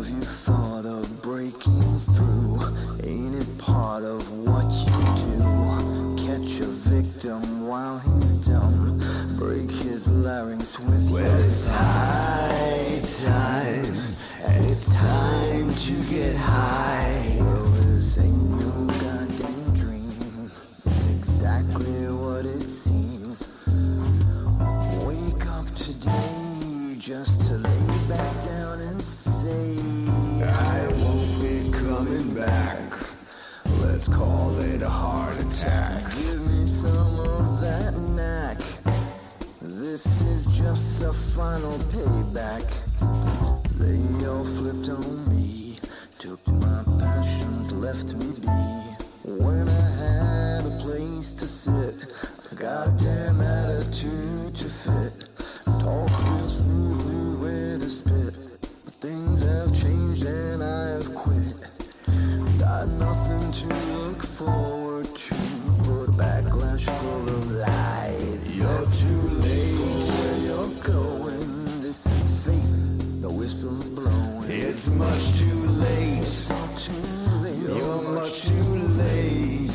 Have you thought of breaking through? Ain't it part of what you do? Catch a victim while he's dumb, break his larynx with your it's high time, and it's time to get high. Well, this ain't no goddamn dream, it's exactly what it seems. Wake up today just to lay back down and say, I won't be coming back. Let's call it a heart attack. Give me some of that knack. This is just a final payback. They all flipped on me, took my passions, left me be. When I had a place to sit, a goddamn attitude to fit. Talk real smooth, knew where to spit. But things have changed and I have quit. Got nothing to look forward to but a backlash full of lies. You're too late where you're going. This is fate, the whistle's blowing. It's much too late. It's all too late. You're much too late.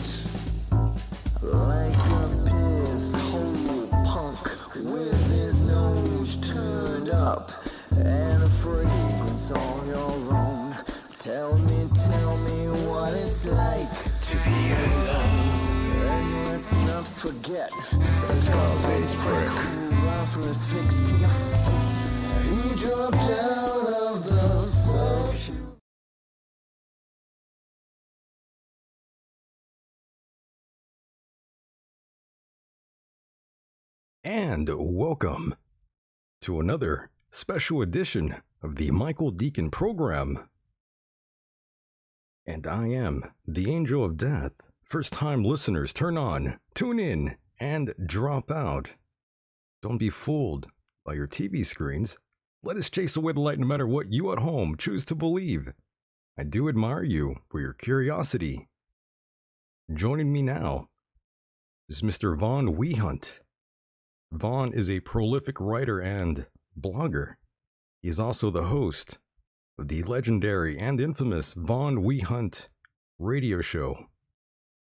Like a piss hole punk with his nose turned up and a fragrance all your own. Tell me what it's like to be alone. And let's not forget the Scarface prick who offers fixed to your face. He dropped out of the sub. And welcome to another special edition of the Michael Decon program. And I am the Angel of Death. First time listeners, turn on, tune in, and drop out. Don't be fooled by your TV screens. Let us chase away the light no matter what you at home choose to believe. I do admire you for your curiosity. Joining me now is Mr. Wehunt. Vaughn is a prolific writer and blogger. He is also the host of the legendary and infamous Wehunt radio show.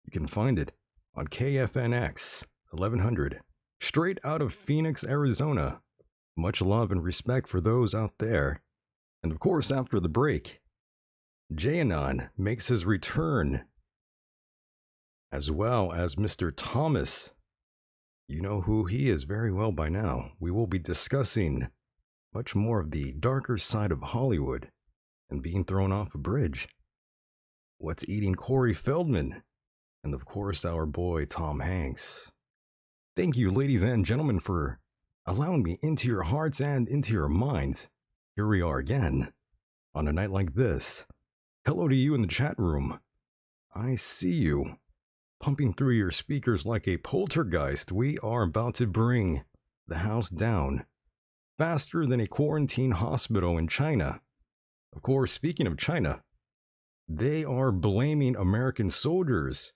You can find it on KFNX 1100, straight out of Phoenix, Arizona. Much love and respect for those out there. And of course, after the break, Janon makes his return, as well as Mr. Thomas. You know who he is very well by now. We will be discussing much more of the darker side of Hollywood and being thrown off a bridge. What's eating Corey Feldman? And of course, our boy Tom Hanks. Thank you, ladies and gentlemen, for allowing me into your hearts and into your minds. Here we are again on a night like this. Hello to you in the chat room. I see you. Pumping through your speakers like a poltergeist. We are about to bring the house down faster than a quarantine hospital in China. Of course, speaking of China, they are blaming American soldiers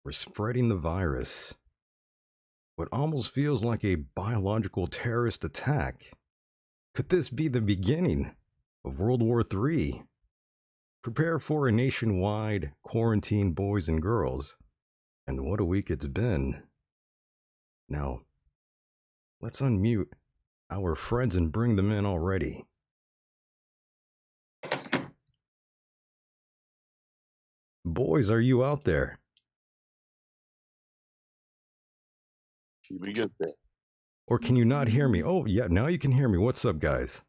for spreading the virus. What almost feels like a biological terrorist attack. Could this be the beginning of World War III? Prepare for a nationwide quarantine, boys and girls. And what a week it's been. Now, let's unmute our friends and bring them in already. Boys, are you out there? We get there. Or can you not hear me? Oh, yeah, now you can hear me. What's up, guys?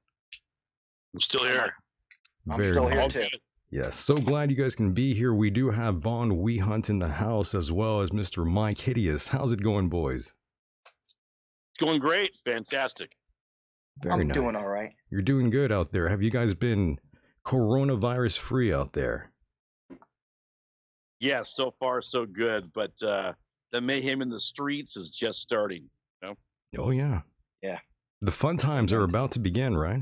I'm still here. I'm still here nice. too. Yes, so glad you guys can be here. We do have Wehunt in the house, as well as Mr. Mike Hideous. How's it going, boys? It's going great. Fantastic. Very nice. I'm doing all right. You're doing good out there. Have you guys been coronavirus free out there? Yes, so far so good, but the mayhem in the streets is just starting. You know? Oh, yeah. Yeah. The fun times are about to begin, right?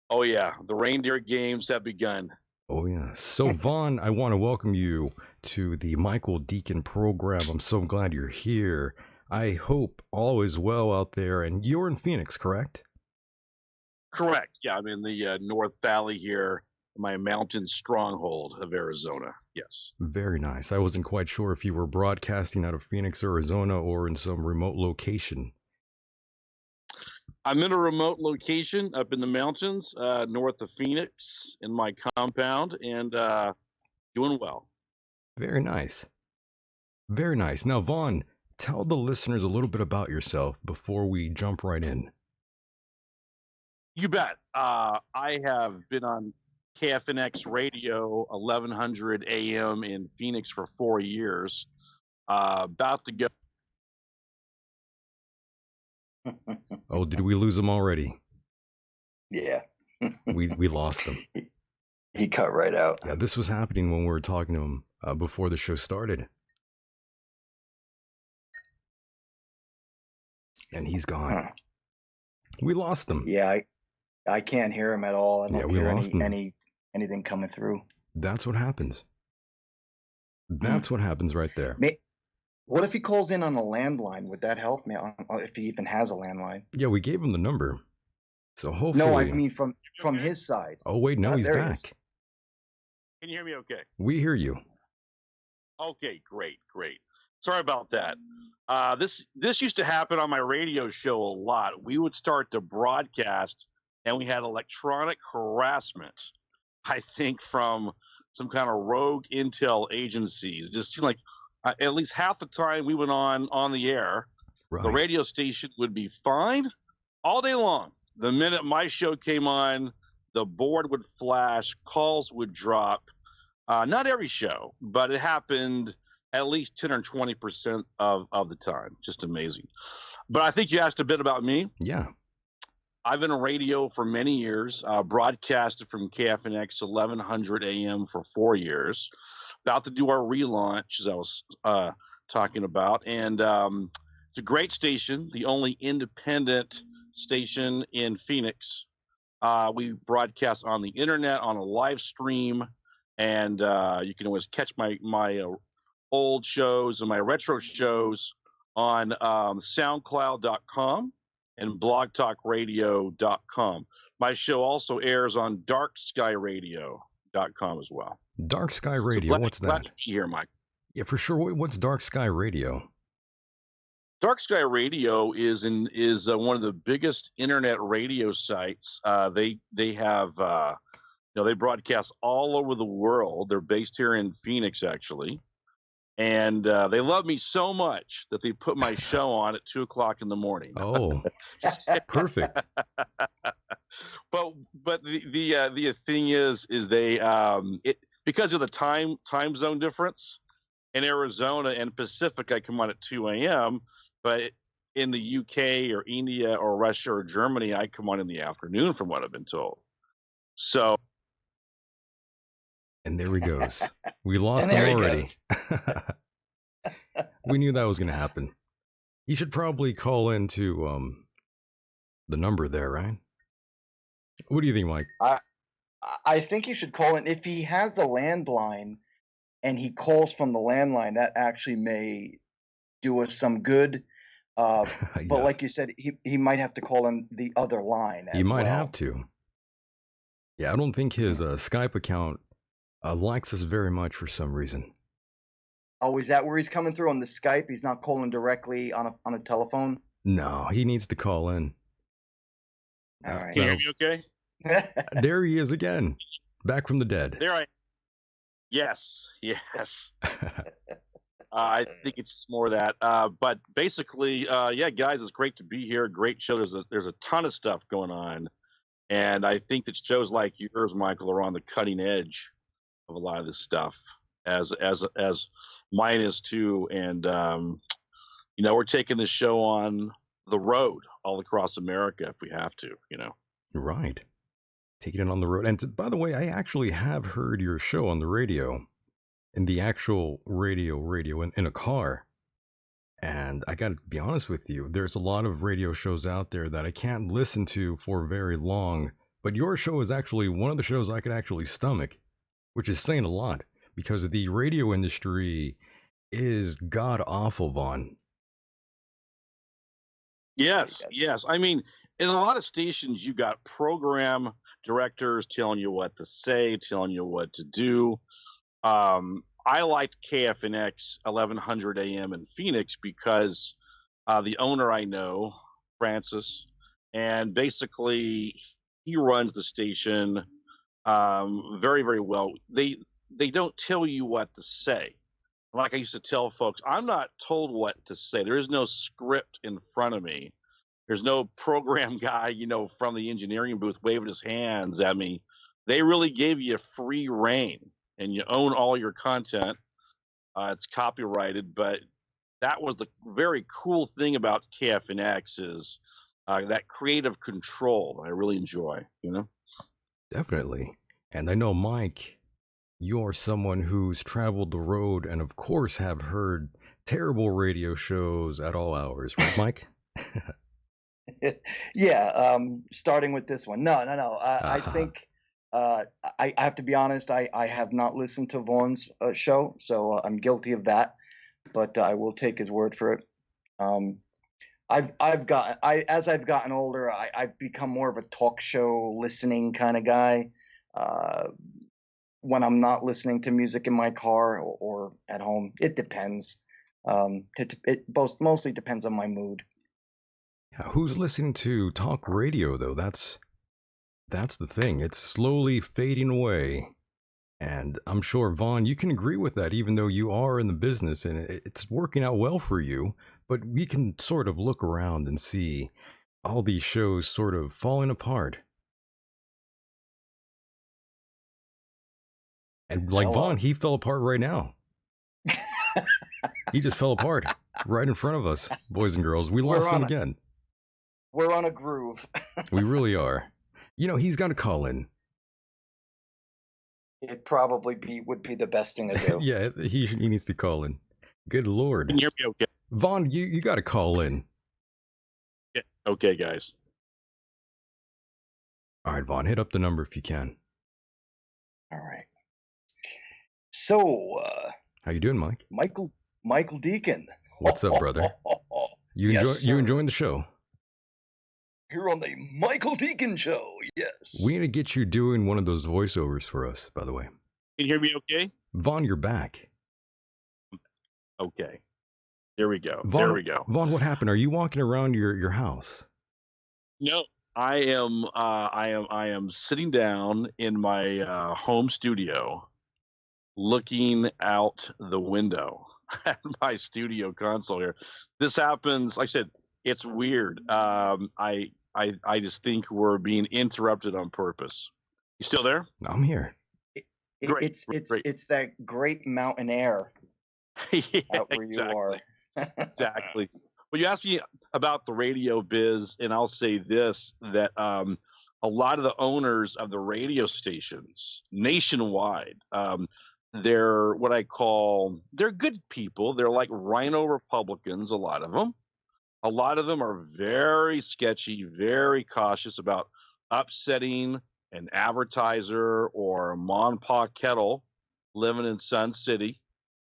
Oh, yeah. The reindeer games have begun. Oh, yeah. So, Vaughn, I want to welcome you to the Michael Decon program. I'm so glad you're here. I hope all is well out there. And you're in Phoenix, correct? Correct. Yeah, I'm in the North Valley here, my mountain stronghold of Arizona. Yes. Very nice. I wasn't quite sure if you were broadcasting out of Phoenix, Arizona, or in some remote location. I'm in a remote location up in the mountains north of Phoenix in my compound and doing well. Very nice. Very nice. Now, Vaughn, tell the listeners a little bit about yourself before we jump right in. You bet. I have been on KFNX radio 1100 AM in Phoenix for 4 years. About to go. Oh, did we lose him already? Yeah. We lost him. He cut right out. Yeah, this was happening when we were talking to him before the show started. And he's gone. Huh. We lost him. Yeah, I can't hear him at all. I Yeah, don't we hear lost him. anything coming through. That's what happens. That's what happens right there. What if he calls in on a landline? Would that help me? If he even has a landline? Yeah, we gave him the number. So hopefully. No, I mean from his side. Oh, wait, no, he's there he back. is. Can you hear me okay? We hear you. Okay, great. Sorry about that. This used to happen on my radio show a lot. We would start to broadcast, and we had electronic harassment. I think from some kind of rogue intel agencies. It just seemed like at least half the time we went on the air, Right. the radio station would be fine all day long. The minute my show came on, the board would flash, calls would drop. Not every show, but it happened at least 10 or 20% of the time. Just amazing. But I think you asked a bit about me. Yeah. I've been in radio for many years, broadcasted from KFNX 1100 AM for 4 years. About to do our relaunch, as I was talking about. And it's a great station, the only independent station in Phoenix. We broadcast on the internet, on a live stream, and you can always catch my old shows and my retro shows on SoundCloud.com and BlogTalkRadio.com. My show also airs on DarkSkyRadio.com as well. Dark Sky Radio, So what's glad that? to be here, Mike. Yeah, for sure. What's Dark Sky Radio? Dark Sky Radio is one of the biggest internet radio sites. They have they broadcast all over the world. They're based here in Phoenix, actually, and they love me so much that they put my show on at 2:00 in the morning. Oh, perfect. But the thing is they because of the time zone difference in Arizona and Pacific, I come on at 2 a.m. But in the UK or India or Russia or Germany, I come on in the afternoon, from what I've been told. So, And there he goes. We lost And there him he already. We knew that was going to happen. He should probably call into the number there, right? What do you think, Mike? I think you should call in if he has a landline, and he calls from the landline. That actually may do us some good. But Yes. like you said, he might have to call in the other line. He as might well. have to. Yeah, I don't think his Skype account likes us very much for some reason. Oh, is that where he's coming through on the Skype? He's not calling directly on a telephone. No, he needs to call in. All right. can you hear me okay? There he is again, back from the dead. There Yes. I think it's just more of that. But basically, yeah, guys, it's great to be here. Great show. There's a ton of stuff going on, and I think that shows like yours, Michael, are on the cutting edge of a lot of this stuff, as mine is too. And we're taking this show on the road all across America if we have to. Right. Taking it on the road. And by the way, I actually have heard your show on the radio, in the actual radio in a car. And I got to be honest with you, there's a lot of radio shows out there that I can't listen to for very long. But your show is actually one of the shows I could actually stomach, which is saying a lot, because the radio industry is god awful, Vaughn. Yes, yes. I mean, in a lot of stations, you got program directors telling you what to say, telling you what to do. I liked KFNX 1100 AM in Phoenix because the owner I know, Francis, and basically he runs the station very, very well. They don't tell you what to say. Like I used to tell folks, I'm not told what to say. There is no script in front of me. There's no program guy, from the engineering booth waving his hands at me. They really gave you free reign, and you own all your content. It's copyrighted, but that was the very cool thing about KFNX is that creative control I really enjoy. Definitely. And I know, Mike, you're someone who's traveled the road and, of course, have heard terrible radio shows at all hours, right, Mike? Yeah, starting with this one. No. I think I have to be honest. I have not listened to Vaughn's show, so I'm guilty of that. But I will take his word for it. As I've gotten older, I've become more of a talk show listening kind of guy. When I'm not listening to music in my car or at home, it depends. It mostly depends on my mood. Yeah, who's listening to talk radio, though? That's the thing. It's slowly fading away. And I'm sure, Vaughn, you can agree with that, even though you are in the business and it's working out well for you. But we can sort of look around and see all these shows sort of falling apart. And like Vaughn, he fell apart right now. He just fell apart right in front of us, boys and girls. We lost him again. We're on a groove. We really are. He's got to call in. It probably would be the best thing to do. Yeah, he needs to call in. Good Lord. Can you hear me okay? Vaughn, you got to call in. Yeah. Okay, guys. All right, Vaughn, hit up the number if you can. All right. So, how you doing, Mike? Michael Decon. What's up, brother? You enjoying the show? Here on the Michael Decon Show, yes. We need to get you doing one of those voiceovers for us, by the way. Can you hear me okay? Vaughn, you're back. Okay. There we go. Vaughn, there we go. Vaughn, what happened? Are you walking around your house? No, I am sitting down in my home studio looking out the window at my studio console here. This happens, like I said, it's weird. I just think we're being interrupted on purpose. You still there? I'm here. Great, it's that great mountain air yeah, out where exactly. you are. Exactly. Well, you asked me about the radio biz, and I'll say this, that a lot of the owners of the radio stations nationwide, they're what I call, they're good people. They're like rhino Republicans, a lot of them. A lot of them are very sketchy, very cautious about upsetting an advertiser or a mom and pa kettle living in Sun City.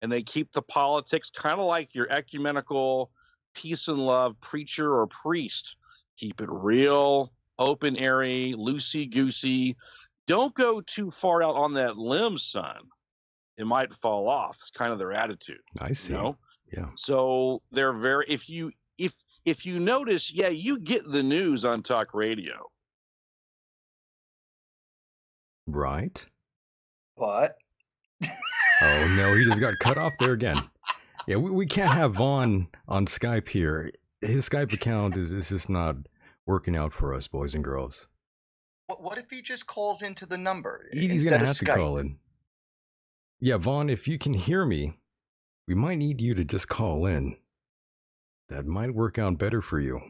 And they keep the politics kind of like your ecumenical peace and love preacher or priest. Keep it real, open, airy, loosey-goosey. Don't go too far out on that limb, son. It might fall off. It's kind of their attitude. I see. Yeah. So they're very, if you notice, yeah, you get the news on talk radio. Right. But oh no, he just got cut off there again. Yeah, we can't have Vaughn on Skype here. His Skype account is just not working out for us, boys and girls. what if he just calls into the number? He's gonna have to call in. Yeah, Vaughn, if you can hear me, we might need you to just call in. That might work out better for you.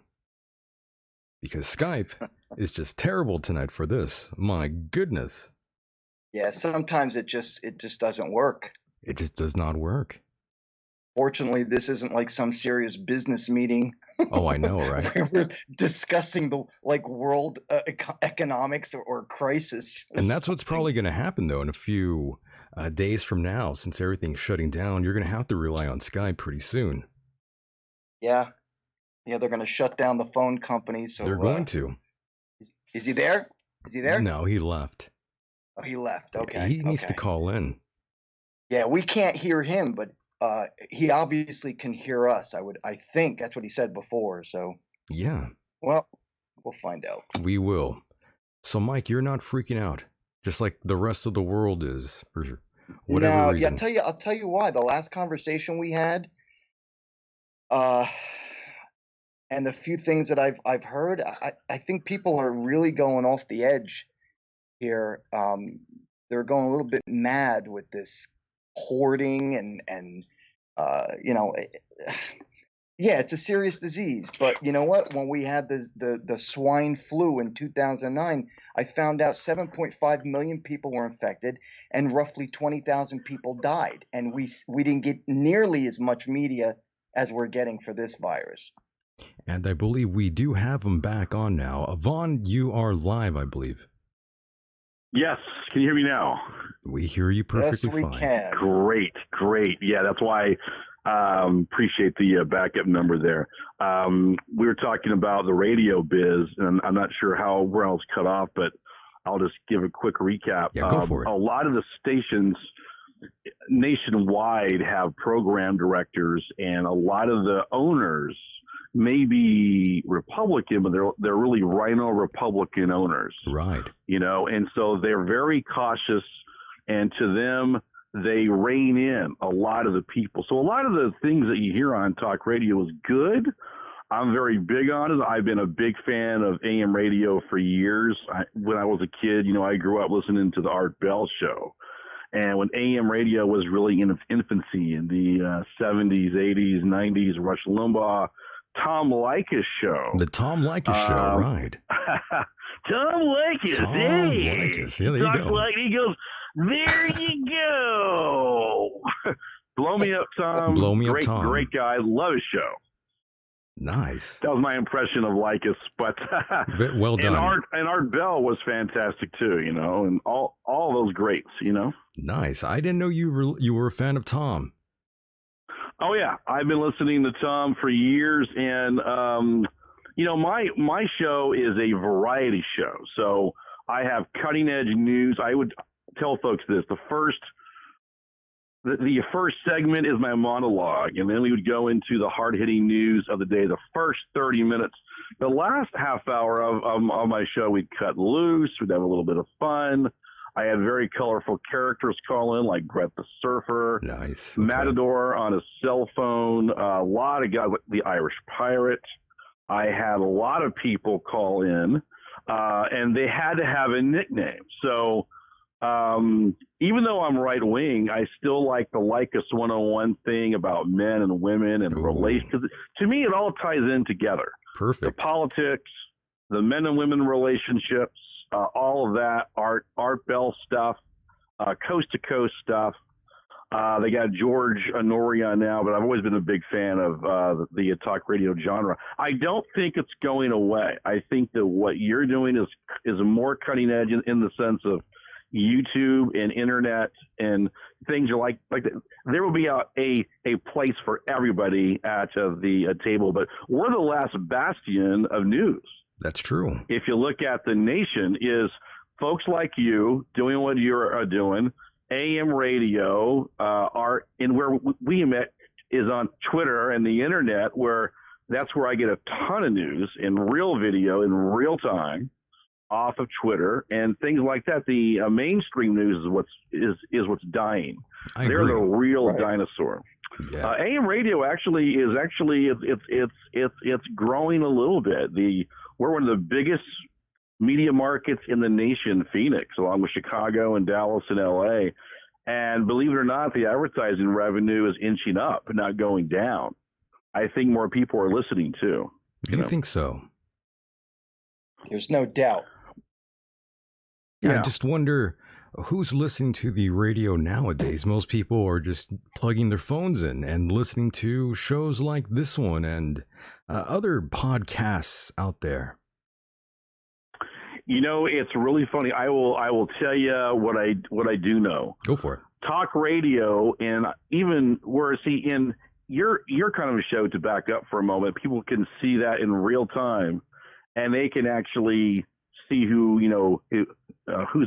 Because Skype is just terrible tonight for this. My goodness. Yeah, sometimes it just doesn't work. It just does not work. Fortunately, this isn't like some serious business meeting. Oh, I know, right? We're discussing the world economics or crisis. And that's what's probably going to happen, though, in a few days from now. Since everything's shutting down, you're going to have to rely on Skype pretty soon. Yeah. Yeah, they're going to shut down the phone company. So They're going to. Is he there? Is he there? No, he left. Oh, he left. Okay. He needs to Okay. call in. Yeah, we can't hear him, but he obviously can hear us. I think that's what he said before. So, Yeah, well, we'll find out. we will. So, Mike, you're not freaking out, just like the rest of the world is, for whatever No, reason. yeah, I'll tell you why. The last conversation we had, and the few things that I've heard, I think people are really going off the edge here. They're going a little bit mad with this hoarding and you know, yeah, it's a serious disease. But you know what? When we had the swine flu in 2009, I found out 7.5 million people were infected and roughly 20,000 people died, and we didn't get nearly as much media as we're getting for this virus. And I believe we do have him back on now. Vaughn, you are live, I believe. Yes. Can you hear me now? We hear you perfectly Yes, we fine. can. Great. Yeah, that's why appreciate the backup number there. We were talking about the radio biz, and I'm not sure where I was cut off, but I'll just give a quick recap. Yeah, go for it. A lot of the stations nationwide have program directors, and a lot of the owners may be Republican, but they're really Rhino Republican owners. Right. You know, and so they're very cautious, and to them, they rein in a lot of the people. So a lot of the things that you hear on talk radio is good. I'm very big on it. I've been a big fan of AM radio for years. When I was a kid, you know, I grew up listening to the Art Bell show. And when AM radio was really in its infancy in the 70s, 80s, 90s, Rush Limbaugh, Tom Leykis show. The Tom Leykis show, right. Tom Leykis. Tom Hey. Leykis. Yeah, there you go. He goes, there you go. Blow me up, Tom. Blow me up, Tom. Great guy. Love his show. Nice. That was my impression of Leykis, but Well done. And Art Bell was fantastic too, you know, and all those greats, you know. Nice. I didn't know you were a fan of Tom. Oh yeah, I've been listening to Tom for years, and you know, my show is a variety show, so I have cutting edge news. I would tell folks this: the first segment is my monologue, and then we would go into the hard-hitting news of the day, the first 30 minutes. The last half hour of my show, we'd cut loose. We'd have a little bit of fun. I had very colorful characters call in, like Brett the Surfer, Nice. Okay. Matador on a cell phone, a lot of guys, like the Irish Pirate. I had a lot of people call in, and they had to have a nickname. So even though I'm right wing, I still like the Leykis 101 thing about men and women and relations. To me, it all ties in together. Perfect. The politics, the men and women relationships, all of that, Art Bell stuff, coast to coast stuff. They got George Honori on now, but I've always been a big fan of the talk radio genre. I don't think it's going away. I think that what you're doing is more cutting edge in the sense of YouTube and internet and things are like that. There will be a place for everybody at the table, but we're the last bastion of news. That's true. If you look at the nation, is folks like you doing what you're doing. AM radio and where we met is on Twitter and the internet, where that's where I get a ton of news in real video in real time off of Twitter and things like that. The mainstream news is what's dying. They're the real dinosaur. Yeah. AM radio actually it's growing a little bit. We're one of the biggest media markets in the nation, Phoenix, along with Chicago and Dallas and LA. And believe it or not, the advertising revenue is inching up, not going down. I think more people are listening too. Do you think so? There's no doubt. Yeah, I just wonder who's listening to the radio nowadays. Most people are just plugging their phones in and listening to shows like this one and other podcasts out there. You know, it's really funny. I will tell you what I do know. Go for it. Talk radio, and even in you're kind of a show, to back up for a moment. People can see that in real time, and they can actually see who's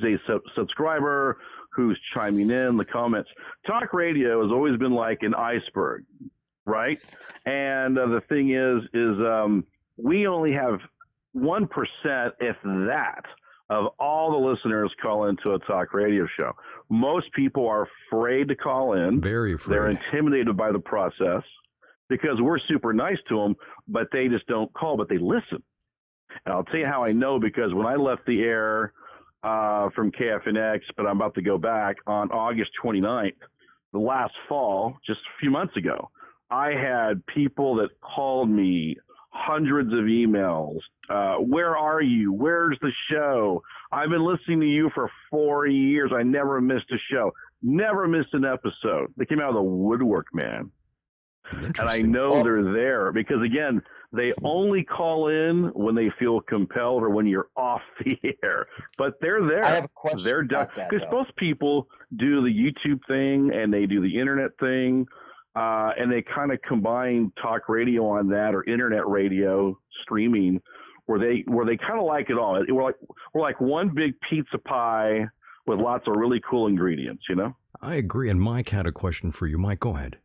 a subscriber, who's chiming in, the comments. Talk radio has always been like an iceberg, right? And the thing is we only have 1%, if that, of all the listeners call into a talk radio show. Most people are afraid to call in. Very afraid. They're intimidated by the process because we're super nice to them, but they just don't call, but they listen. And I'll tell you how I know, because when I left the air from KFNX, but I'm about to go back on August 29th, the last fall, just a few months ago, I had people that called me, hundreds of emails. Where are you? Where's the show? I've been listening to you for 4 years. I never missed a show. Never missed an episode. They came out of the woodwork, man. And I know they're there because, again, they only call in when they feel compelled or when you're off the air. But they're there. I have a question. They're done. Because most people do the YouTube thing and they do the internet thing, and they kind of combine talk radio on that, or internet radio streaming, where they kind of like it all. We're like one big pizza pie with lots of really cool ingredients, you know? I agree. And Mike had a question for you. Mike, go ahead.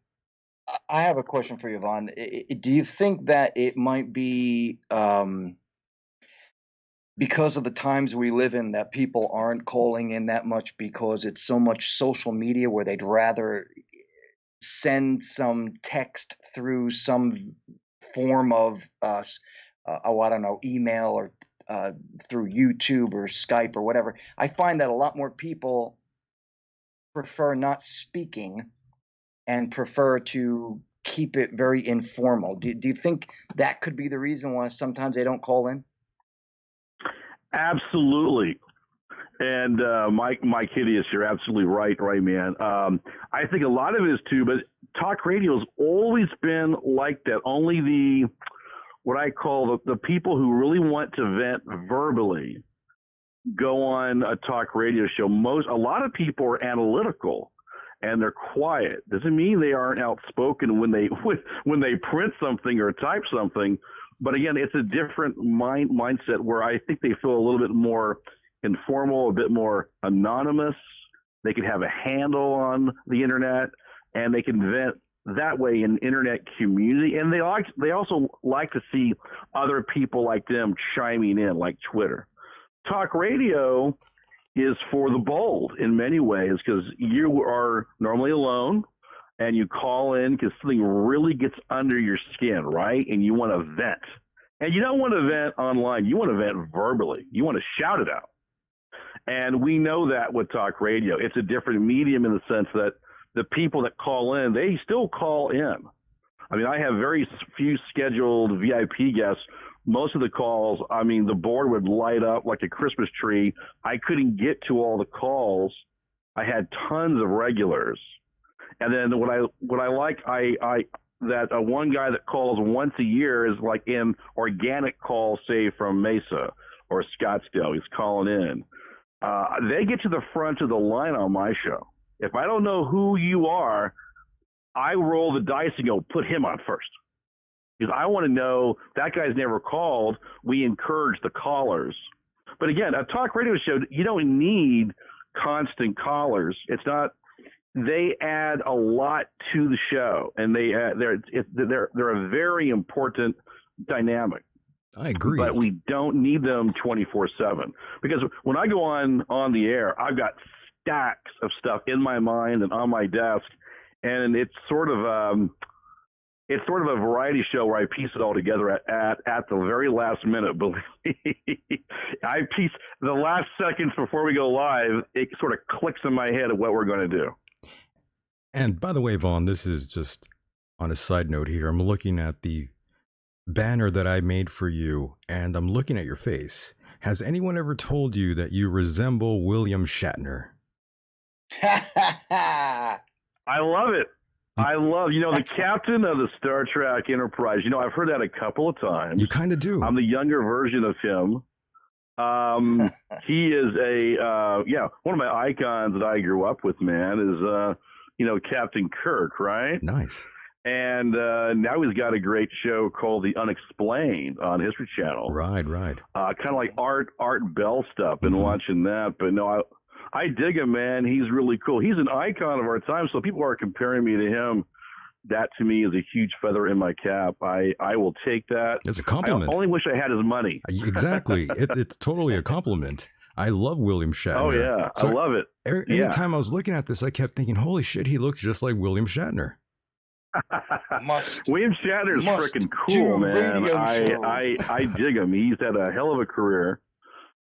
I have a question for you, Vaughn. Do you think that it might be because of the times we live in that people aren't calling in that much because it's so much social media where they'd rather send some text through some form of, I don't know, email or through YouTube or Skype or whatever? I find that a lot more people prefer not speaking and prefer to keep it very informal. Do you think that could be the reason why sometimes they don't call in? Absolutely. And Mike Hideous, you're absolutely right, man. I think a lot of it is too, but talk radio has always been like that. Only what I call the people who really want to vent verbally go on a talk radio show. A lot of people are analytical and they're quiet. Doesn't mean they aren't outspoken when they print something or type something. But again, it's a different mindset where I think they feel a little bit more informal, a bit more anonymous. They can have a handle on the internet, and they can vent that way in internet community. And they also like to see other people like them chiming in, like Twitter. Talk radio is for the bold in many ways, because you are normally alone and you call in because something really gets under your skin, right? And you want to vent. And you don't want to vent online. You want to vent verbally. You want to shout it out. And we know that with talk radio. It's a different medium in the sense that the people that call in, they still call in. I mean, I have very few scheduled VIP guests. Most of the calls, I mean, the board would light up like a Christmas tree. I couldn't get to all the calls. I had tons of regulars. And then what I like, that one guy that calls once a year is like in organic calls, say from Mesa or Scottsdale. He's calling in. They get to the front of the line on my show. If I don't know who you are, I roll the dice and go, put him on first. Because I want to know that guy's never called. We encourage the callers. But again, a talk radio show, you don't need constant callers. It's not. They add a lot to the show, and they're a very important dynamic. I agree. But we don't need them 24/7, because when I go on the air, I've got stacks of stuff in my mind and on my desk, and it's sort of a variety show where I piece it all together at the very last minute. Believe me, I piece the last seconds before we go live. It sort of clicks in my head of what we're going to do. And by the way, Vaughn, this is just on a side note here. I'm looking at the banner that I made for you, and I'm looking at your face. Has anyone ever told you that you resemble William Shatner? I love it. I love, the captain of the Star Trek Enterprise. I've heard that a couple of times. You kind of do. I'm the younger version of him. He is one of my icons that I grew up with, man, is, Captain Kirk, right? Nice. And now he's got a great show called The Unexplained on History Channel. Right. Kind of like Art Bell stuff. Been watching that, but no, I dig him, man. He's really cool. He's an icon of our time, so people are comparing me to him. That to me is a huge feather in my cap. I will take that. It's a compliment. I only wish I had his money. Exactly. It's totally a compliment. I love William Shatner. Oh yeah, so I love it. Anytime I was looking at this, I kept thinking, "Holy shit, he looks just like William Shatner." William Shatner's freaking cool, man. I dig him. He's had a hell of a career.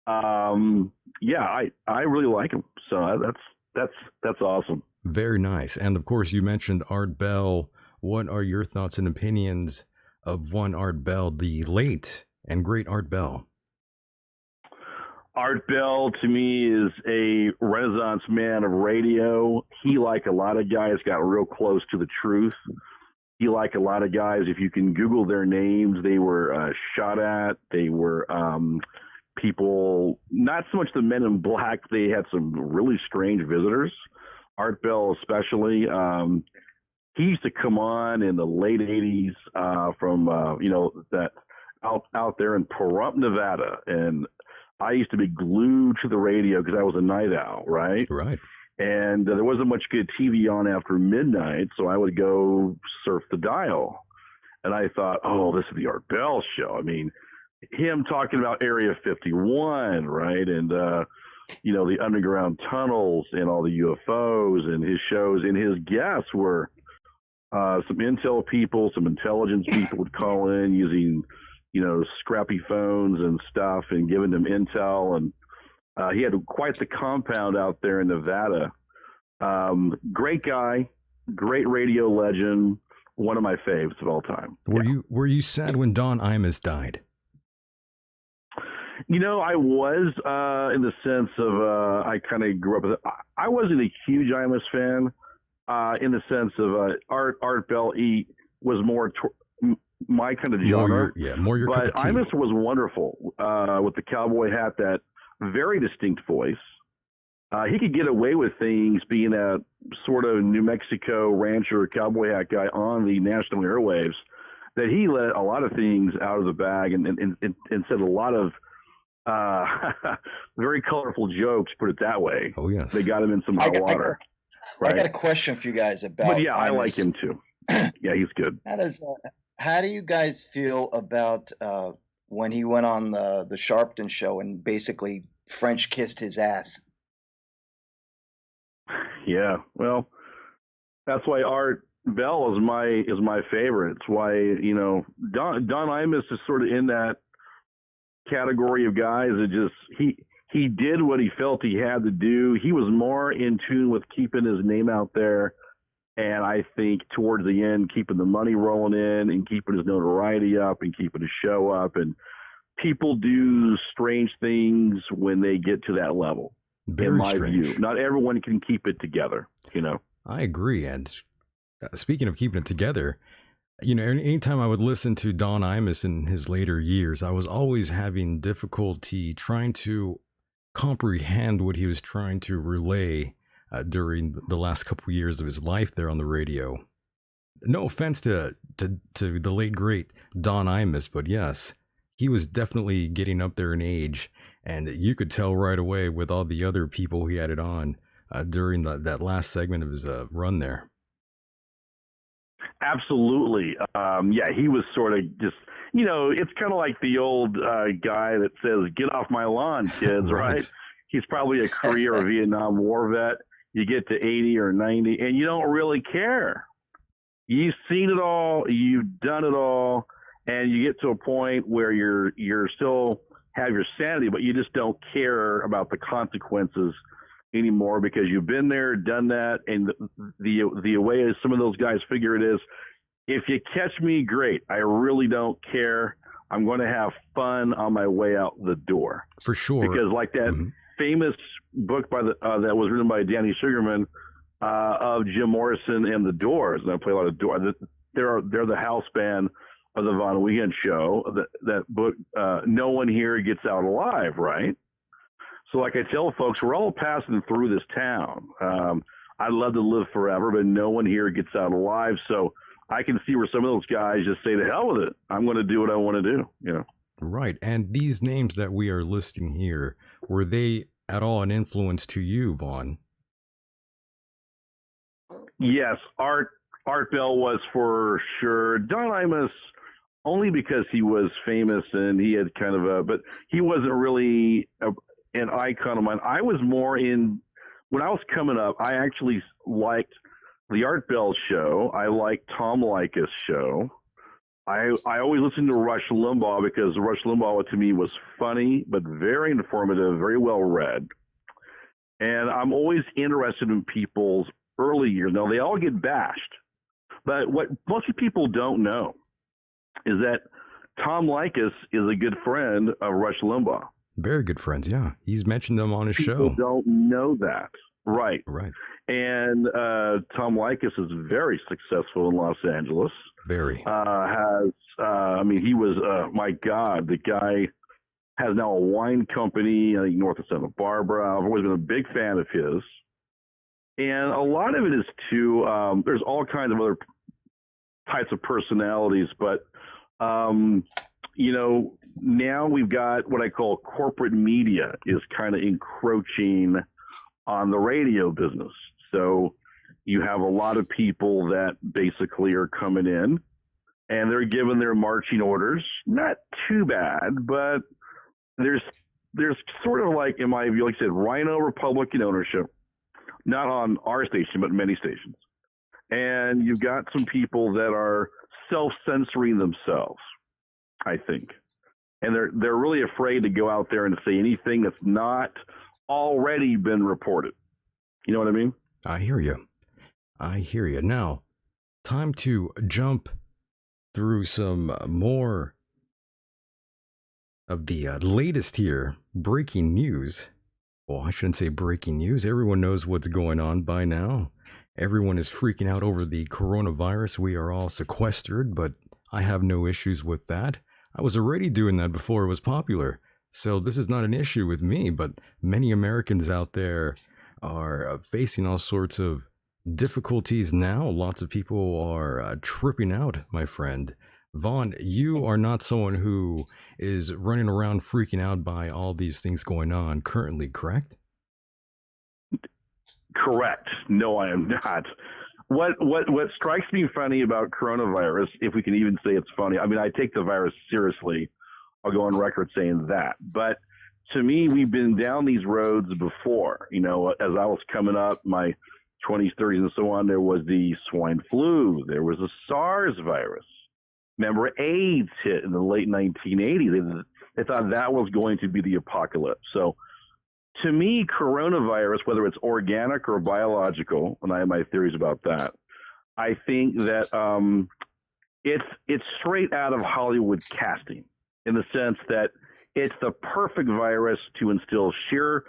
Yeah, I really like him. So that's awesome. Very nice. And of course, you mentioned Art Bell. What are your thoughts and opinions of one Art Bell, the late and great Art Bell? Art Bell, to me, is a renaissance man of radio. He, like a lot of guys, got real close to the truth. He, like a lot of guys, if you can Google their names, they were shot at. They were people, not so much the men in black. They had some really strange visitors. Art Bell especially. He used to come on in the late 80s from, that out there in Pahrump, Nevada. And I used to be glued to the radio because I was a night owl, right? Right. And there wasn't much good TV on after midnight, so I would go surf the dial. And I thought, oh, this is the Art Bell show. I mean, him talking about Area 51, right? And, the underground tunnels and all the UFOs and his shows. And his guests were some intel people, some intelligence people would call in using scrappy phones and stuff and giving them intel. And he had quite the compound out there in Nevada. Great guy, great radio legend, one of my faves of all time. Were you sad when Don Imus died? I was in the sense of I kind of grew up with it. I wasn't a huge Imus fan in the sense of Art Bell was more my kind of genre. More your cup of tea. Imus was wonderful with the cowboy hat, that very distinct voice. He could get away with things being a sort of New Mexico rancher cowboy hat guy on the national airwaves, that he let a lot of things out of the bag and said a lot of very colorful jokes, put it that way. Oh, yes. They got him in some hot water. I got a question for you guys about But yeah, Imus. I like him too. Yeah, he's good. How do you guys feel about when he went on the Sharpton show and basically French kissed his ass? Yeah, well, that's why Art Bell is my favorite. It's why Don Imus is sort of in that category of guys that just he did what he felt he had to do. He was more in tune with keeping his name out there, and I think towards the end, keeping the money rolling in and keeping his notoriety up and keeping his show up. And people do strange things when they get to that level. Very in my strange. view, not everyone can keep it together. I agree. And speaking of keeping it together, anytime I would listen to Don Imus in his later years, I was always having difficulty trying to comprehend what he was trying to relay during the last couple years of his life there on the radio. No offense to the late great Don Imus, but yes, he was definitely getting up there in age, and you could tell right away with all the other people he had it on during that last segment of his run there. Absolutely. Yeah, he was sort of just, it's kind of like the old guy that says, "Get off my lawn, kids," right? He's probably a Korea or Vietnam War vet. You get to 80 or 90 and you don't really care. You've seen it all, you've done it all, and you get to a point where you're still have your sanity, but you just don't care about the consequences anymore because you've been there, done that. And the way some of those guys figure it is, if you catch me, great. I really don't care. I'm going to have fun on my way out the door. For sure. Because like that famous book by that was written by Danny Sugarman of Jim Morrison and the Doors, and I play a lot of Doors. They're the house band of the Von Wehunt show. That book, no one here gets out alive, right? So like I tell folks, we're all passing through this town. I'd love to live forever, but no one here gets out alive. So I can see where some of those guys just say, to hell with it. I'm going to do what I want to do, you know. Right. And these names that we are listing here, were they at all an influence to you, Vaughn? Yes, Art Bell was for sure. Don Imus, only because he was famous and he had kind of but he wasn't really an icon of mine. I was more when I was coming up, I actually liked the Art Bell show. I liked Tom Leykis' show. I always listened to Rush Limbaugh because Rush Limbaugh to me was funny, but very informative, very well read. And I'm always interested in people's early years. Now, they all get bashed. But what most people don't know is that Tom Leykis is a good friend of Rush Limbaugh. Very good friends, yeah. He's mentioned them on his People show. don't know that. Right. Right. And Tom Leykis is very successful in Los Angeles. Very. He was, my God, the guy has now a wine company, I think, north of Santa Barbara. I've always been a big fan of his. And a lot of it is too, there's all kinds of other types of personalities, but, now we've got what I call corporate media is kind of encroaching on the radio business. So you have a lot of people that basically are coming in and they're given their marching orders. Not too bad, but there's sort of like, in my view, like I said, Rhino Republican ownership, not on our station, but many stations. And you've got some people that are self-censoring themselves, I think. And they're really afraid to go out there and say anything that's not already been reported. You know what I mean? I hear you. Now, time to jump through some more of the latest here, breaking news. Well, I shouldn't say breaking news. Everyone knows what's going on by now. Everyone is freaking out over the coronavirus. We are all sequestered, but I have no issues with that. I was already doing that before it was popular. So this is not an issue with me, but many Americans out there are facing all sorts of difficulties now. Lots of people are tripping out, my friend. Vaughn, you are not someone who is running around freaking out by all these things going on currently, correct? Correct. No, I am not. What strikes me funny about coronavirus, if we can even say it's funny, I mean, I take the virus seriously. I'll go on record saying that. But to me, we've been down these roads before. You know, as I was coming up, my 20s, 30s, and so on, there was the swine flu. There was the SARS virus. Remember, AIDS hit in the late 1980s. They thought that was going to be the apocalypse. So to me, coronavirus, whether it's organic or biological, and I have my theories about that, I think that it's straight out of Hollywood casting, in the sense that it's the perfect virus to instill sheer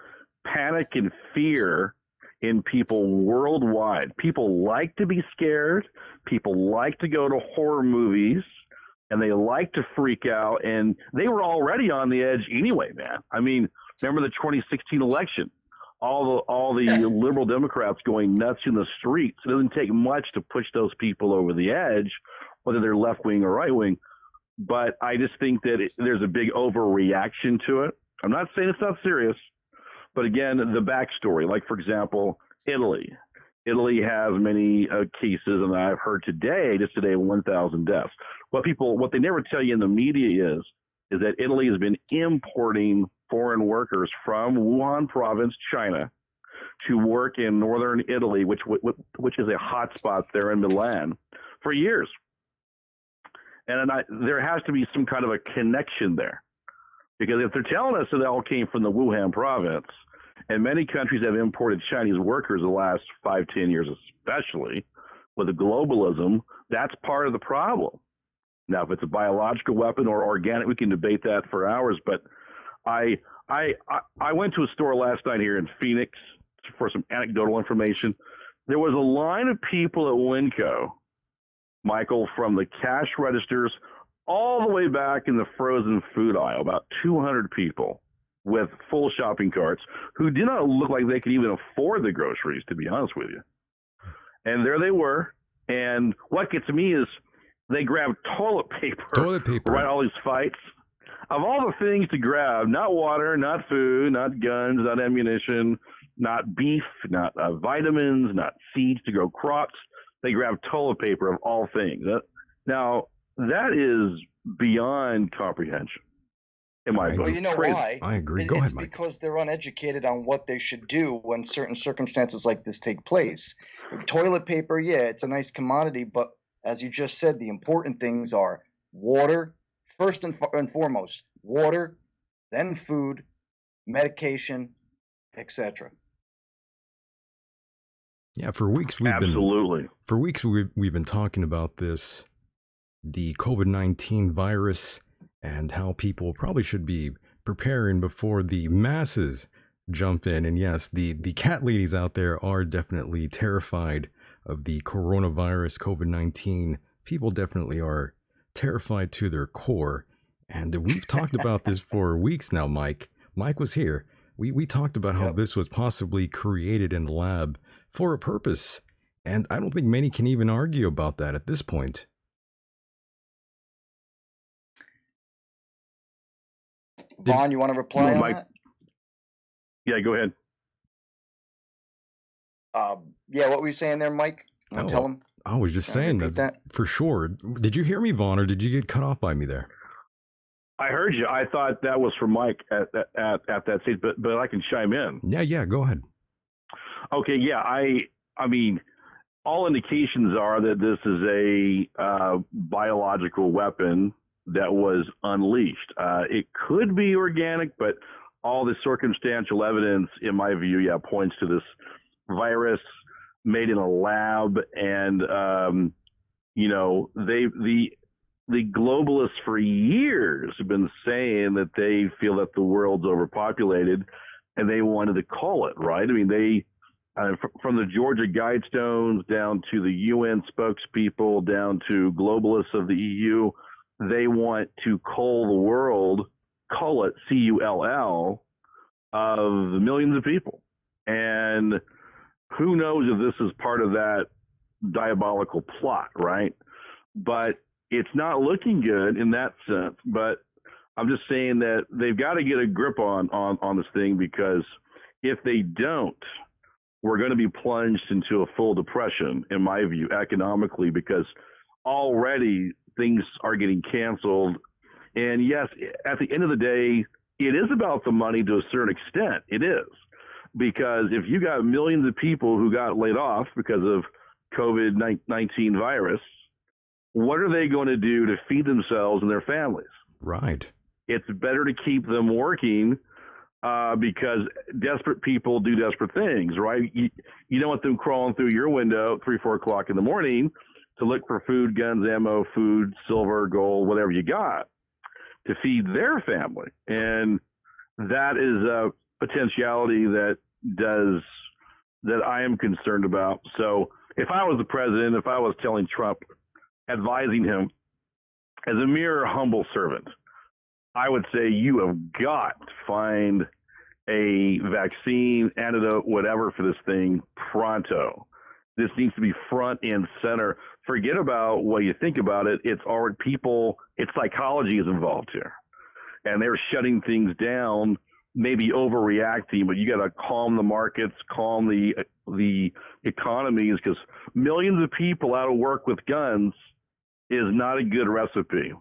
panic and fear in people worldwide. People like to be scared. People like to go to horror movies, and they like to freak out. And they were already on the edge anyway, man. I mean, remember the 2016 election? All the liberal Democrats going nuts in the streets. It doesn't take much to push those people over the edge, whether they're left wing or right wing. But I just think that there's a big overreaction to it. I'm not saying it's not serious, but again, the backstory, like for example, Italy. Italy has many cases, and I've heard just today, 1,000 deaths. What they never tell you in the media is that Italy has been importing foreign workers from Wuhan province, China, to work in northern Italy, which is a hot spot there in Milan, for years. And there has to be some kind of a connection there. Because if they're telling us that it all came from the Wuhan province, and many countries have imported Chinese workers the last 5-10 years, especially with the globalism, that's part of the problem. Now, if it's a biological weapon or organic, we can debate that for hours. But I went to a store last night here in Phoenix for some anecdotal information. There was a line of people at Winco, Michael, from the cash registers all the way back in the frozen food aisle, about 200 people with full shopping carts who did not look like they could even afford the groceries, to be honest with you. And there they were, And what gets me is they grab toilet paper. Toilet paper. Right, all these fights. Of all the things to grab, not water, not food, not guns, not ammunition, not beef, not vitamins, not seeds to grow crops, they grab toilet paper of all things. Now, that is beyond comprehension, in my opinion. Well, you know Crazy. why? I agree. Go ahead, It's Mike. because they're uneducated on what they should do when certain circumstances like this take place. Toilet paper, yeah, it's a nice commodity, but as you just said, the important things are water, first and foremost, water, then food, medication, etc. Yeah, for weeks Absolutely. we've been talking about this, the COVID-19 virus, and how people probably should be preparing before the masses jump in. And yes, the cat ladies out there are definitely terrified of the coronavirus, COVID-19. People definitely are terrified to their core. And we've talked about this for weeks now, Mike. Mike was here. We talked about how this was possibly created in the lab for a purpose. And I don't think many can even argue about that at this point. Vaughn, you want to reply on that? Yeah, go ahead. Yeah, what were you saying there, Mike? Tell him. I was just saying that for sure. Did you hear me, Vaughn, or did you get cut off by me there? I heard you. I thought that was for Mike at that stage, but I can chime in. Yeah, go ahead. Okay, yeah, I mean, all indications are that this is a biological weapon that was unleashed. It could be organic, but all the circumstantial evidence, in my view, points to this virus made in a lab. And the globalists for years have been saying that they feel that the world's overpopulated, and they wanted to call it, right? I mean, they from the Georgia Guidestones down to the UN spokespeople down to globalists of the EU, they want to cull the world, cull it, C-U-L-L, of millions of people. And who knows if this is part of that diabolical plot, right? But it's not looking good in that sense. But I'm just saying that they've got to get a grip on this thing, because if they don't, we're going to be plunged into a full depression, in my view, economically, because already things are getting canceled. And yes, at the end of the day, it is about the money to a certain extent. It is. Because if you got millions of people who got laid off because of COVID-19 virus, what are they going to do to feed themselves and their families? Right. It's better to keep them working because desperate people do desperate things, right? You don't want them crawling through your window at 3, 4 o'clock in the morning to look for food, guns, ammo, food, silver, gold, whatever you got to feed their family. And that is a potentiality that I am concerned about. So if I was the president, if I was telling Trump, advising him as a mere humble servant, I would say you have got to find a vaccine, antidote, whatever for this thing pronto. This needs to be front and center. Forget about what you think about it. It's already people, it's psychology is involved here. And they're shutting things down, maybe overreacting, but you got to calm the markets, calm the economies, because millions of people out of work with guns is not a good recipe.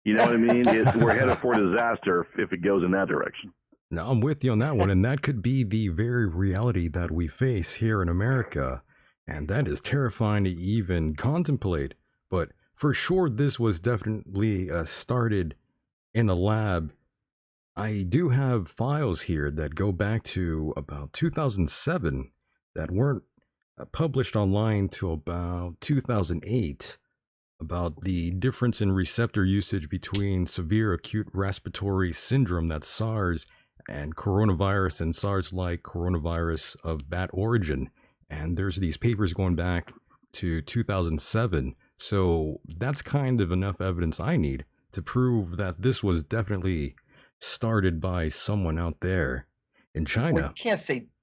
You know what I mean? We're headed for disaster if it goes in that direction. No, I'm with you on that one. And that could be the very reality that we face here in America. And that is terrifying to even contemplate. But for sure, this was definitely started in a lab. I do have files here that go back to about 2007 that weren't published online till about 2008. About the difference in receptor usage between severe acute respiratory syndrome, that's SARS, and coronavirus, and SARS-like coronavirus of bat origin. And there's these papers going back to 2007. So that's kind of enough evidence I need to prove that this was definitely started by someone out there in China. Well,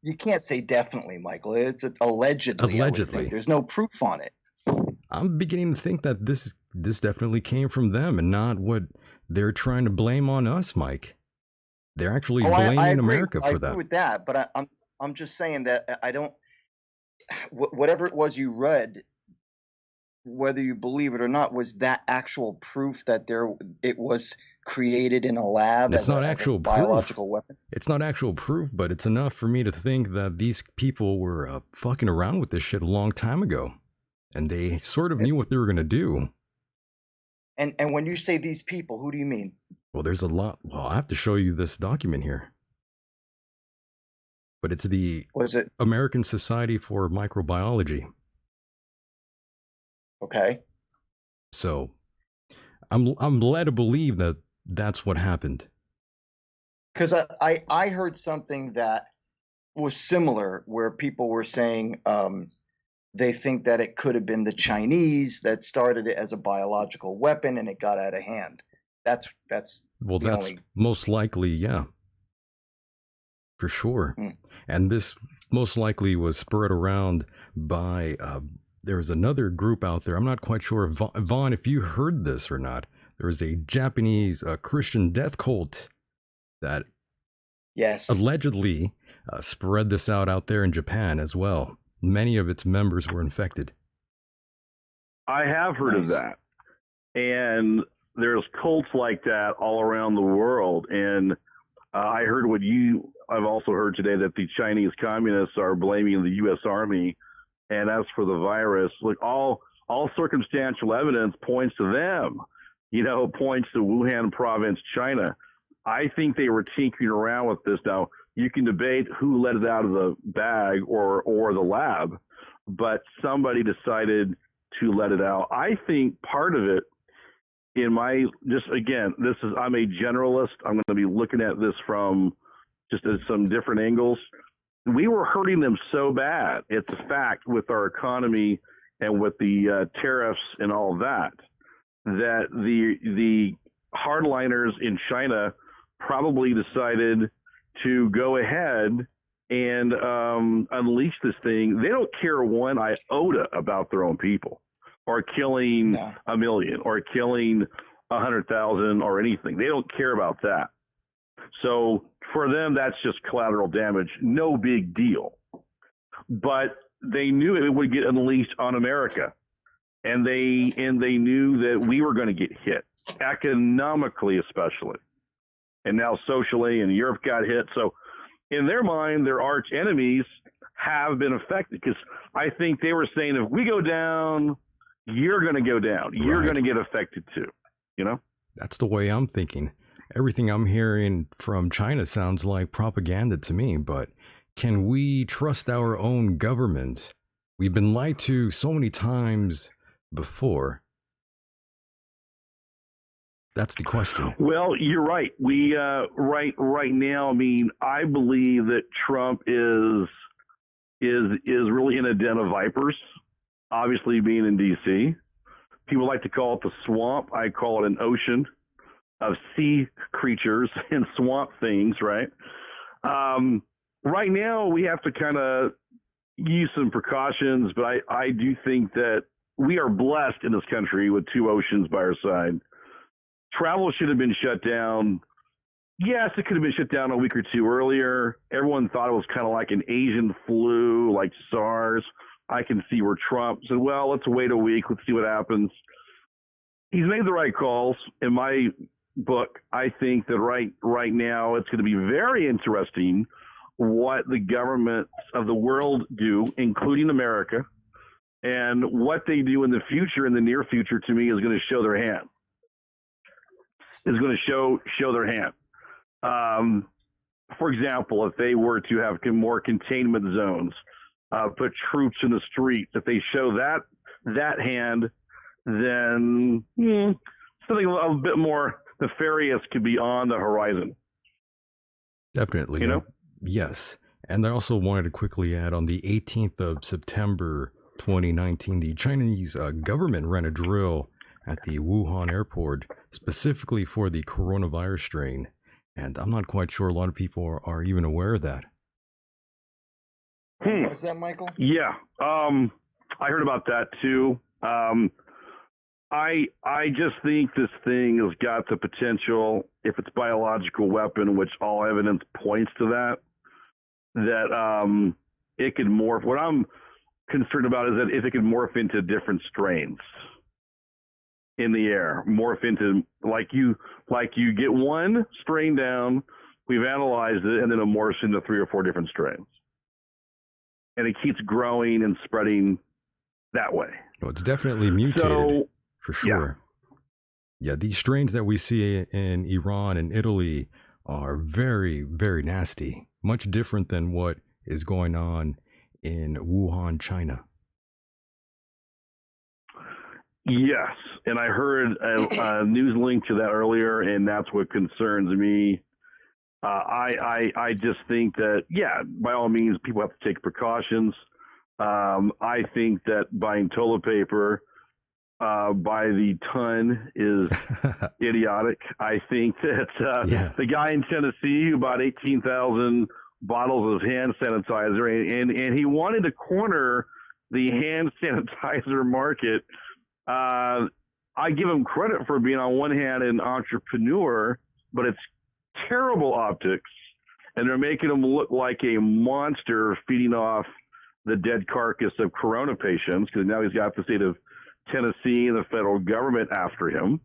you can't say definitely, Michael. It's allegedly. Allegedly. There's no proof on it. I'm beginning to think that this definitely came from them and not what they're trying to blame on us, Mike. They're actually blaming I agree. America I for agree that. with that, but I'm just saying that I don't. Whatever it was you read, whether you believe it or not, was that actual proof that it was created in a lab It's not as actual a biological proof. weapon? It's not actual proof, but it's enough for me to think that these people were fucking around with this shit a long time ago. And they sort of knew what they were going to do. And when you say these people, who do you mean? Well, there's a lot. Well, I have to show you this document here. But it's the Was it American Society for Microbiology. okay? So I'm led to believe that that's what happened. Because I heard something that was similar, where people were saying they think that it could have been the Chinese that started it as a biological weapon and it got out of hand. That's most likely, yeah, for sure. And this most likely was spread around by there's another group out there. I'm not quite sure, Vaughn, if you heard this or not. There was a Japanese Christian death cult that allegedly spread this out there in Japan as well. Many of its members were infected. I have heard of that. And there's cults like that all around the world. And I heard I've also heard today that the Chinese communists are blaming the U.S. Army. And as for the virus, look, all circumstantial evidence points to them, points to Wuhan province, China. I think they were tinkering around with this. Now, you can debate who let it out of the bag or the lab, but somebody decided to let it out. I think part of it, I'm a generalist. I'm going to be looking at this from just some different angles. We were hurting them so bad. It's a fact with our economy and with the tariffs and all that the hardliners in China probably decided to go ahead and unleash this thing. They don't care one iota about their own people, or killing a million, or killing 100,000, or anything. They don't care about that. So for them, that's just collateral damage. No big deal. But they knew it would get unleashed on America, and they knew that we were going to get hit, economically especially, and now socially. And Europe got hit. So in their mind, their arch enemies have been affected, because I think they were saying, if we go down, you're going to go down. You're going to get affected too. That's the way I'm thinking. Everything I'm hearing from China sounds like propaganda to me, but can we trust our own government? We've been lied to so many times before. That's the question. Well, you're right. We right now, I mean, I believe that Trump is really in a den of vipers, obviously being in D.C. People like to call it the swamp. I call it an ocean of sea creatures and swamp things, right? Right now, we have to kind of use some precautions, but I do think that we are blessed in this country with two oceans by our side. Travel should have been shut down. Yes, it could have been shut down a week or two earlier. Everyone thought it was kind of like an Asian flu, like SARS. I can see where Trump said, well, let's wait a week. Let's see what happens. He's made the right calls. In my book, I think that right now it's going to be very interesting what the governments of the world do, including America, and what they do in the future, in the near future, to me, is going to show their hand. Is going to show their hand. For example, if they were to have more containment zones, put troops in the streets, if they show that hand, then something a bit more nefarious could be on the horizon. Definitely. Yes. And I also wanted to quickly add, on the 18th of September 2019, the Chinese government ran a drill at the Wuhan airport specifically for the coronavirus strain. And I'm not quite sure a lot of people are even aware of that. What is that, Michael? Yeah. I heard about that too. I just think this thing has got the potential, if it's biological weapon, which all evidence points to that it could morph. What I'm concerned about is that if it could morph into different strains in the air, morph into like you get one strain down, we've analyzed it, and then it morphs into 3 or 4 different strains, and it keeps growing and spreading that way. Well, it's definitely mutated. So, for sure. Yeah, these strains that we see in Iran and Italy are very, very nasty. Much different than what is going on in Wuhan, China. Yes, and I heard a news link to that earlier, and that's what concerns me. I just think that, yeah, by all means, people have to take precautions. I think that buying toilet paper by the ton is idiotic. I think that the guy in Tennessee who bought 18,000 bottles of hand sanitizer, and he wanted to corner the hand sanitizer market. I give him credit for being, on one hand, an entrepreneur, but it's terrible optics, and they're making him look like a monster feeding off the dead carcass of corona patients, because now he's got the state of Tennessee and the federal government after him.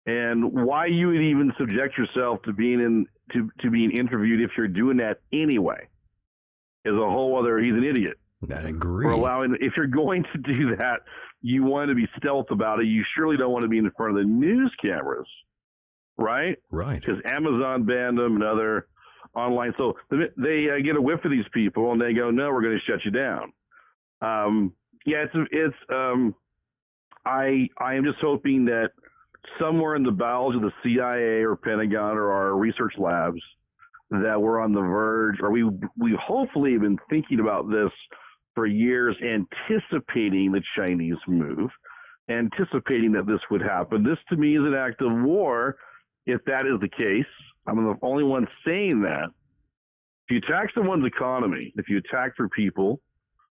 And why you would even subject yourself to being being interviewed if you're doing that anyway is a whole other. He's an idiot. I agree. For allowing, if you're going to do that, you want to be stealth about it. You surely don't want to be in front of the news cameras, right? Right. Because Amazon banned them and other online. So they get a whiff of these people and they go, no, we're going to shut you down. I am just hoping that somewhere in the bowels of the CIA or Pentagon or our research labs that we're on the verge, or we hopefully have been thinking about this for years, anticipating the Chinese move, anticipating that this would happen. This to me is an act of war. If that is the case, I'm the only one saying that. If you attack someone's economy, if you attack their people,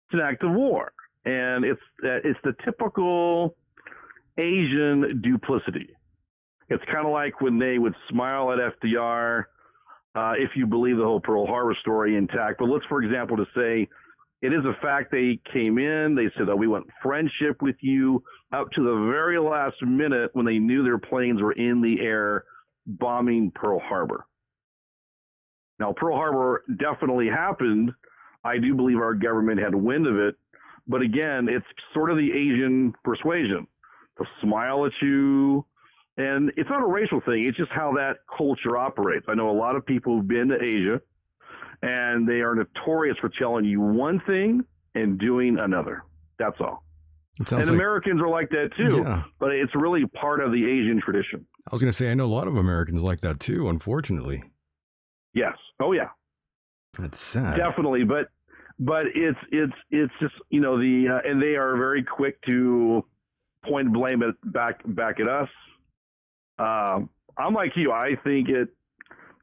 it's an act of war. And it's the typical Asian duplicity. It's kind of like when they would smile at FDR, if you believe the whole Pearl Harbor story intact. But let's, for example, to say it is a fact they came in, they said, oh, we want friendship with you, up to the very last minute when they knew their planes were in the air bombing Pearl Harbor. Now, Pearl Harbor definitely happened. I do believe our government had wind of it. But again, it's sort of the Asian persuasion. They'll smile at you. And it's not a racial thing. It's just how that culture operates. I know a lot of people who've been to Asia, and they are notorious for telling you one thing and doing another. That's all. And Americans are like that too, but it's really part of the Asian tradition. I was going to say, I know a lot of Americans like that too, unfortunately. Yes. Oh, yeah. That's sad. Definitely. But it's just, you know, and they are very quick to point blame it back at us. I'm like you. I think it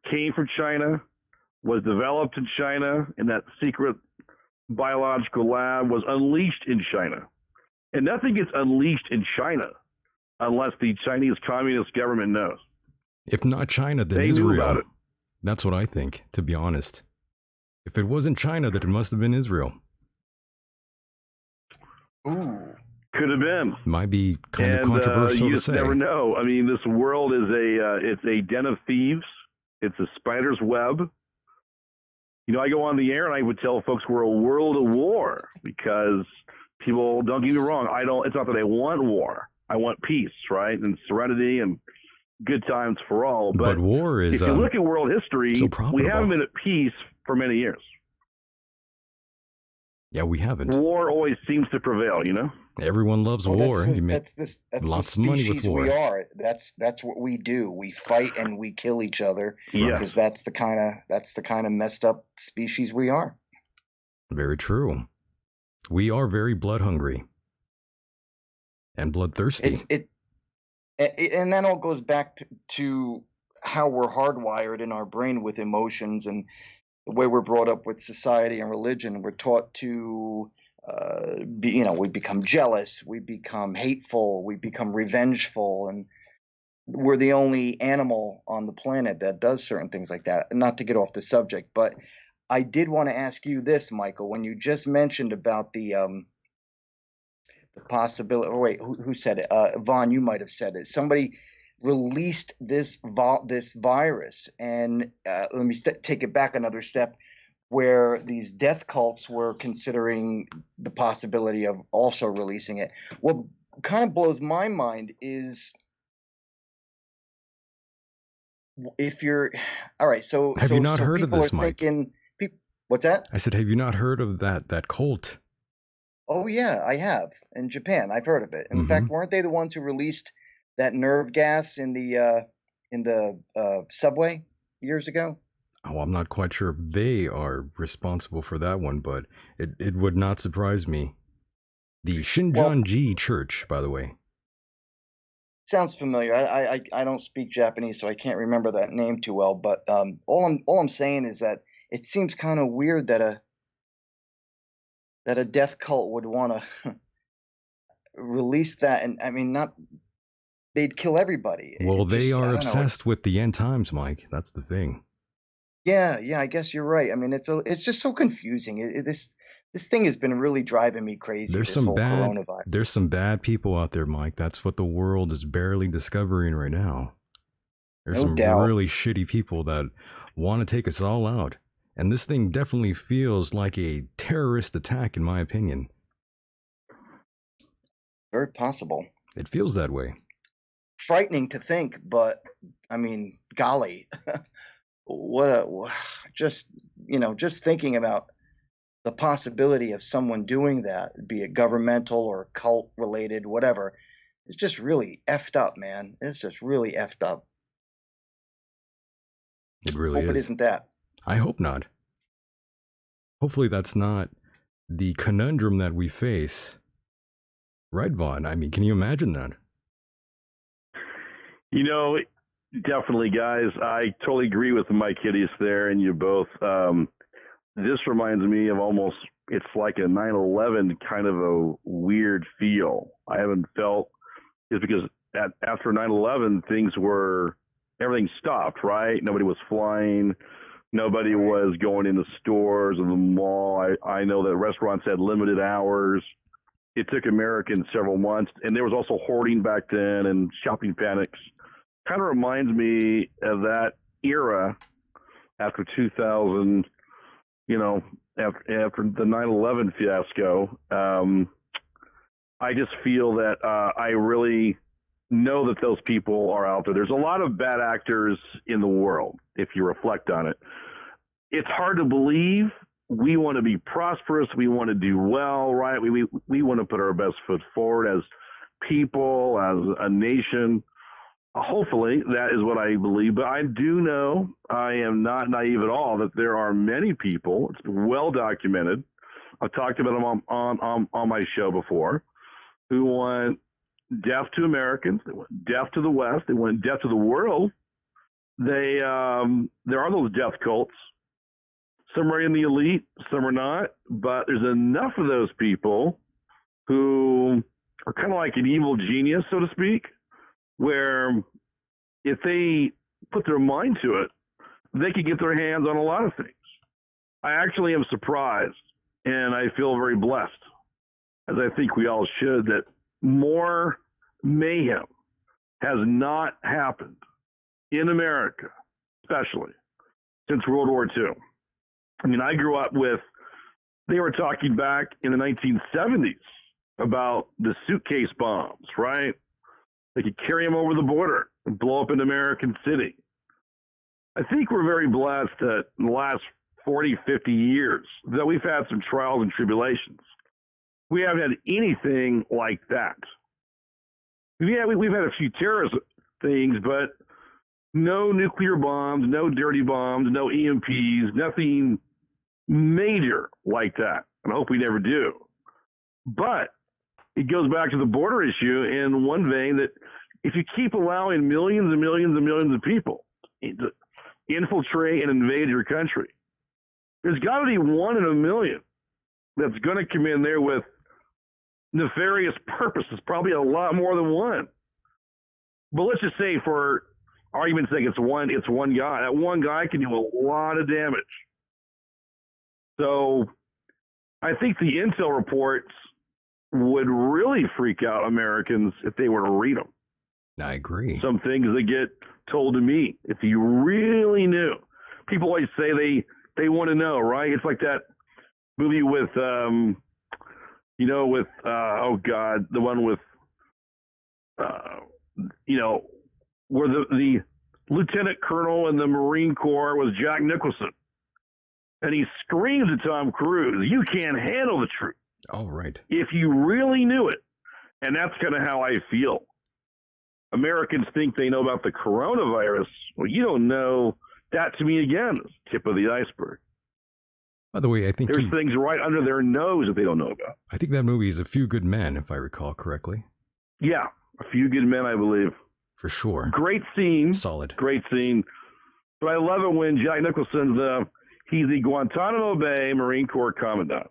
came from China, was developed in China, and that secret biological lab was unleashed in China. And nothing gets unleashed in China unless the Chinese Communist government knows. If not China, then they Israel. Knew about it. That's what I think, to be honest. If it wasn't China, then it must have been Israel. Ooh. Could have been. Might be kind of controversial you to say. You never know. I mean, this world is it's a den of thieves. It's a spider's web. You know, I go on the air and I would tell folks we're a world of war because people, don't get me wrong, it's not that I want war. I want peace, right? And serenity and good times for all. But war is, if you look at world history, we haven't been at peace for many years. Yeah, we haven't. War always seems to prevail, you know? Everyone loves war. That's lots of money with war. We are. That's what we do. We fight and we kill each other because that's the kind of messed up species we are. Very true. We are very blood hungry and bloodthirsty. And that all goes back to how we're hardwired in our brain with emotions and the way we're brought up with society and religion. We're taught to we become jealous, we become hateful, we become revengeful, and we're the only animal on the planet that does certain things like that. Not to get off the subject, but I did want to ask you this, Michael, when you just mentioned about the possibility. Oh, wait, who said it? Vaughn, you might have said it. Somebody released this virus, and let me take it back another step, where these death cults were considering the possibility of also releasing it. What kind of blows my mind is, if you're all right, so Have you not heard of people this, are Mike? thinking, what's that? I said, have you not heard of that cult? Oh yeah, I have. In Japan, I've heard of it. In Mhm. fact, weren't they the ones who released that nerve gas in the subway years ago? Oh, I'm not quite sure if they are responsible for that one, but it would not surprise me. The Shinjonji Church, by the way. Sounds familiar. I don't speak Japanese, so I can't remember that name too well. But all I'm saying is that it seems kind of weird that a death cult would want to release that, and I mean, not they'd kill everybody. Well, they I are don't know. obsessed with the end times, Mike. That's the thing. Yeah, I guess you're right. I mean, it's just so confusing. This thing has been really driving me crazy. There's This some whole bad coronavirus. there's some bad people out there, Mike. That's what the world is barely discovering right now. There's No some doubt. really shitty people that want to take us all out. And this thing definitely feels like a terrorist attack, in my opinion. Very possible. It feels that way. Frightening to think, but I mean, golly, just thinking about the possibility of someone doing that, be it governmental or cult related, whatever, it's just really effed up, man. It's just really effed up. It really Hope it is. isn't that. I hope not. Hopefully that's not the conundrum that we face. Right, Vaughn? I mean, can you imagine that? Definitely, guys. I totally agree with Mike Hideous there, and you both. This reminds me of almost, it's like a 9/11 kind of a weird feel. I haven't felt, is because after 9/11, everything stopped, right? Nobody was flying. Nobody was going into stores and the mall. I know that restaurants had limited hours. It took Americans several months, and there was also hoarding back then and shopping panics. Kind of reminds me of that era after 2000, after the 9/11 fiasco. I just feel that I really know that those people are out there. There's a lot of bad actors in the world, if you reflect on it. It's hard to believe. We want to be prosperous. We want to do well, right? We want to put our best foot forward as people, as a nation. Hopefully, that is what I believe. But I do know, I am not naive at all, that there are many people, it's well documented, I've talked about them on my show before, who want death to Americans, they want death to the West, they want death to the world. There are those death cults. Some are in the elite, some are not, but there's enough of those people who are kind of like an evil genius, so to speak, where if they put their mind to it, they could get their hands on a lot of things. I actually am surprised, and I feel very blessed, as I think we all should, that more mayhem has not happened in America, especially since World War II. I mean, I grew up they were talking back in the 1970s about the suitcase bombs, right? They could carry them over the border and blow up an American city. I think we're very blessed that in the last 40, 50 years that we've had some trials and tribulations. We haven't had anything like that. We've had a few terrorist things, but no nuclear bombs, no dirty bombs, no EMPs, nothing major like that. And I hope we never do. But it goes back to the border issue in one vein, that if you keep allowing millions and millions and millions of people to infiltrate and invade your country, there's got to be 1 in a million that's going to come in there with nefarious purposes, probably a lot more than one. But let's just say, for argument's sake, it's one guy. That one guy can do a lot of damage. So I think the intel reports would really freak out Americans if they were to read them. I agree. Some things that get told to me, if you really knew. People always say they want to know, right? It's like that movie with, oh God, the one with, where the lieutenant colonel in the Marine Corps was Jack Nicholson. And he screams at Tom Cruise, "You can't handle the truth." All right. If you really knew it. And that's kind of how I feel. Americans think they know about the coronavirus. Well, you don't know. That, to me, again, is tip of the iceberg. By the way, I think there's things right under their nose that they don't know about. I think that movie is A Few Good Men, if I recall correctly. Yeah, A Few Good Men, I believe. For sure. Great scene. Solid. Great scene. But I love it when Jack Nicholson's, he's the Guantanamo Bay Marine Corps Commandant.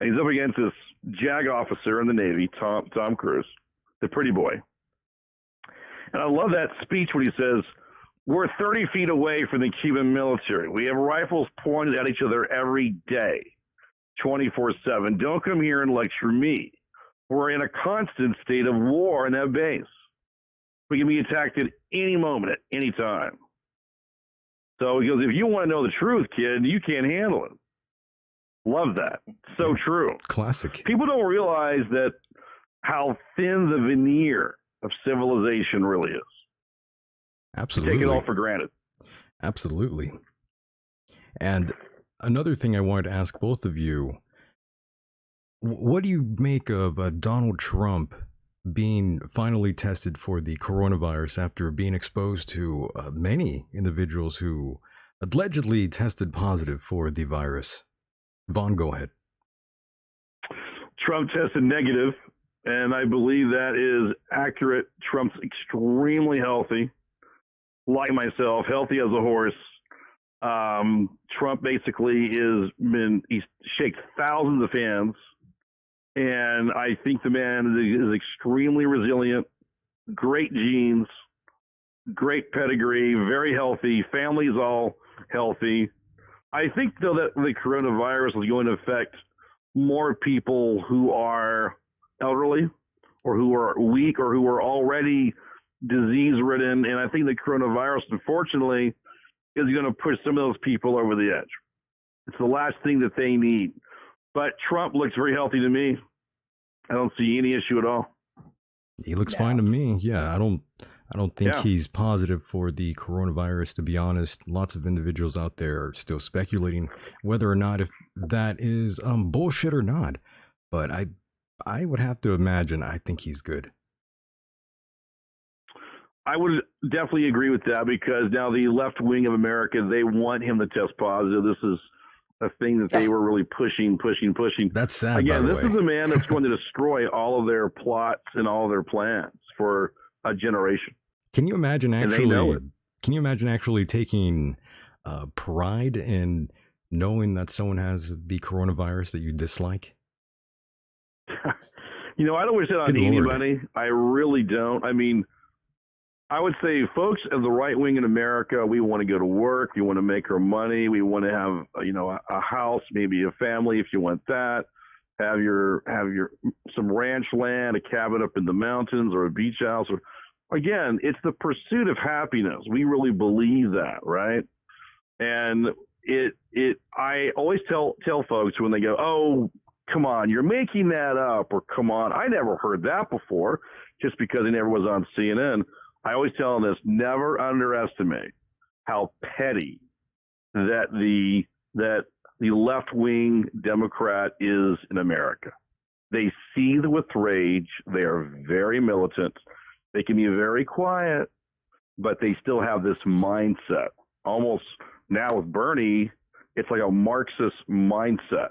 And he's up against this JAG officer in the Navy, Tom Cruise, the pretty boy. And I love that speech when he says, "We're 30 feet away from the Cuban military. We have rifles pointed at each other every day, 24/7. Don't come here and lecture me. We're in a constant state of war in that base. We can be attacked at any moment, at any time." So he goes, if you want to know the truth, kid, you can't handle it. Love that. So true. Classic. People don't realize that how thin the veneer of civilization really is. Absolutely. Take it all for granted. Absolutely. And another thing I wanted to ask both of you, what do you make of Donald Trump being finally tested for the coronavirus after being exposed to many individuals who allegedly tested positive for the virus? Vaughn, go ahead. Trump tested negative, and I believe that is accurate. Trump's extremely healthy, like myself, healthy as a horse. Trump basically he's shaked thousands of hands, and I think the man is extremely resilient, great genes, great pedigree, very healthy, family's all healthy. I think, though, that the coronavirus is going to affect more people who are elderly or who are weak or who are already disease-ridden. And I think the coronavirus, unfortunately, is going to push some of those people over the edge. It's the last thing that they need. But Trump looks very healthy to me. I don't see any issue at all. He looks fine to me. Yeah, I don't think he's positive for the coronavirus, to be honest. Lots of individuals out there are still speculating whether or not if that is bullshit or not. But I would have to imagine I think he's good. I would definitely agree with that, because now the left wing of America, they want him to test positive. This is a thing that they were really pushing. That's sad. Again, by the this way. is a man that's going to destroy all of their plots and all of their plans for a generation. Can you imagine And they know actually? it. Can you imagine actually taking pride in knowing that someone has the coronavirus that you dislike? I don't wish that on Good Lord. anybody. I really don't. I mean, I would say, folks of the right wing in America, we want to go to work. We want to make our money. We want to have, a house, maybe a family if you want that. Have your some ranch land, a cabin up in the mountains, or a beach house. Or again, it's the pursuit of happiness. We really believe that, right? And I always tell folks when they go, "Oh, come on, you're making that up," or "Come on, I never heard that before," just because it never was on CNN. I always tell them this: never underestimate how petty that the left-wing Democrat is in America. They seethe with rage. They are very militant. They can be very quiet, but they still have this mindset. Almost now with Bernie, it's like a Marxist mindset.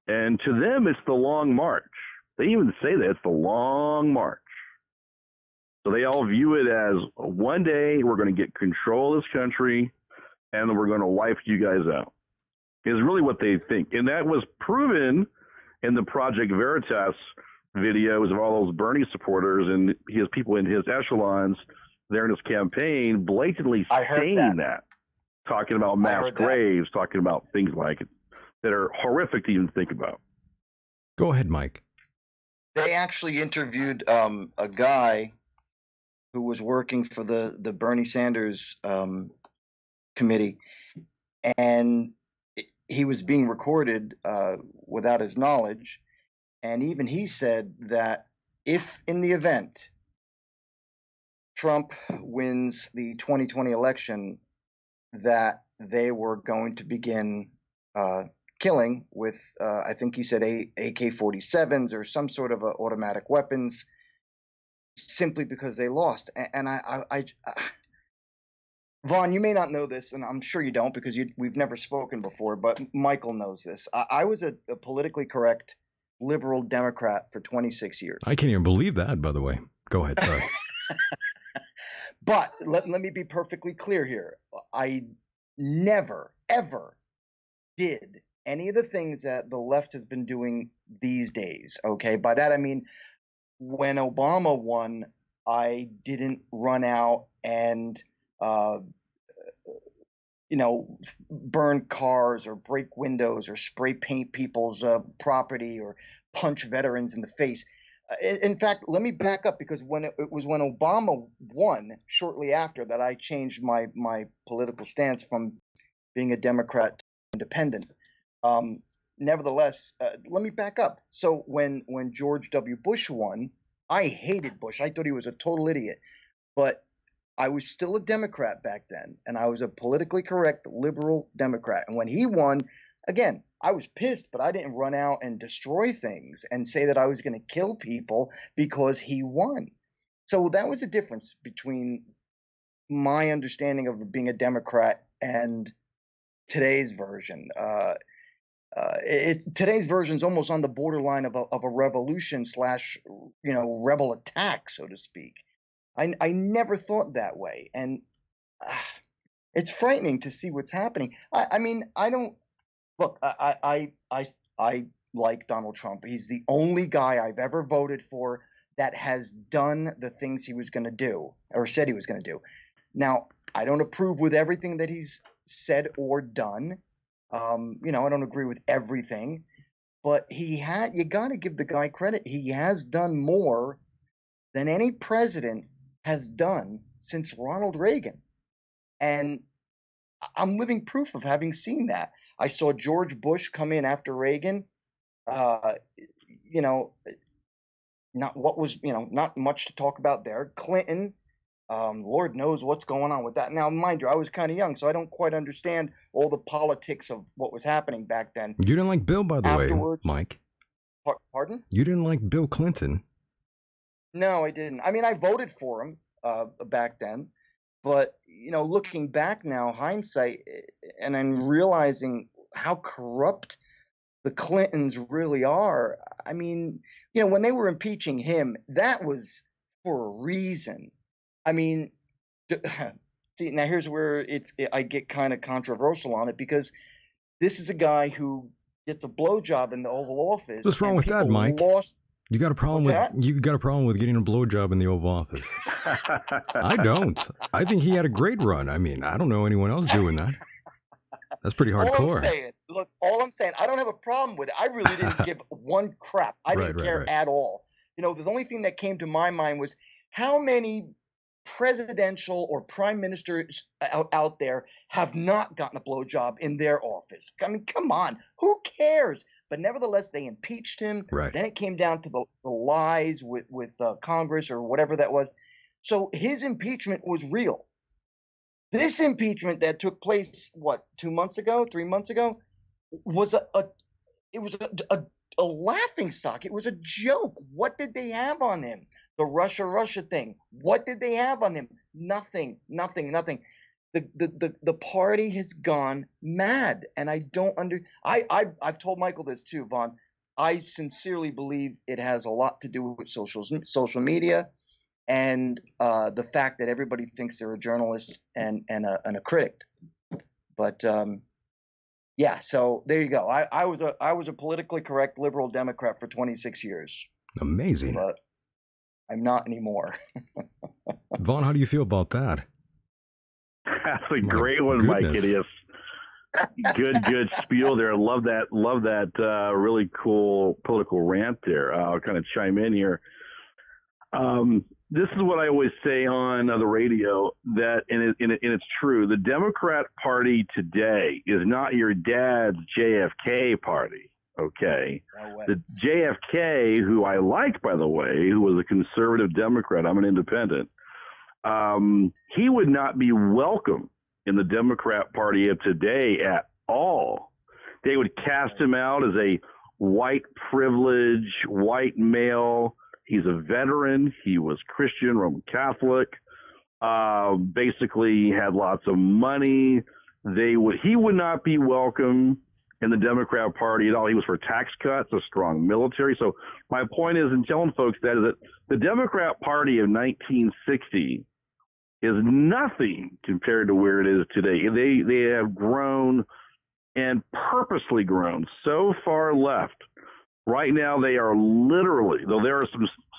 And to them, it's the long march. They even say that it's the long march. So they all view it as, one day we're going to get control of this country and we're going to wipe you guys out. is really what they think. And that was proven in the Project Veritas videos of all those Bernie supporters and his people in his echelons there in his campaign blatantly saying that, talking about mass graves, talking about things like it that are horrific to even think about. Go ahead, Mike. They actually interviewed a guy who was working for the Bernie Sanders committee, and he was being recorded without his knowledge. And even he said that if in the event Trump wins the 2020 election, that they were going to begin killing with, I think he said AK-47s or some sort of automatic weapons, simply because they lost. And I Vaughn, you may not know this, and I'm sure you don't because we've never spoken before, but Michael knows this. I was a politically correct liberal Democrat for 26 years. I can't even believe that, by the way. Go ahead, sorry. But let me be perfectly clear here. I never, ever did any of the things that the left has been doing these days, okay? By that I mean, when Obama won, I didn't run out and burn cars or break windows or spray paint people's property or punch veterans in the face. In fact, let me back up, because when it was when Obama won, shortly after that, I changed my political stance from being a Democrat to independent. Nevertheless, let me back up. So when George W. Bush won, I hated Bush. I thought he was a total idiot. But I was still a Democrat back then, and I was a politically correct liberal Democrat. And when he won, again, I was pissed, but I didn't run out and destroy things and say that I was going to kill people because he won. So that was the difference between my understanding of being a Democrat and today's version. Today's version is almost on the borderline of a revolution / rebel attack, so to speak. I never thought that way, and it's frightening to see what's happening. I mean, I don't look. I like Donald Trump. He's the only guy I've ever voted for that has done the things he was going to do or said he was going to do. Now, I don't approve with everything that he's said or done. I don't agree with everything, but you got to give the guy credit. He has done more than any president has done since Ronald Reagan. And I'm living proof of having seen that. I saw George Bush come in after Reagan. Not much to talk about there. Clinton, Lord knows what's going on with that. Now, mind you, I was kind of young, so I don't quite understand all the politics of what was happening back then. You didn't like Bill, by the way, Mike. Pardon? You didn't like Bill Clinton. No, I didn't. I mean, I voted for him back then, but looking back now, hindsight, and then realizing how corrupt the Clintons really are. I mean, when they were impeaching him, that was for a reason. I mean, see, now here's where I get kind of controversial on it, because this is a guy who gets a blowjob in the Oval Office. What's wrong with that, Mike? You got a problem with getting a blowjob in the Oval Office? I don't. I think he had a great run. I mean, I don't know anyone else doing that. That's pretty hardcore. All I'm saying, I don't have a problem with it. I really didn't give one crap. I didn't care at all. The only thing that came to my mind was how many presidential or prime ministers out there have not gotten a blowjob in their office. I mean, come on, who cares? But nevertheless, they impeached him. Right. Then it came down to the lies with Congress or whatever that was. So his impeachment was real. This impeachment that took place, 3 months ago, was a laughing stock. It was a joke. What did they have on him? The Russia thing. What did they have on him? Nothing. The party has gone mad, and I don't I've told Michael this too, Vaughn. I sincerely believe it has a lot to do with social media, and the fact that everybody thinks they're a journalist and a critic. But Yeah, so there you go. I was a politically correct liberal Democrat for 26 years, Amazing. but I'm not anymore. Vaughn, how do you feel about that? That's a My great one, Mike. goodness. It is. Good spiel there. Love that really cool political rant there. I'll kind of chime in here. This is what I always say on the radio, that, and it's true, the Democrat Party today is not your dad's JFK party, okay? No way. The JFK, who I like, by the way, who was a conservative Democrat, I'm an independent, he would not be welcome in the Democrat Party of today at all. They would cast him out as a white privilege, white male. He's a veteran. He was Christian, Roman Catholic. Basically had lots of money. He would not be welcome in the Democrat Party at all. He was for tax cuts, a strong military. So my point is, in telling folks that, is that the Democrat Party of 1960 is nothing compared to where it is today. They have grown, and purposely grown, so far left. Right now, they are literally, though there are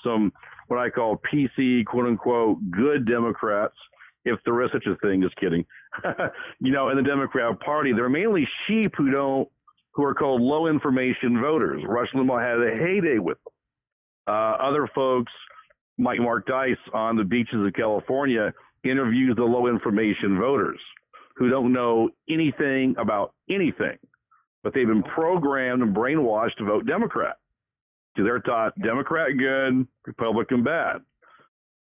some what I call PC, quote unquote, good Democrats, if there is such a thing, just kidding. In the Democrat Party, they're mainly sheep who are called low information voters. Rush Limbaugh had a heyday with them. Other folks, like Mark Dice on the beaches of California, interviews the low information voters who don't know anything about anything, but they've been programmed and brainwashed to vote Democrat. So they're taught Democrat good, Republican bad.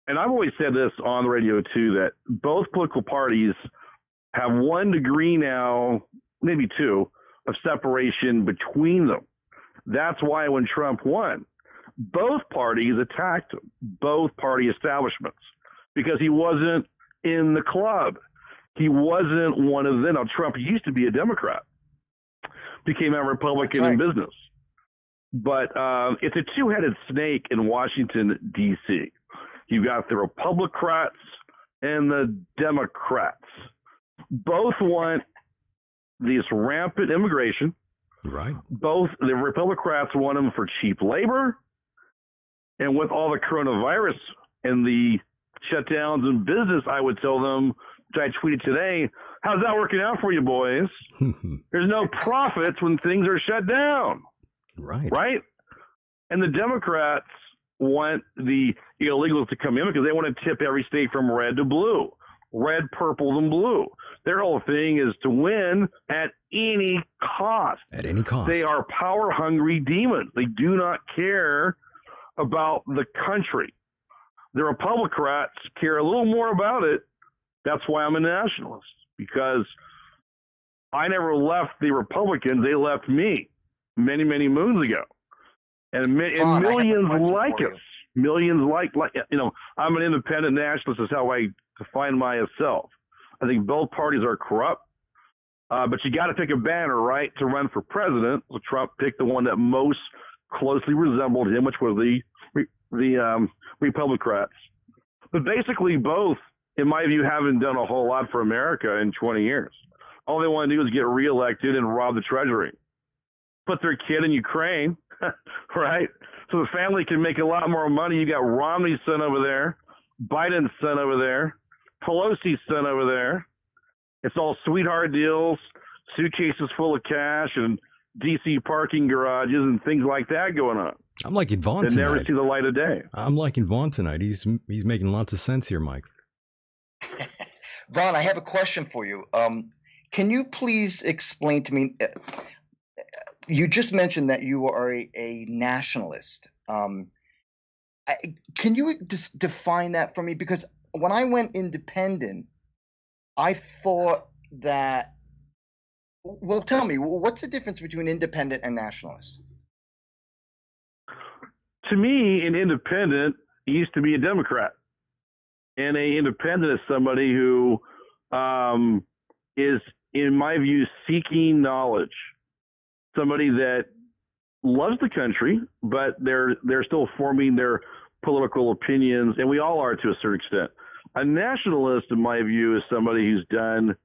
And I've always said this on the radio too, that both political parties have 1 degree now, maybe 2, of separation between them. That's why when Trump won, both parties attacked him, both party establishments, because he wasn't in the club. He wasn't one of them. Now, Trump used to be a Democrat, became a Republican in business. But it's a two-headed snake in Washington, D.C. You've got the Republicrats and the Democrats. Both want this rampant immigration. Right. Both the Republicrats want them for cheap labor. And with all the coronavirus and the shutdowns in business, I would tell them, which I tweeted today, how's that working out for you, boys? There's no profits when things are shut down. Right. Right? And the Democrats want the illegals to come in because they want to tip every state from red to blue, red, purple, and blue. Their whole thing is to win at any cost. At any cost. They are power-hungry demons. They do not care about the country. The Republicrats care a little more about it. That's why I'm a nationalist, because I never left the Republicans. They left me many, many moons ago. And millions like us. Millions like, I'm an independent nationalist is how I define myself. I think both parties are corrupt, but you got to pick a banner, right, to run for president. So Trump picked the one that most closely resembled him, which was the Republicrats. But basically both, in my view, haven't done a whole lot for America in 20 years. All they want to do is get reelected and rob the treasury. Put their kid in Ukraine, right? So the family can make a lot more money. You got Romney's son over there, Biden's son over there, Pelosi's son over there. It's all sweetheart deals, suitcases full of cash, and DC parking garages and things like that going on. I'm liking Vaughn tonight. They never see the light of day. I'm liking Vaughn tonight. He's making lots of sense here, Mike. Vaughn, I have a question for you. Can you please explain to me? You just mentioned that you are a nationalist. Can you just define that for me? Because when I went independent, I thought that. Well, tell me, what's the difference between independent and nationalist? To me, an independent used to be a Democrat. And an independent is somebody who is, in my view, seeking knowledge. Somebody that loves the country, but they're still forming their political opinions, and we all are to a certain extent. A nationalist, in my view, is somebody who's done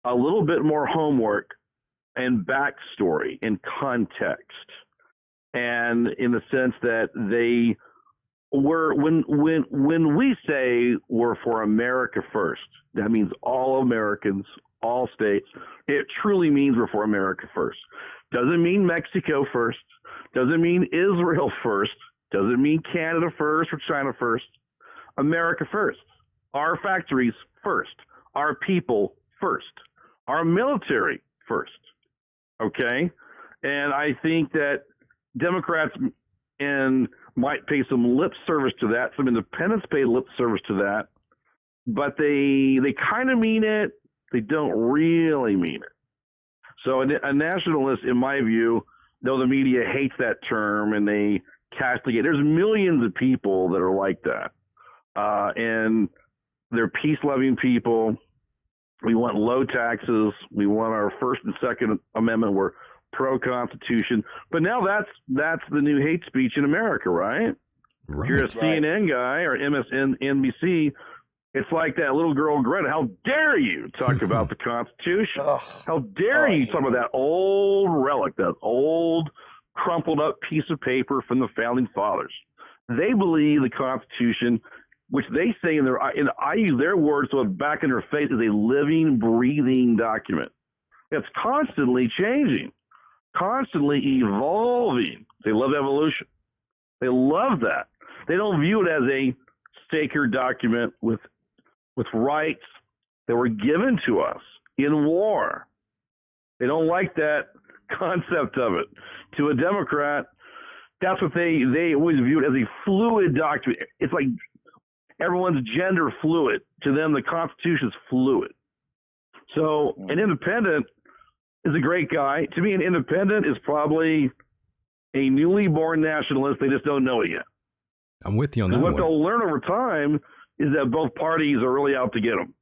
a little bit more homework and backstory and context, and in the sense that they were, when we say we're for America first, that means all Americans, all states. It truly means we're for America first. Doesn't mean Mexico first. Doesn't mean Israel first. Doesn't mean Canada first or China first. America first. Our factories first. Our people first. Our military first. Okay? And I think that Democrats might pay some lip service to that. Some independents pay lip service to that. But they kind of mean it. They don't really mean it. So a nationalist, in my view, though the media hates that term and they castigate, there's millions of people that are like that. And they're peace-loving people. We want low taxes. We want our First and Second Amendment. We're pro-Constitution. But now that's the new hate speech in America, right? Right. If you're a CNN guy or MSNBC, it's like that little girl Greta. How dare you talk about the Constitution? Ugh. How dare you talk about that old relic, that old crumpled up piece of paper from the founding fathers? They believe the Constitution, which they say I use their words so it's back in their face, is a living, breathing document. It's constantly changing, constantly evolving. They love evolution. They love that. They don't view it as a sacred document with rights that were given to us in war. They don't like that concept of it. To a Democrat, that's what they always view it as, a fluid document. It's like everyone's gender fluid. To them, the Constitution is fluid. So an independent is a great guy. To me, an independent is probably a newly born nationalist. They just don't know it yet. I'm with you on that What one. they'll learn over time is that both parties are really out to get them.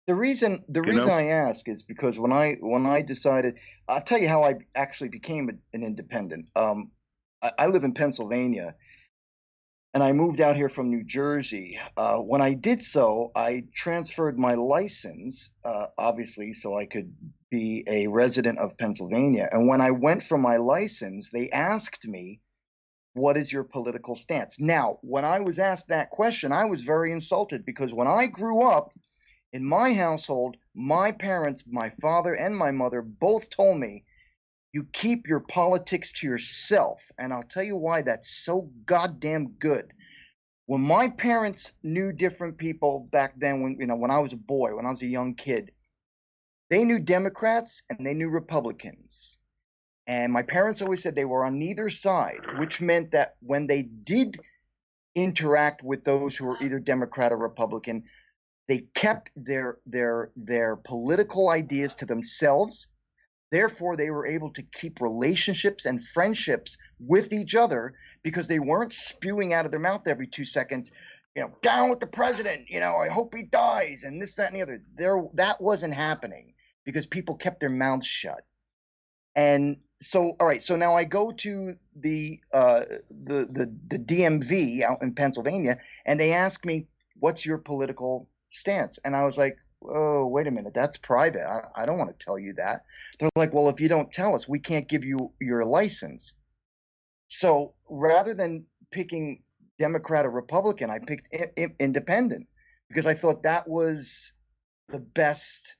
The reason I ask is because when I decided, I'll tell you how I actually became an independent. I live in Pennsylvania, and I moved out here from New Jersey. When I did so, I transferred my license, obviously, so I could be a resident of Pennsylvania. And when I went for my license, they asked me, "What is your political stance?" Now, when I was asked that question, I was very insulted, because when I grew up, in my household, my parents, my father and my mother, both told me, "You keep your politics to yourself." And I'll tell you why that's so goddamn good. When my parents knew different people back then, when I was a boy, when I was a young kid, they knew Democrats and they knew Republicans. And my parents always said they were on neither side, which meant that when they did interact with those who were either Democrat or Republican, they kept their political ideas to themselves. Therefore, they were able to keep relationships and friendships with each other, because they weren't spewing out of their mouth every 2 seconds, "Down with the president, I hope he dies," and this, that, and the other. That wasn't happening, because people kept their mouths shut. And so, all right, so now I go to the DMV out in Pennsylvania, and they ask me, "What's your political stance?" And I was like, "Oh, wait a minute, that's private. I don't want to tell you that." They're like, "Well, if you don't tell us, we can't give you your license." So rather than picking Democrat or Republican, I picked independent, because I thought that was the best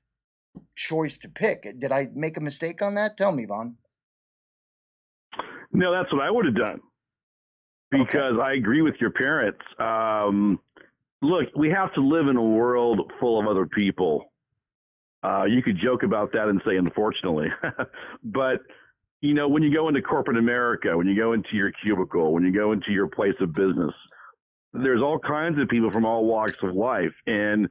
choice to pick. Did I make a mistake on that? Tell me, Vaughn. No, that's what I would have done, because I agree with your parents. Look, we have to live in a world full of other people. You could joke about that and say, unfortunately, but when you go into corporate America, when you go into your cubicle, when you go into your place of business, there's all kinds of people from all walks of life, and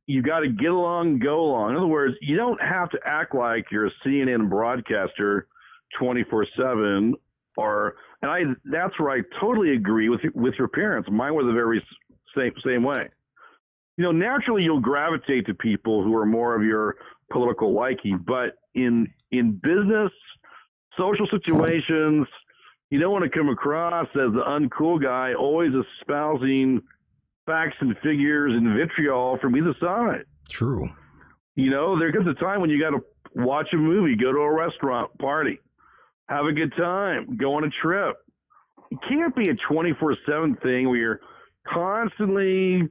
you got to get along, go along. In other words, you don't have to act like you're a CNN broadcaster 24/7, that's where I totally agree with your parents. Mine were the very same way. Naturally you'll gravitate to people who are more of your political liking, but in business, social situations, you don't want to come across as the uncool guy, always espousing facts and figures and vitriol from either side. True. There comes a time when you got to watch a movie, go to a restaurant, party, have a good time, go on a trip. It can't be a 24/7 thing where you're constantly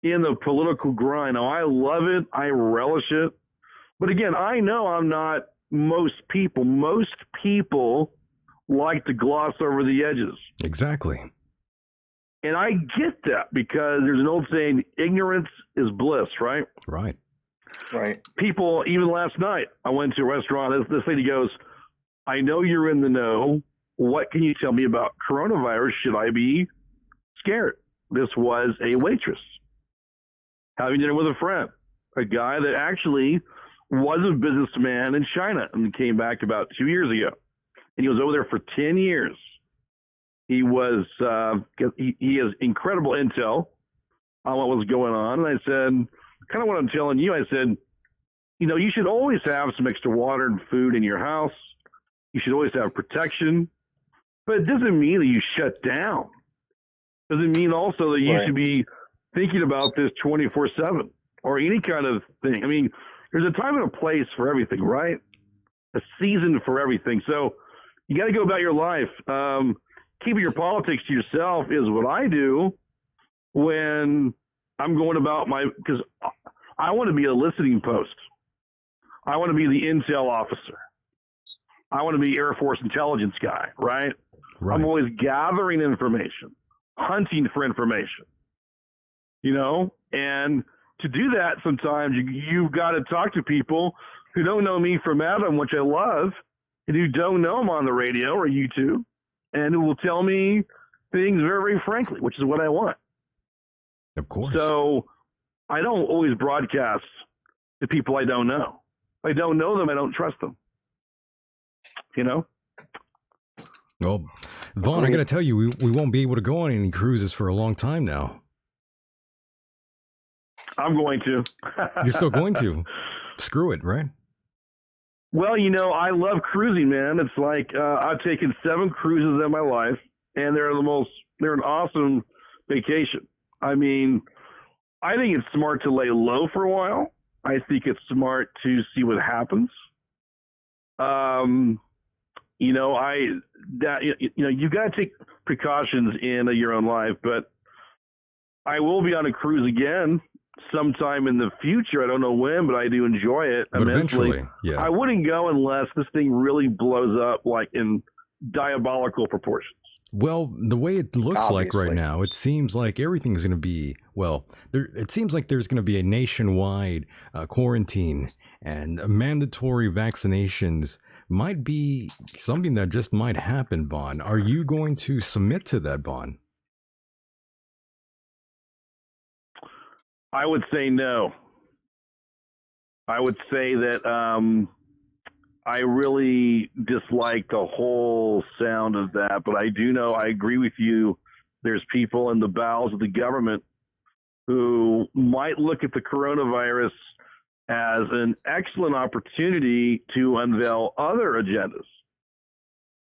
in the political grind. Now, I love it. I relish it. But again, I know I'm not most people. Most people like to gloss over the edges. Exactly. And I get that because there's an old saying, ignorance is bliss, right? Right. Right. People, even last night, I went to a restaurant. This lady goes, I know you're in the know. What can you tell me about coronavirus? Should I be scared? This was a waitress having dinner with a friend, a guy that actually was a businessman in China and came back about 2 years ago. And he was over there for 10 years. He was, he has incredible intel on what was going on. And I said, kind of what I'm telling you, I said, you know, you should always have some extra water and food in your house. You should always have protection. But it doesn't mean that you shut down. It doesn't mean also that you should be thinking about this 24/7 or any kind of thing. I mean, there's a time and a place for everything, right? A season for everything. So you got to go about your life. Keeping your politics to yourself is what I do when I'm going about because I want to be a listening post. I want to be the intel officer. I want to be Air Force intelligence guy, right? I'm always gathering information, hunting for information, you know? And to do that, sometimes you've got to talk to people who don't know me from Adam, which I love, and who don't know him on the radio or YouTube, and who will tell me things very, very frankly, which is what I want. Of course. So I don't always broadcast to people I don't know. If I don't know them, I don't trust them. You know? Well, Vaughn, I got to tell you, we won't be able to go on any cruises for a long time now. I'm going to. You're still going to? Screw it, right? Well, you know, I love cruising, man. It's like I've taken 7 cruises in my life, and they're an awesome vacation. I mean, I think it's smart to lay low for a while. I think it's smart to see what happens. You know, you got to take precautions in your own life, but I will be on a cruise again sometime in the future. I don't know when, but I do enjoy it but immensely. Eventually, yeah. I wouldn't go unless this thing really blows up like in diabolical proportions. Well, the way it looks like Obviously. right now, it seems like everything's going to be, it seems like there's going to be a nationwide quarantine, and mandatory vaccinations might be something that just might happen, Vaughn. Are you going to submit to that, Vaughn? I would say no. I would say that I really dislike the whole sound of that, but I do know, I agree with you, there's people in the bowels of the government who might look at the coronavirus as an excellent opportunity to unveil other agendas.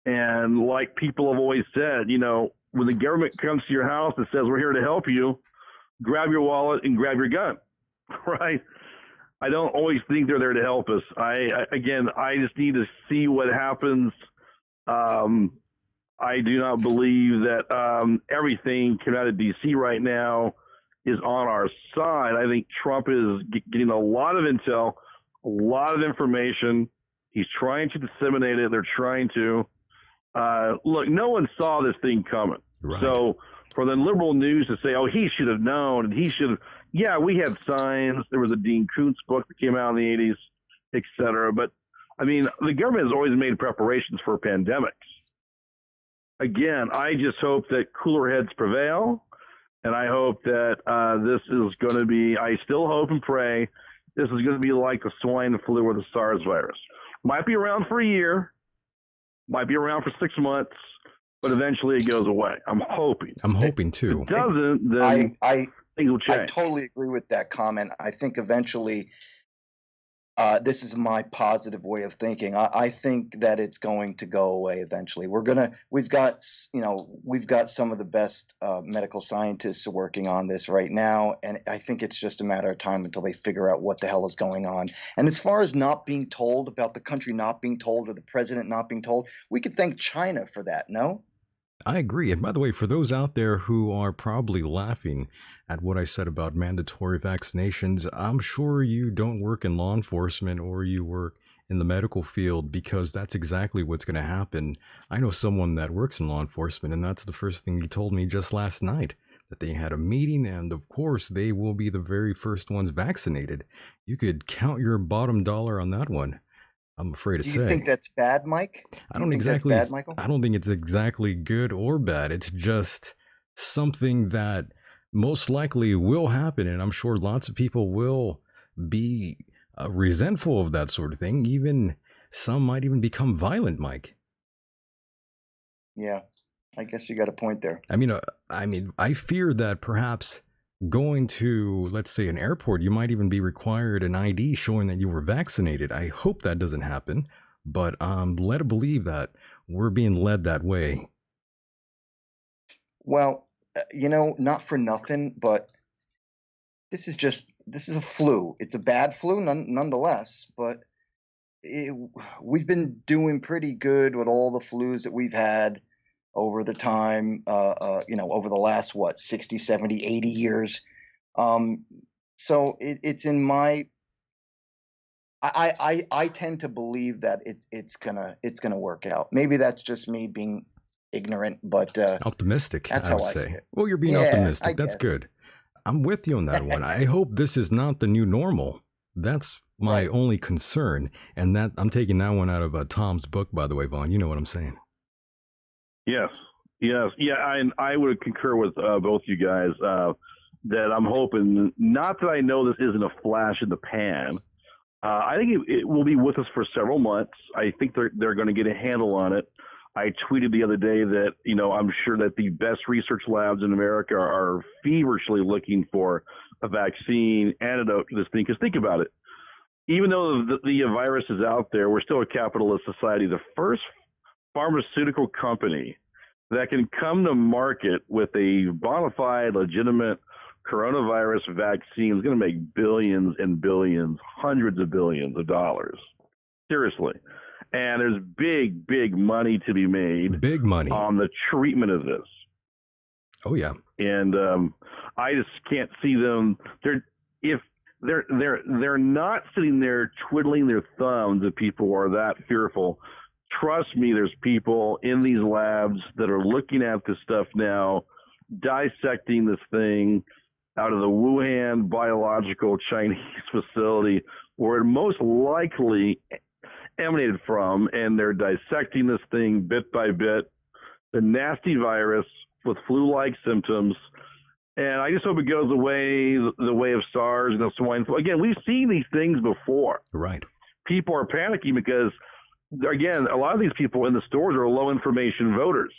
And like people have always said, you know, when the government comes to your house and says, we're here to help you, grab your wallet and grab your gun, right? I don't always think they're there to help us. I just need to see what happens. I do not believe that everything coming out of D.C. right now is on our side. I think Trump is getting a lot of intel, a lot of information. He's trying to disseminate it. They're trying to. Look, no one saw this thing coming. Right. So for the liberal news to say, oh, he should have known, and he should have, yeah, we had signs. There was a Dean Koontz book that came out in the 80s, et cetera. But, I mean, the government has always made preparations for pandemics. Again, I just hope that cooler heads prevail, and I hope that this is going to be, I still hope and pray, this is going to be like the swine flu or the SARS virus. Might be around for a year, might be around for 6 months, but eventually it goes away. I'm hoping. I'm hoping too. If it doesn't, then things will change. I totally agree with that comment. I think eventually This is my positive way of thinking. I think that it's going to go away eventually. We've got, we've got some of the best medical scientists working on this right now, and I think it's just a matter of time until they figure out what the hell is going on. And as far as not being told, about the country not being told or the president not being told, we could thank China for that, no? I agree. And by the way, for those out there who are probably laughing at what I said about mandatory vaccinations, I'm sure you don't work in law enforcement or you work in the medical field, because that's exactly what's going to happen. I know someone that works in law enforcement, and that's the first thing he told me just last night, that they had a meeting, and of course, they will be the very first ones vaccinated. You could count your bottom dollar on that one, I'm afraid to Do you say. think that's bad, Mike? I Do you don't think that's exactly bad, Michael? I don't think it's exactly good or bad. It's just something that most likely will happen, and I'm sure lots of people will be resentful of that sort of thing. Even some might even become violent, Mike. Yeah, I guess you got a point there. I fear that perhaps going to, let's say, an airport, you might even be required an ID showing that you were vaccinated. I hope that doesn't happen, but I'm led to believe that we're being led that way. Well, not for nothing, but this is a flu. It's a bad flu, nonetheless. But we've been doing pretty good with all the flus that we've had over the time. Over the last 60, 70, 80 years. So it's in my. I tend to believe that it's gonna work out. Maybe that's just me being ignorant, but Optimistic, that's I how would I say. see it. Well, you're being Yeah, optimistic. I That's guess. good. I'm with you on that one. I hope this is not the new normal. That's my Right. only concern. And that I'm taking that one out of Tom's book, by the way, Vaughn. You know what I'm saying. Yes, yes, yeah. I would concur with both you guys that I'm hoping. Not that I know this isn't a flash in the pan. I think it will be with us for several months. I think they're going to get a handle on it. I tweeted the other day that I'm sure that the best research labs in America are feverishly looking for a vaccine antidote to this thing. Because think about it. Even though the virus is out there, we're still a capitalist society. The first pharmaceutical company that can come to market with a bona fide, legitimate coronavirus vaccine is going to make billions and billions, hundreds of billions of dollars. Seriously. And there's big, big money to be made. Big money on the treatment of this. Oh yeah. And I just can't see them. They're not sitting there twiddling their thumbs if people are that fearful. Trust me, there's people in these labs that are looking at this stuff now, dissecting this thing out of the Wuhan biological Chinese facility where it most likely emanated from, and they're dissecting this thing bit by bit, the nasty virus with flu-like symptoms. And I just hope it goes away the way of SARS and the swine flu. Again, we've seen these things before. Right. People are panicking because, again, a lot of these people in the stores are low information voters.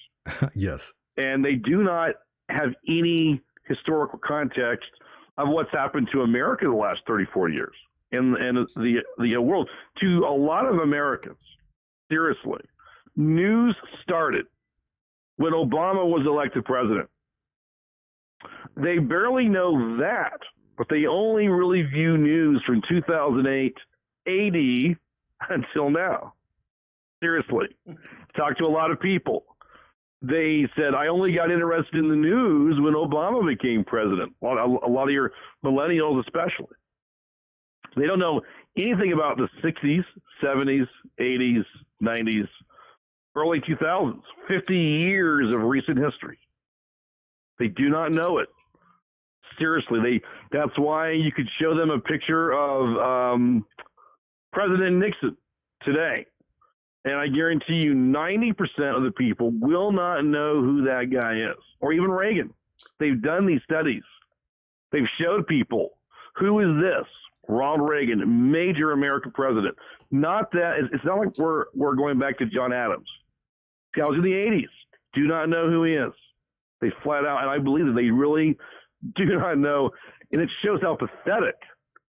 Yes. And they do not have any historical context of what's happened to America the last 30, 40 years and the world. To a lot of Americans, seriously, news started when Obama was elected president. They barely know that, but they only really view news from 2008 AD until now. Seriously. Talked to a lot of people. They said, I only got interested in the news when Obama became president. A lot of your millennials especially. They don't know anything about the 60s, 70s, 80s, 90s, early 2000s, 50 years of recent history. They do not know it. Seriously, that's why you could show them a picture of President Nixon today. And I guarantee you 90% of the people will not know who that guy is, or even Reagan. They've done these studies. They've showed people, who is this? Ronald Reagan, major American president. Not that, it's not like we're going back to John Adams. This guy was in the 80s. Do not know who he is. They flat out, and I believe that they really do not know, and it shows how pathetic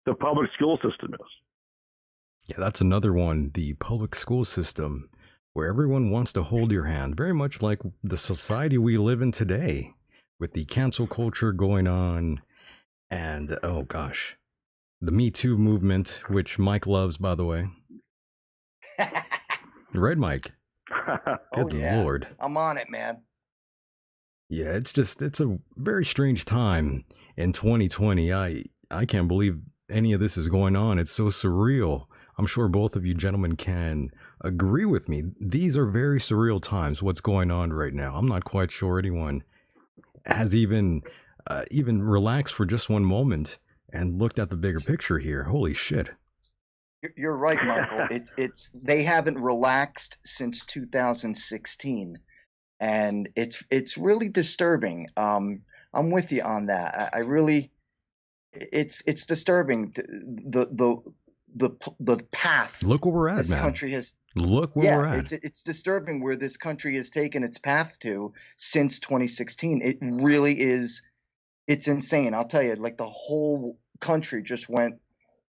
the public school system is. Yeah, that's another one. The public school system, where everyone wants to hold your hand, very much like the society we live in today, with the cancel culture going on, and oh gosh, the Me Too movement, which Mike loves, by the way. Right, Mike? Oh Good yeah, Lord. I'm on it, man. Yeah, it's a very strange time in 2020. I can't believe any of this is going on. It's so surreal. I'm sure both of you gentlemen can agree with me. These are very surreal times. What's going on right now? I'm not quite sure anyone has even relaxed for just one moment and looked at the bigger picture here. Holy shit. You're right, Michael. It's they haven't relaxed since 2016, and it's really disturbing. I'm with you on that. I really, it's disturbing the path Look where we're at, this man. country has. Look where we're at. It's disturbing where this country has taken its path to since 2016. It really is. It's insane. I'll tell you, like the whole country just went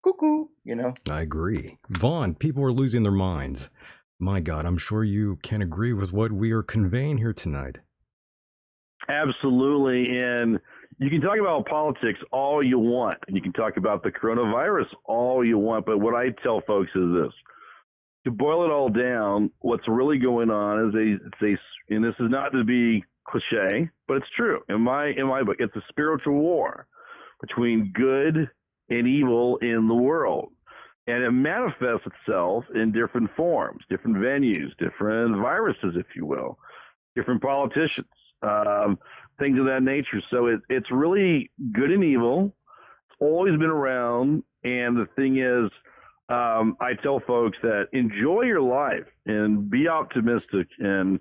cuckoo, you know? I agree. Vaughn, people are losing their minds. My God, I'm sure you can agree with what we are conveying here tonight. Absolutely. And you can talk about politics all you want. And you can talk about the coronavirus all you want. But what I tell folks is this. To boil it all down, what's really going on is and this is not to be cliche, but it's true. In my book, it's a spiritual war between good and evil in the world. And it manifests itself in different forms, different venues, different viruses, if you will, different politicians, things of that nature. So it's really good and evil. It's always been around. And the thing is, I tell folks that enjoy your life and be optimistic and,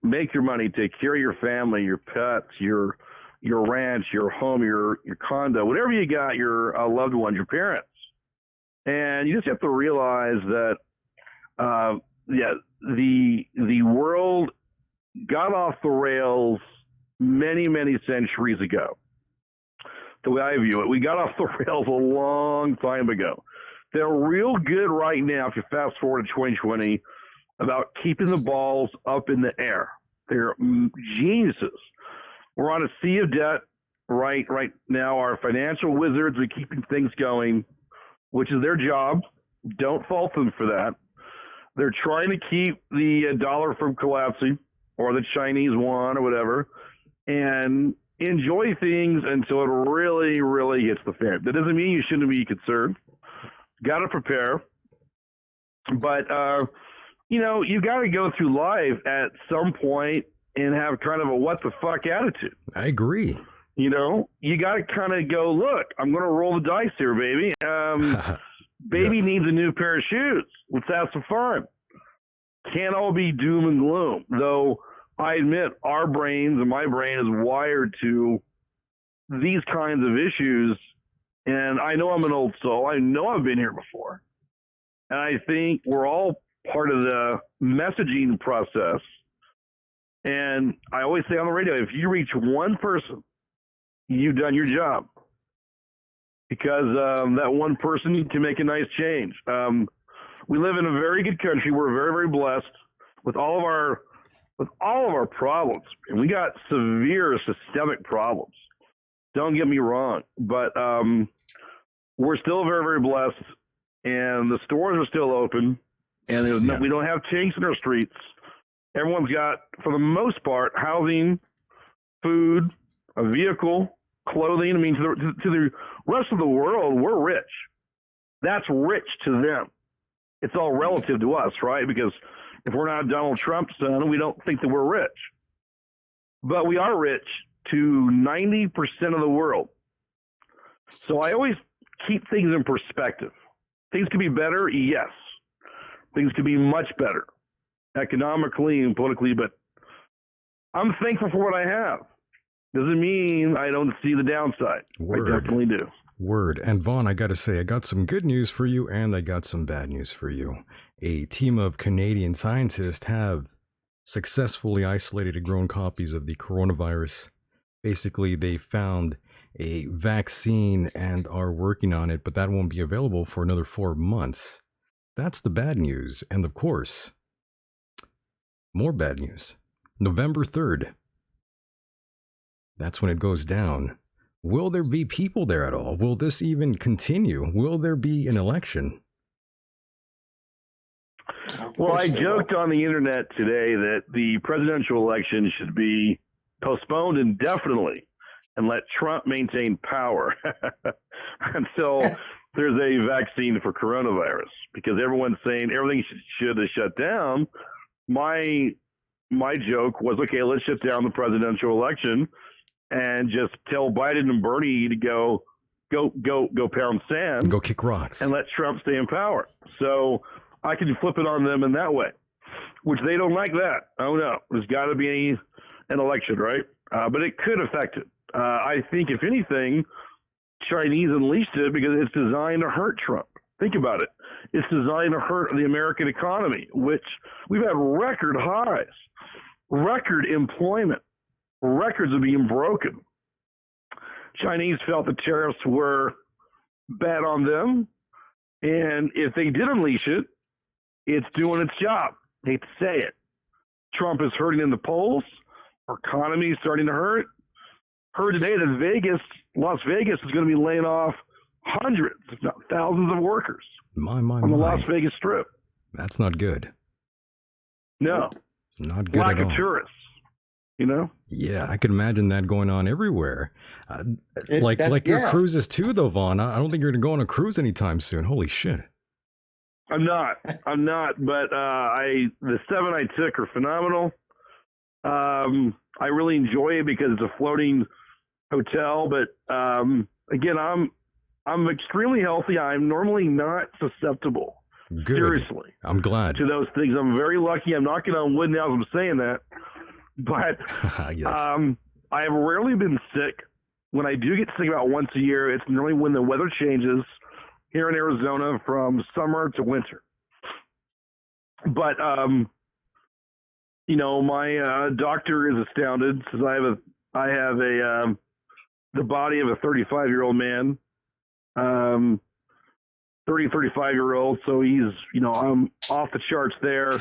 make your money, take care of your family, your pets, your ranch, your home, your condo, whatever you got, your loved ones, your parents. And you just have to realize that, the world got off the rails many, many centuries ago. The way I view it, we got off the rails a long time ago. They're real good right now, if you fast forward to 2020, about keeping the balls up in the air. They're geniuses. We're on a sea of debt right now. Our financial wizards are keeping things going, which is their job. Don't fault them for that. They're trying to keep the dollar from collapsing, or the Chinese yuan, or whatever, and enjoy things until it really, really hits the fan. That doesn't mean you shouldn't be concerned. Got to prepare. But, you got to go through life at some point and have kind of a what the fuck attitude. I agree. You got to kind of go, look, I'm going to roll the dice here, baby. Baby Yes. needs a new pair of shoes. Let's have some fun. Can't all be doom and gloom, though. I admit our brains and my brain is wired to these kinds of issues. And I know I'm an old soul. I know I've been here before. And I think we're all part of the messaging process. And I always say on the radio, if you reach one person, you've done your job. Because that one person can make a nice change. We live in a very good country. We're very, very blessed with all of our problems. And we got severe systemic problems. Don't get me wrong, but we're still very, very blessed, and the stores are still open, and we don't have tanks in our streets. Everyone's got, for the most part, housing, food, a vehicle, clothing. I mean, to the rest of the world, we're rich. That's rich to them. It's all relative to us, right? Because if we're not Donald Trump's son, we don't think that we're rich. But we are rich to 90% of the world. So I always keep things in perspective. Things could be better, yes. Things could be much better, economically and politically, but I'm thankful for what I have. Doesn't mean I don't see the downside. Word. I definitely do. Word. And Vaughn, I got to say, I got some good news for you, and I got some bad news for you. A team of Canadian scientists have successfully isolated and grown copies of the coronavirus. Basically, they found a vaccine and are working on it, but that won't be available for another 4 months. That's the bad news. And of course, more bad news. November 3rd. That's when it goes down. Will there be people there at all? Will this even continue? Will there be an election? Well, I joked on the internet today that the presidential election should be postponed indefinitely and let Trump maintain power until there's a vaccine for coronavirus, because everyone's saying everything should have shut down. My joke was, okay, let's shut down the presidential election and just tell Biden and Bernie to go pound sand, Go kick rocks. and let Trump stay in power. So I can flip it on them in that way, which they don't like that. Oh no, there's got to be an election, right? But it could affect it. I think, if anything, Chinese unleashed it because it's designed to hurt Trump. Think about it. It's designed to hurt the American economy, which we've had record highs, record employment, records are being broken. Chinese felt the tariffs were bad on them, and if they did unleash it, it's doing its job. I hate to say it. Trump is hurting in the polls. Our economy is starting to hurt. Heard today that Las Vegas is going to be laying off hundreds, if not thousands of workers on the Las Vegas Strip. That's not good. No. Not good Lack at of all. tourists, you know? Yeah, I could imagine that going on everywhere. Like your cruises too, though, Vaughn. I don't think you're going to go on a cruise anytime soon. Holy shit. I'm not, but the 7 I took are phenomenal. I really enjoy it because it's a floating hotel, but again, I'm extremely healthy. I'm normally not susceptible. Good. Seriously. I'm glad. To those things. I'm very lucky. I'm knocking on wood now as I'm saying that. But Yes. I have rarely been sick. When I do get sick about once a year, it's normally when the weather changes here in Arizona from summer to winter. But, my doctor is astounded because I have the body of a 35-year-old man, 35-year-old. So he's, I'm off the charts there.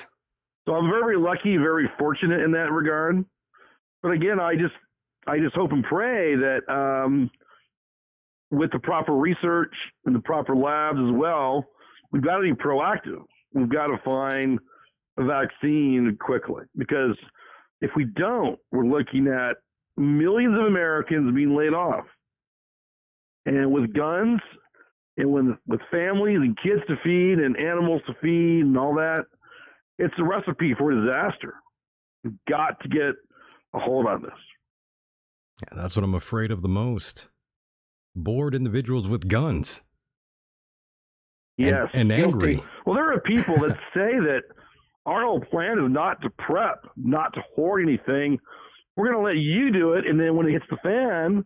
So I'm very lucky, very fortunate in that regard. But again, I just hope and pray that with the proper research and the proper labs as well, we've got to be proactive. We've got to find a vaccine quickly, because if we don't, we're looking at millions of Americans being laid off. And with guns and with families and kids to feed and animals to feed and all that, it's a recipe for disaster. We've got to get a hold on this. Yeah, that's what I'm afraid of the most. Bored individuals with guns. Yes. And angry. Guilty. Well, there are people that say that our whole plan is not to prep, not to hoard anything. We're going to let you do it, and then when it hits the fan,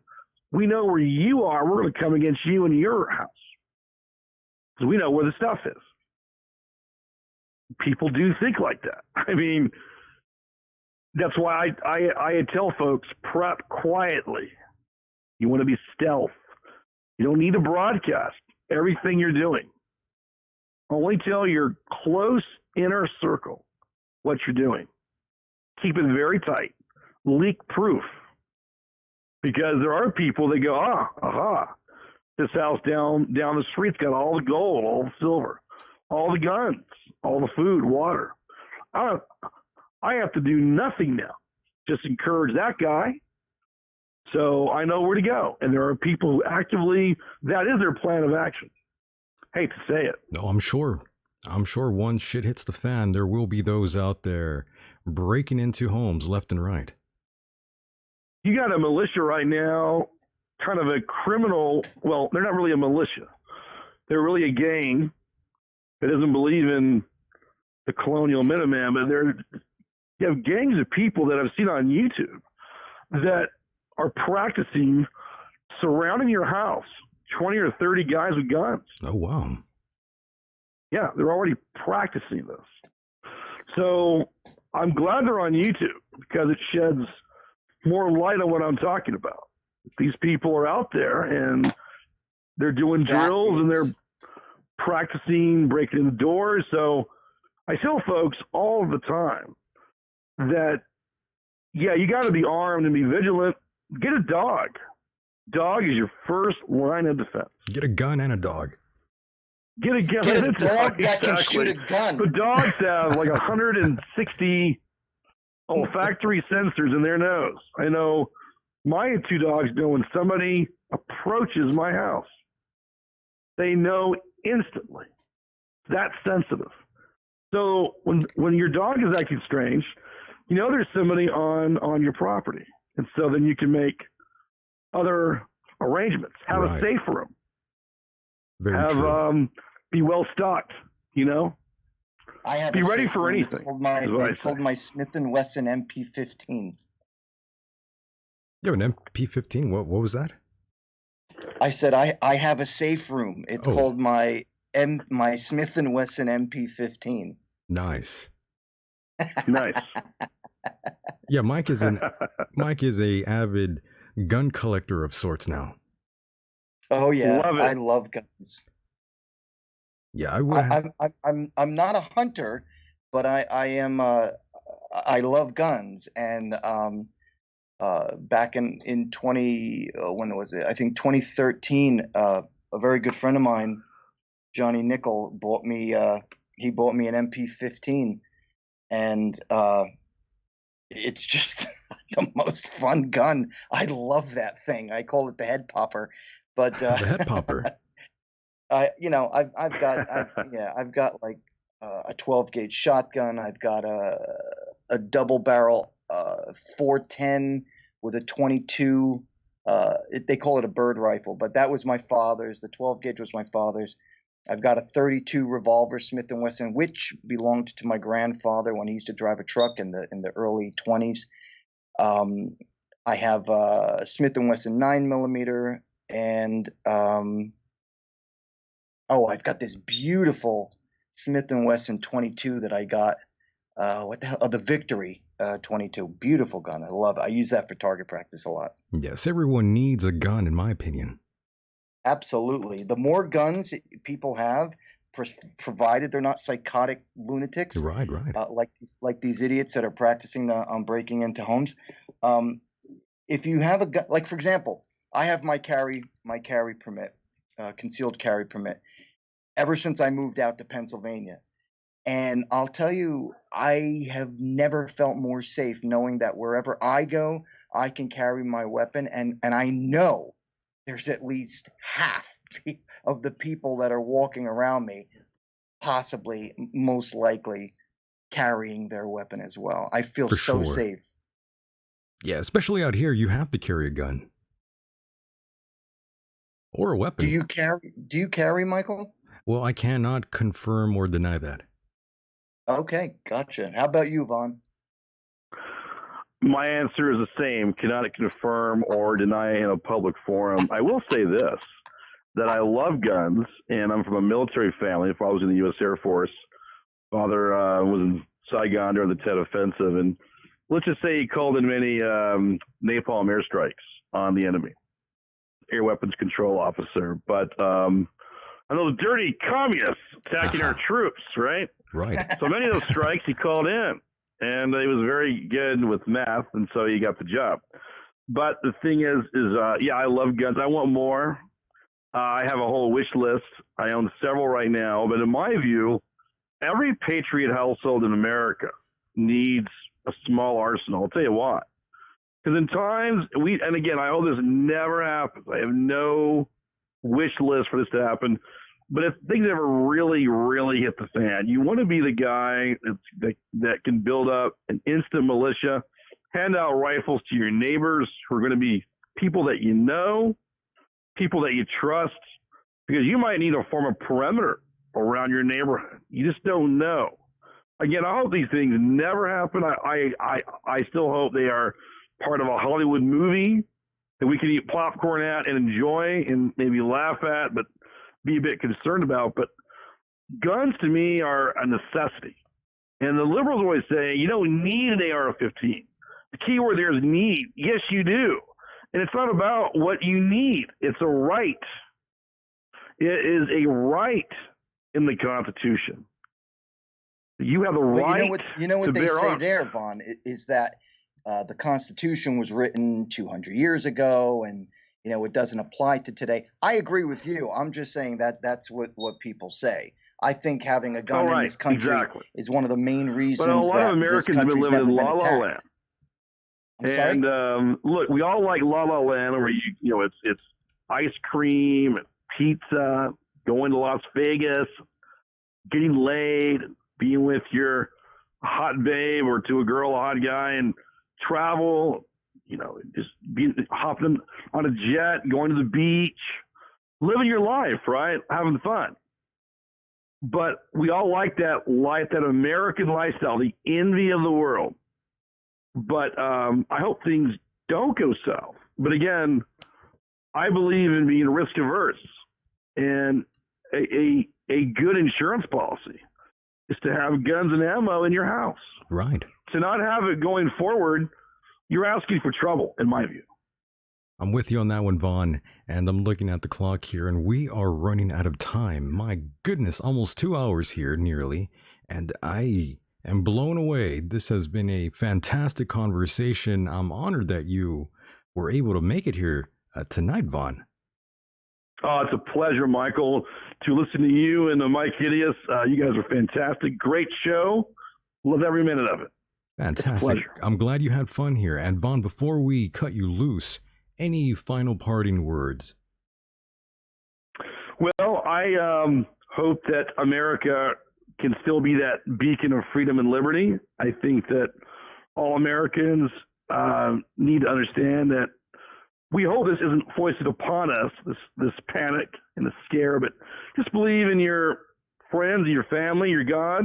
we know where you are. We're going to come against you in your house because we know where the stuff is. People do think like that. I mean, that's why I tell folks, prep quietly. You want to be stealth. You don't need to broadcast everything you're doing. Only tell your close inner circle what you're doing. Keep it very tight. Leak proof. Because there are people that go, this house down the street's got all the gold, all the silver, all the guns, all the food, water. I have to do nothing now. Just encourage that guy. So I know where to go. And there are people who actively, that is their plan of action. Hate to say it. No, I'm sure once shit hits the fan, there will be those out there breaking into homes left and right. You got a militia right now, kind of a criminal. Well, they're not really a militia. They're really a gang that doesn't believe in the colonial Minuteman, but you have gangs of people that I've seen on YouTube that are practicing surrounding your house, 20 or 30 guys with guns. Oh, wow. Yeah, they're already practicing this. So I'm glad they're on YouTube because it sheds more light on what I'm talking about. These people are out there and they're doing drills and they're practicing breaking in the doors. So I tell folks all the time that, yeah, you got to be armed and be vigilant. Get a dog. Dog is your first line of defense. Get a gun and a dog. Get a gun. Get a dog that can shoot a gun. The dogs have like 160 olfactory sensors in their nose. I know my 2 dogs know when somebody approaches my house. They know instantly. That's sensitive. So when your dog is acting strange, you know there's somebody on your property. And so then you can make other arrangements. Have a safe room. Very true. Be well stocked, you know? I have be ready for anything. It's called my Smith & Wesson MP15. You have an MP15? What was that? I said I have a safe room. It's called my Smith & Wesson MP15. Nice. Nice. Yeah, Mike is a avid gun collector of sorts now. Oh yeah, I love guns. Yeah, I would. I'm not a hunter, but I am. I love guns, and back in 20 when was it? I think 2013. A very good friend of mine, Johnny Nickel, bought me. He bought me an MP15, and it's just the most fun gun. I love that thing. I call it the head popper. But the head popper. I've got like a 12 gauge shotgun. I've got a double barrel 410 with a 22. They call it a bird rifle, but that was my father's. The 12 gauge was my father's. I've got a 32 revolver Smith & Wesson, which belonged to my grandfather when he used to drive a truck in the early 20s. I have a Smith & Wesson 9mm, and I've got this beautiful Smith & Wesson 22 that I got. What the hell? Oh, the Victory 22. Beautiful gun. I love it. I use that for target practice a lot. Yes, everyone needs a gun, in my opinion. Absolutely. The more guns people have, provided they're not psychotic lunatics, right, like these idiots that are practicing on breaking into homes. If you have a gun, like for example, I have my carry permit, concealed carry permit, ever since I moved out to Pennsylvania, and I'll tell you, I have never felt more safe knowing that wherever I go, I can carry my weapon, and I know there's at least half of the people that are walking around me, possibly, most likely, carrying their weapon as well. I feel so safe. Yeah, especially out here, you have to carry a gun or a weapon. Do you carry, Michael? Well, I cannot confirm or deny that. Okay, gotcha. How about you, Vaughn? My answer is the same. Cannot confirm or deny in a public forum. I will say this, that I love guns, and I'm from a military family. If I was in the U.S. Air Force, father was in Saigon during the Tet Offensive, and let's just say he called in many napalm airstrikes on the enemy, air weapons control officer. But I know the dirty communists attacking our troops, right? Right. So many of those strikes he called in. And he was very good with math, and so he got the job. But the thing is, yeah, I love guns. I want more. I have a whole wish list. I own several right now. But in my view, every patriot household in America needs a small arsenal. I'll tell you why. Because in times, and again, I hope this never happens. I have no wish list for this to happen. But if things ever really, really hit the fan, you want to be the guy that can build up an instant militia, hand out rifles to your neighbors who are going to be people that you know, people that you trust, because you might need to form a perimeter around your neighborhood. You just don't know. Again, I hope these things never happen. I still hope they are part of a Hollywood movie that we can eat popcorn at and enjoy and maybe laugh at, but be a bit concerned about. But guns to me are a necessity. And the liberals always say, you don't need an AR-15. The key word there is need. Yes, you do. And it's not about what you need. It's a right. It is a right in the Constitution. You have the right. You know what to they bear say arms. there, Vaughn, is that the Constitution was written 200 years ago, and it doesn't apply to today. I agree with you. I'm just saying that's what people say. I think having a gun in this country is one of the main reasons. But a lot that of Americans this have been country's living in never La been La attacked. Land. I'm sorry? And look, we all like La La Land, where it's ice cream and pizza, going to Las Vegas, getting laid, being with your hot babe, or to a girl, a hot guy, and travel. Just hopping on a jet, going to the beach, living your life, right? Having fun. But we all like that life, that American lifestyle, the envy of the world. But I hope things don't go south. But again, I believe in being risk averse, and a good insurance policy is to have guns and ammo in your house. Right. To not have it going forward, you're asking for trouble, in my view. I'm with you on that one, Vaughn, and I'm looking at the clock here, and we are running out of time. My goodness, almost 2 hours here, nearly, and I am blown away. This has been a fantastic conversation. I'm honored that you were able to make it here tonight, Vaughn. Oh, it's a pleasure, Michael, to listen to you and Mike Hideous. You guys are fantastic. Great show. Love every minute of it. Fantastic. I'm glad you had fun here. And Vaughn, before we cut you loose, any final parting words? Well, I hope that America can still be that beacon of freedom and liberty. I think that all Americans need to understand that we hope this isn't foisted upon us, this panic and the scare, but just believe in your friends, your family, your God.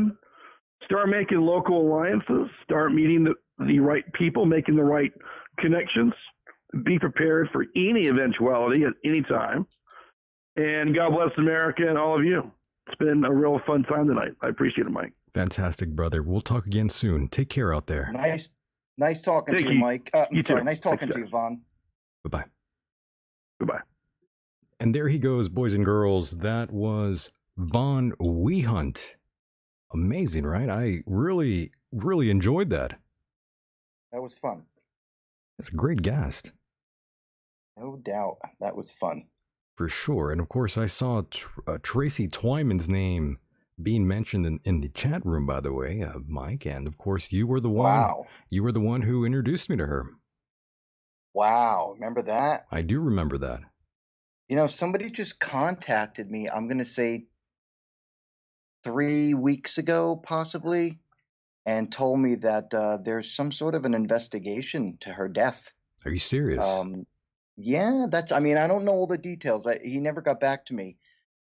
Start making local alliances. Start meeting the right people, making the right connections. Be prepared for any eventuality at any time. And God bless America and all of you. It's been a real fun time tonight. I appreciate it, Mike. Fantastic, brother. We'll talk again soon. Take care out there. Nice talking to you, Mike. Nice talking to you, Vaughn. Bye-bye. Goodbye. And there he goes, boys and girls. That was Vaughn Wehunt. Amazing, right? I really, really enjoyed that. That was fun. That's a great guest. No doubt. That was fun. For sure. And of course, I saw Tracy Twyman's name being mentioned in the chat room, by the way, Mike. And of course, you were the one. Wow. You were the one who introduced me to her. Wow. Remember that? I do remember that. Somebody just contacted me, I'm going to say 3 weeks ago, possibly, and told me that there's some sort of an investigation to her death. Are you serious? Yeah, I don't know all the details. He never got back to me.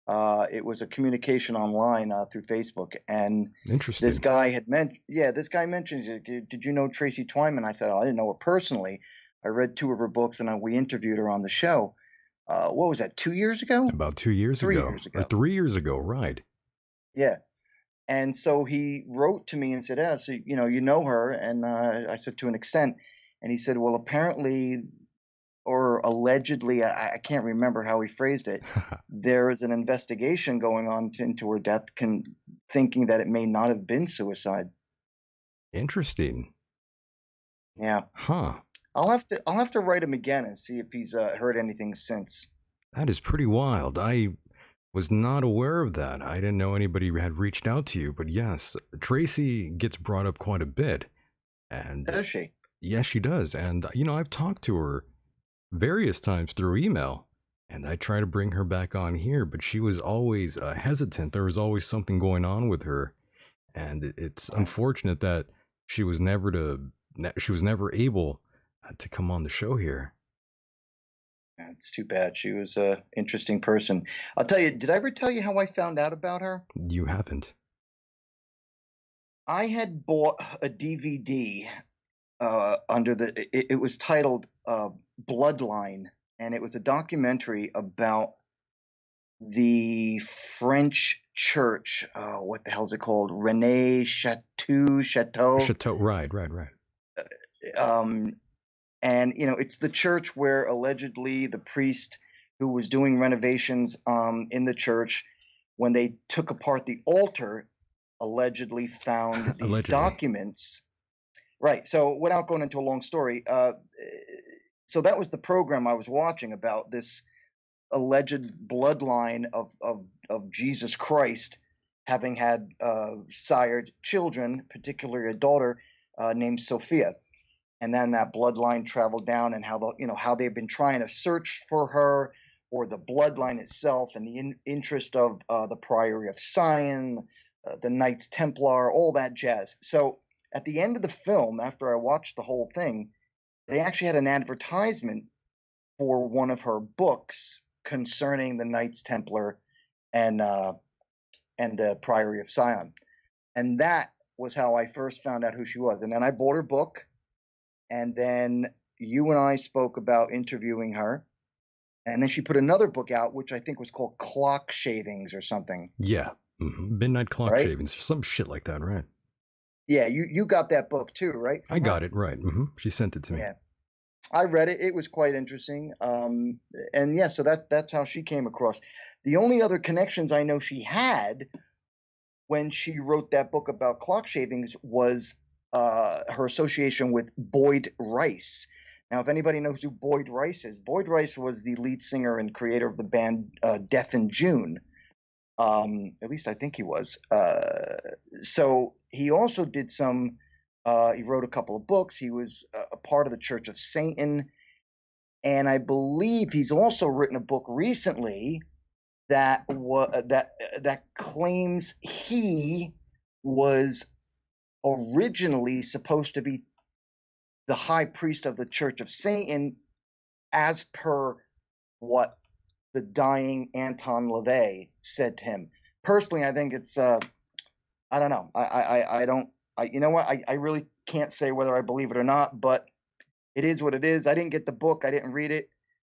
It was a communication online through Facebook, and interesting. This guy had this guy mentions, did you know Tracy Twyman? I said, I didn't know her personally. I read 2 of her books, and we interviewed her on the show. What was that, 2 years ago? About 2 years ago. 3 years ago. Or 3 years ago, right. Yeah. And so he wrote to me and said, so, you know her. And I said, to an extent. And he said, well, apparently, or allegedly, I can't remember how he phrased it, there is an investigation going on into her death, thinking that it may not have been suicide. Interesting. Yeah. Huh. I'll have to write him again and see if he's heard anything since. That is pretty wild. I was not aware of that. I didn't know anybody had reached out to you, but yes, Tracy gets brought up quite a bit. And does she? Yes, she does. And I've talked to her various times through email, and I try to bring her back on here, but she was always hesitant. There was always something going on with her, and it's unfortunate that she was never able to come on the show here. It's too bad. She was an interesting person. I'll tell you, did I ever tell you how I found out about her? You haven't. I had bought a DVD it was titled Bloodline, and it was a documentary about the French church. What the hell is it called? Rene Chateau. Chateau, right. And it's the church where allegedly the priest who was doing renovations in the church, when they took apart the altar, allegedly found these Allegedly. documents. Right. So without going into a long story, so that was the program I was watching about this alleged bloodline of Jesus Christ having had sired children, particularly a daughter named Sophia. And then that bloodline traveled down, and how they've been trying to search for her, or the bloodline itself, and the interest of the Priory of Sion, the Knights Templar, all that jazz. So at the end of the film, after I watched the whole thing, they actually had an advertisement for one of her books concerning the Knights Templar and the Priory of Sion. And that was how I first found out who she was. And then I bought her book, and then you and I spoke about interviewing her. And then she put another book out, which I think was called Clock Shavings or something. Yeah. Midnight Clock Right? Shavings or some shit like that, right? Yeah, you got that book too, right? I got it, right. She sent it to me. Yeah. I read it. It was quite interesting. And yeah, so that's how she came across. The only other connections I know she had when she wrote that book about clock shavings was her association with Boyd Rice. Now, if anybody knows who Boyd Rice is, Boyd Rice was the lead singer and creator of the band Death in June. At least I think he was. So he also did he wrote a couple of books. He was a part of the Church of Satan. And I believe he's also written a book recently that claims he was originally supposed to be the high priest of the Church of Satan, as per what the dying Anton LaVey said to him. Personally, I think it's I don't know. You know what? I really can't say whether I believe it or not, but it is what it is. I didn't get the book. I didn't read it.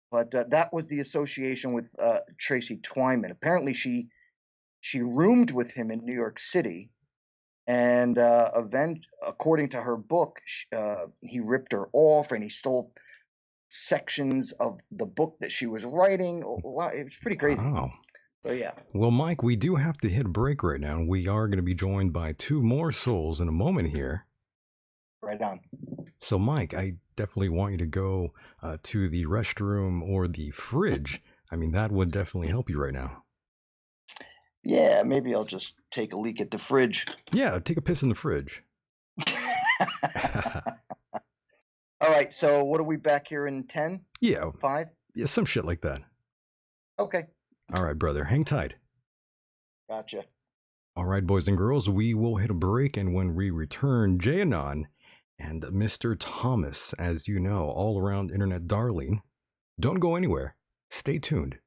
But that was the association with Tracy Twyman. Apparently, she roomed with him in New York City. And according to her book, he ripped her off, and he stole sections of the book that she was writing. It was pretty crazy. Wow. So yeah. Well, Mike, we do have to hit a break right now. We are going to be joined by two more souls in a moment here. Right on. So, Mike, I definitely want you to go to the restroom or the fridge. I mean, that would definitely help you right now. Yeah, maybe I'll just take a leak at the fridge. Yeah, take a piss in the fridge. All right, so what are we back here in 10? Yeah. 5? Yeah, some shit like that. Okay. All right, brother, hang tight. Gotcha. All right, boys and girls, we will hit a break, and when we return, Janon and Mr. Thomas, as you know, all-around internet darling. Don't go anywhere. Stay tuned.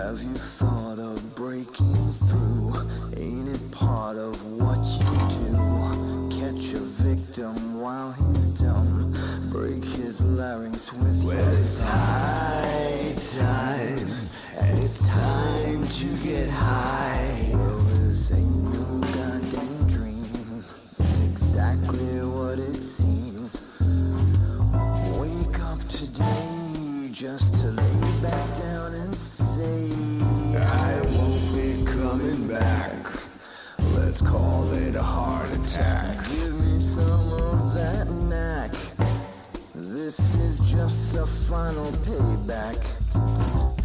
Have you thought of breaking through? Ain't it part of what you do? Catch a victim while he's dumb. Break his larynx with your it's high time, and it's time to get high. Well, this ain't no goddamn dream. It's exactly what it seems. Wake up today just to lay back down and say, I won't be coming back. Let's call it a heart attack. Give me some of that knack. This is just a final payback.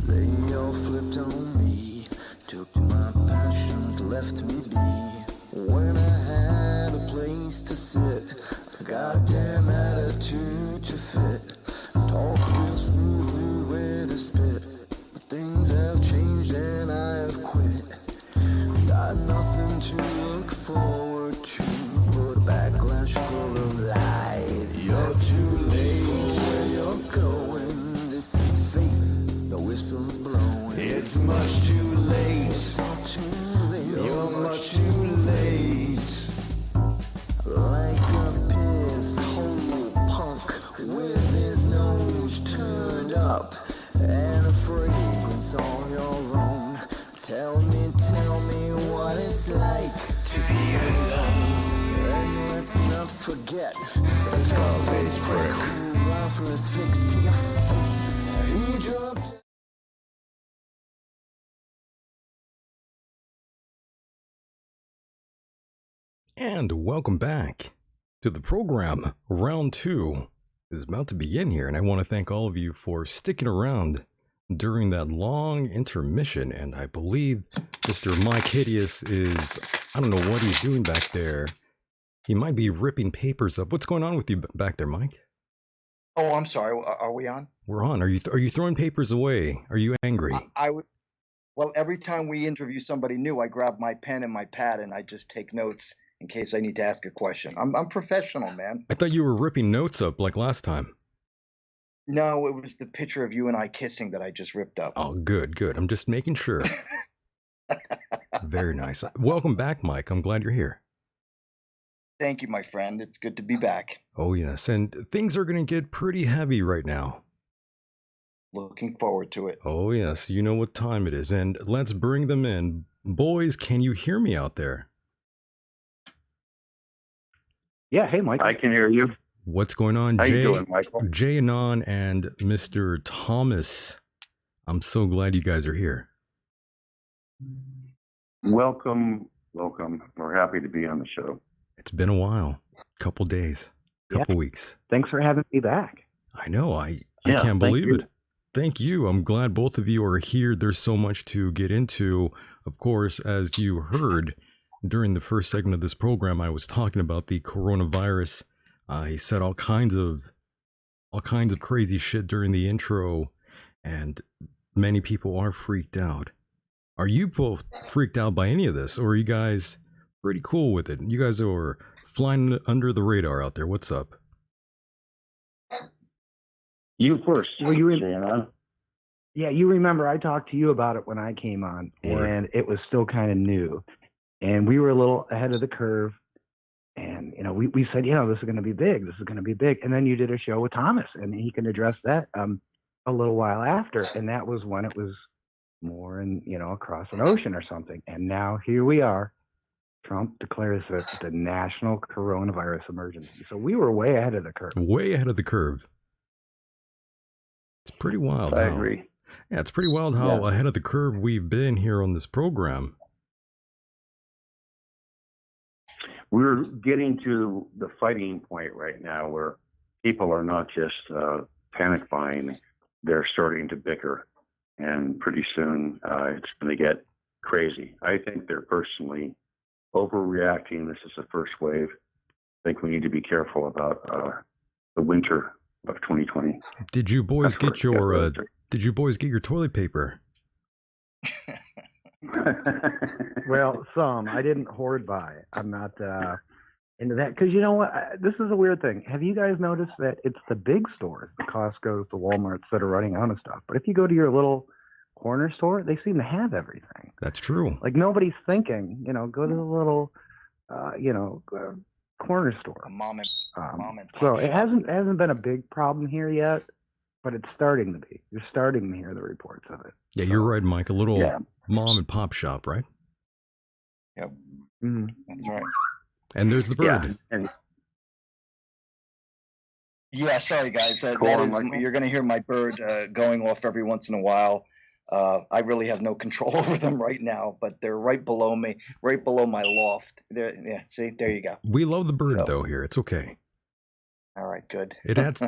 They all flipped on me, took my passions, left me be. When I had a place to sit, a goddamn attitude to fit. Talk real smooth, knew where to spit. But things have changed and I have quit. Got nothing to look forward to but a backlash full of lies. You're too late for where you're going. This is fate, the whistle's blowing. It's much too late. It's all too late. You're much too late. Like a piss hole punk with his nose turned up and a fragrance all your own. Tell me what it's like to be alone. And let's not forget the Scarface prick who offers fix to your face. He dropped. And welcome back to the program. Round 2 is about to begin here, and I want to thank all of you for sticking around during that long intermission. And I believe Mr. Mike Hideous is, I don't know what he's doing back there. He might be ripping papers up. What's going on with you back there, Mike? Oh, I'm sorry. Are we on? We're on. Are you throwing papers away? Are you angry? I would. Well, every time we interview somebody new, I grab my pen and my pad and I just take notes in case I need to ask a question. I'm professional, man. I thought you were ripping notes up like last time. No, it was the picture of you and I kissing that I just ripped up. Oh, good. I'm just making sure. Very nice. Welcome back, Mike. I'm glad you're here. Thank you, my friend. It's good to be back. Oh, yes. And things are going to get pretty heavy right now. Looking forward to it. Oh, yes. You know what time it is. And let's bring them in. Boys, can you hear me out there? Yeah. Hey, Mike. I can hear you. What's going on, How you doing, Michael? Janon and Mr. Thomas? I'm so glad you guys are here. Welcome. We're happy to be on the show. It's been a while. Couple days. Couple weeks. Thanks for having me back. I know. I can't believe it. Thank you. I'm glad both of you are here. There's so much to get into. Of course, as you heard during the first segment of this program, I was talking about the coronavirus. He said all kinds of crazy shit during the intro, and many people are freaked out. Are you both freaked out by any of this, or are you guys pretty cool with it? You guys are flying under the radar out there. What's up? You first. Well, you remember I talked to you about it when I came on, and it was still kind of new, and we were a little ahead of the curve. And, we said, this is going to be big. This is going to be big. And then you did a show with Thomas, and he can address that a little while after. And that was when it was more across an ocean or something. And now here we are. Trump declares the national coronavirus emergency. So we were way ahead of the curve. Way ahead of the curve. It's pretty wild. I agree. Yeah, it's pretty wild how ahead of the curve we've been here on this program. We're getting to the fighting point right now where people are not just panic buying, they're starting to bicker. And pretty soon it's going to get crazy. I think they're personally overreacting. This is the first wave. I think we need to be careful about the winter of 2020. Did you boys get your toilet paper? Well, some. I didn't hoard by. I'm not into that. Because you know what? This is a weird thing. Have you guys noticed that it's the big stores, the Costco's, the Walmarts, that are running out of stuff? But if you go to your little corner store, they seem to have everything. That's true. Like nobody's thinking, go to the little, corner store. A mom and pop So it shop. hasn't been a big problem here yet, but it's starting to be. You're starting to hear the reports of it. Yeah, you're right, Mike. A little mom and pop shop, right? Yep. Mm-hmm. That's right. And there's the bird. Yeah, and Yeah, sorry guys. Go on, That is, Michael. you're going to hear my bird going off every once in a while. I really have no control over them right now, but they're right below me, right below my loft. Yeah, see, there you go. We love the bird So- though here. It's okay. All right, good. It adds to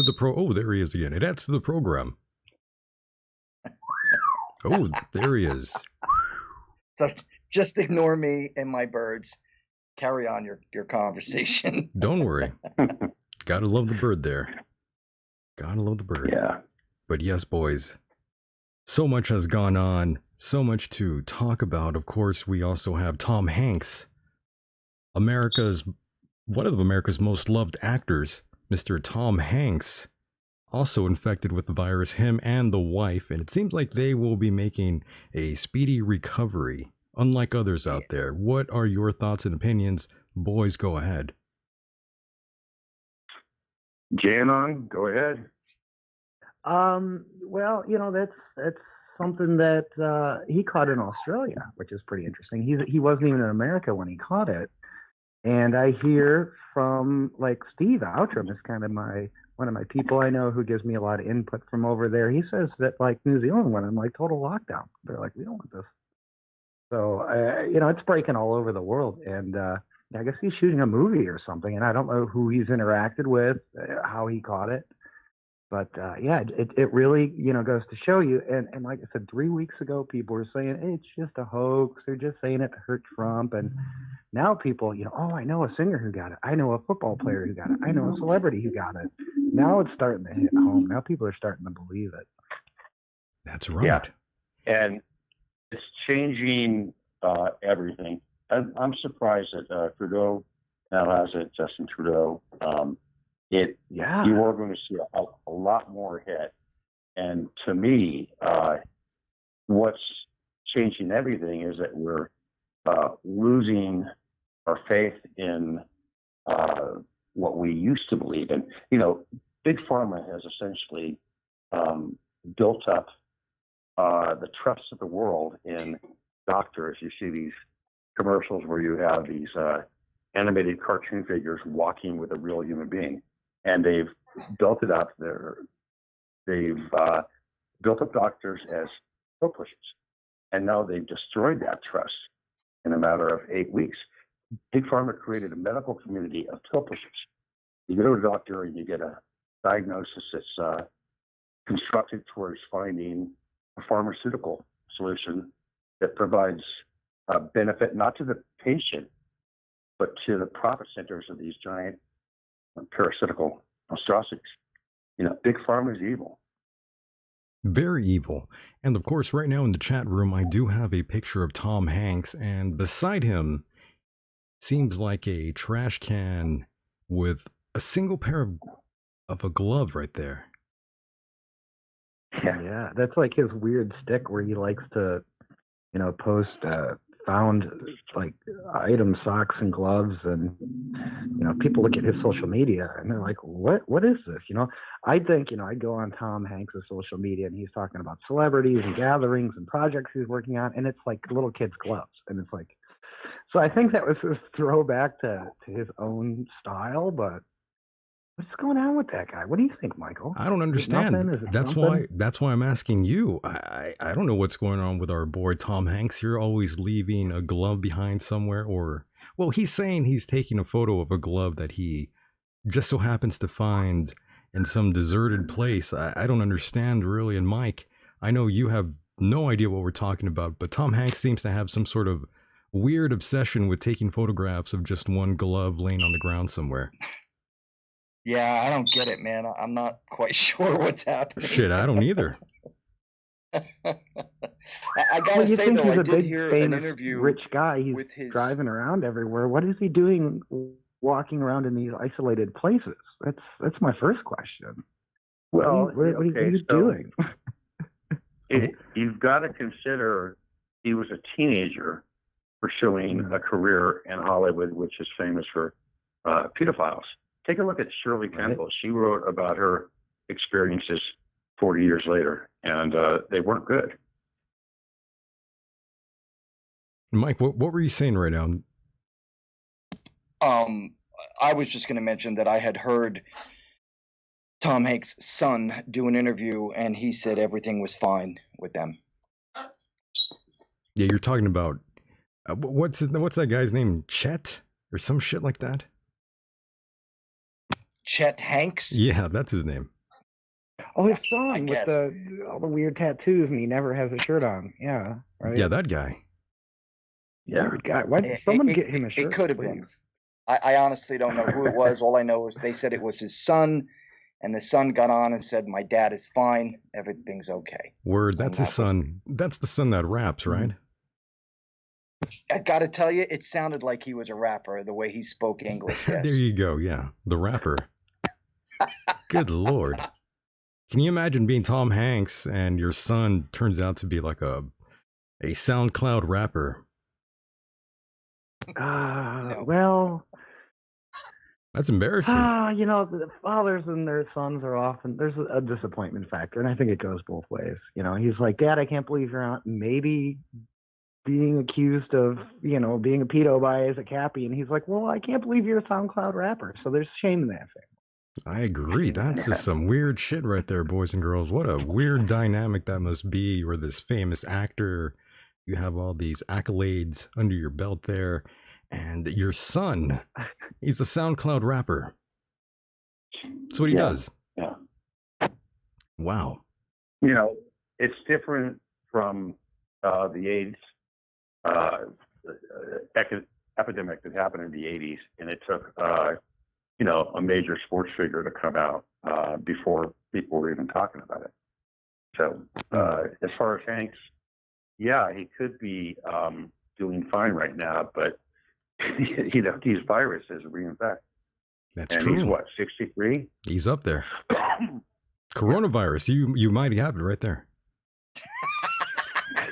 the oh, there he is again. It adds to the program. Oh, there he is. So just ignore me and my birds. Carry on your conversation. Don't worry. Gotta love the bird there. Gotta love the bird. yeah, But yes, boys, so much has gone on, so much to talk about. Of course, we also have Tom Hanks, one of America's most loved actors, Mr. Tom Hanks, also infected with the virus, him and the wife, and it seems like they will be making a speedy recovery, unlike others out there. What are your thoughts and opinions? Boys, go ahead. Janon, go ahead. Well, that's something that he caught in Australia, which is pretty interesting. He wasn't even in America when he caught it, and I hear from like Steve Outram is kind of one of my people I know who gives me a lot of input from over there. He says that like New Zealand went on like total lockdown. They're like, we don't want this. So it's breaking all over the world, and I guess he's shooting a movie or something, and I don't know who he's interacted with, how he caught it. But it really, goes to show you. And like I said, 3 weeks ago, people were saying it's just a hoax. They're just saying it to hurt Trump. And now people, I know a singer who got it. I know a football player who got it. I know a celebrity who got it. Now it's starting to hit home. Now people are starting to believe it. That's right. Yeah. And it's changing everything. I'm surprised that Trudeau now has it, Justin Trudeau. You are going to see a lot more hit. And to me, what's changing everything is that we're losing our faith in what we used to believe in. Big Pharma has essentially built up the trust of the world in doctors. You see these commercials where you have these animated cartoon figures walking with a real human being, and they've built it up. They've built up doctors as pill pushers, and now they've destroyed that trust in a matter of 8 weeks. Big Pharma created a medical community of pill pushers. You go to a doctor and you get a diagnosis that's constructed towards finding a pharmaceutical solution that provides benefit not to the patient, but to the profit centers of these giant parasitical monstrosities. Big Pharma is evil. Very evil. And of course, right now in the chat room, I do have a picture of Tom Hanks, and beside him seems like a trash can with a single pair of a glove right there. Yeah, that's like his weird stick where he likes to, post found like items, socks and gloves, and people look at his social media and they're like, what is this? I think I go on Tom Hanks' social media and he's talking about celebrities and gatherings and projects he's working on, and it's like little kids' gloves, and it's like, so I think that was his throwback to his own style, but. What's going on with that guy? What do you think, Michael? I don't understand. That's something? why I'm asking you. I don't know what's going on with our boy Tom Hanks here, always leaving a glove behind somewhere, or well, he's saying he's taking a photo of a glove that he just so happens to find in some deserted place. I don't understand really. And Mike, I know you have no idea what we're talking about, but Tom Hanks seems to have some sort of weird obsession with taking photographs of just one glove laying on the ground somewhere. Yeah, I don't get it, man. I'm not quite sure what's happening. Shit, I don't either. I gotta say though, I did hear an interview. Rich guy. He's with his driving around everywhere. What is he doing, walking around in these isolated places? That's my first question. Well, what are you doing? You've got to consider he was a teenager pursuing a career in Hollywood, which is famous for pedophiles. Take a look at Shirley Temple. She wrote about her experiences 40 years later, and they weren't good. Mike, what were you saying right now? I was just going to mention that I had heard Tom Hanks' son do an interview, and he said everything was fine with them. Yeah, you're talking about what's that guy's name? Chet or some shit like that? Chet Hanks? Yeah, that's his name. Oh, his son with all the weird tattoos, and he never has a shirt on. Yeah, right. Yeah, that guy. Yeah, guy. Why did someone get him a shirt? It could have been. I honestly don't know who it was. All I know is they said it was his son, and the son got on and said, "My dad is fine. Everything's okay." Word. That's his son. That's the son that raps, right? I got to tell you, it sounded like he was a rapper the way he spoke English. Yes. There you go. Yeah, the rapper. Good Lord. Can you imagine being Tom Hanks and your son turns out to be like a SoundCloud rapper? No. Well, that's embarrassing. The fathers and their sons are often, there's a disappointment factor, and I think it goes both ways. He's like, Dad, I can't believe you're not maybe being accused of, being a pedo by Isaac Cappy, and he's like, well, I can't believe you're a SoundCloud rapper, so there's shame in that thing. I agree. That's just some weird shit right there, boys and girls. What a weird dynamic that must be. You're this famous actor. You have all these accolades under your belt there. And your son, he's a SoundCloud rapper. That's what he does. Yeah. Wow. It's different from the AIDS epidemic that happened in the 80s. And it took, a major sports figure to come out before people were even talking about it. So as far as Hanks, yeah, he could be doing fine right now, but these viruses reinfect. That's true. He's what, 63? He's up there. Coronavirus, you might have it right there.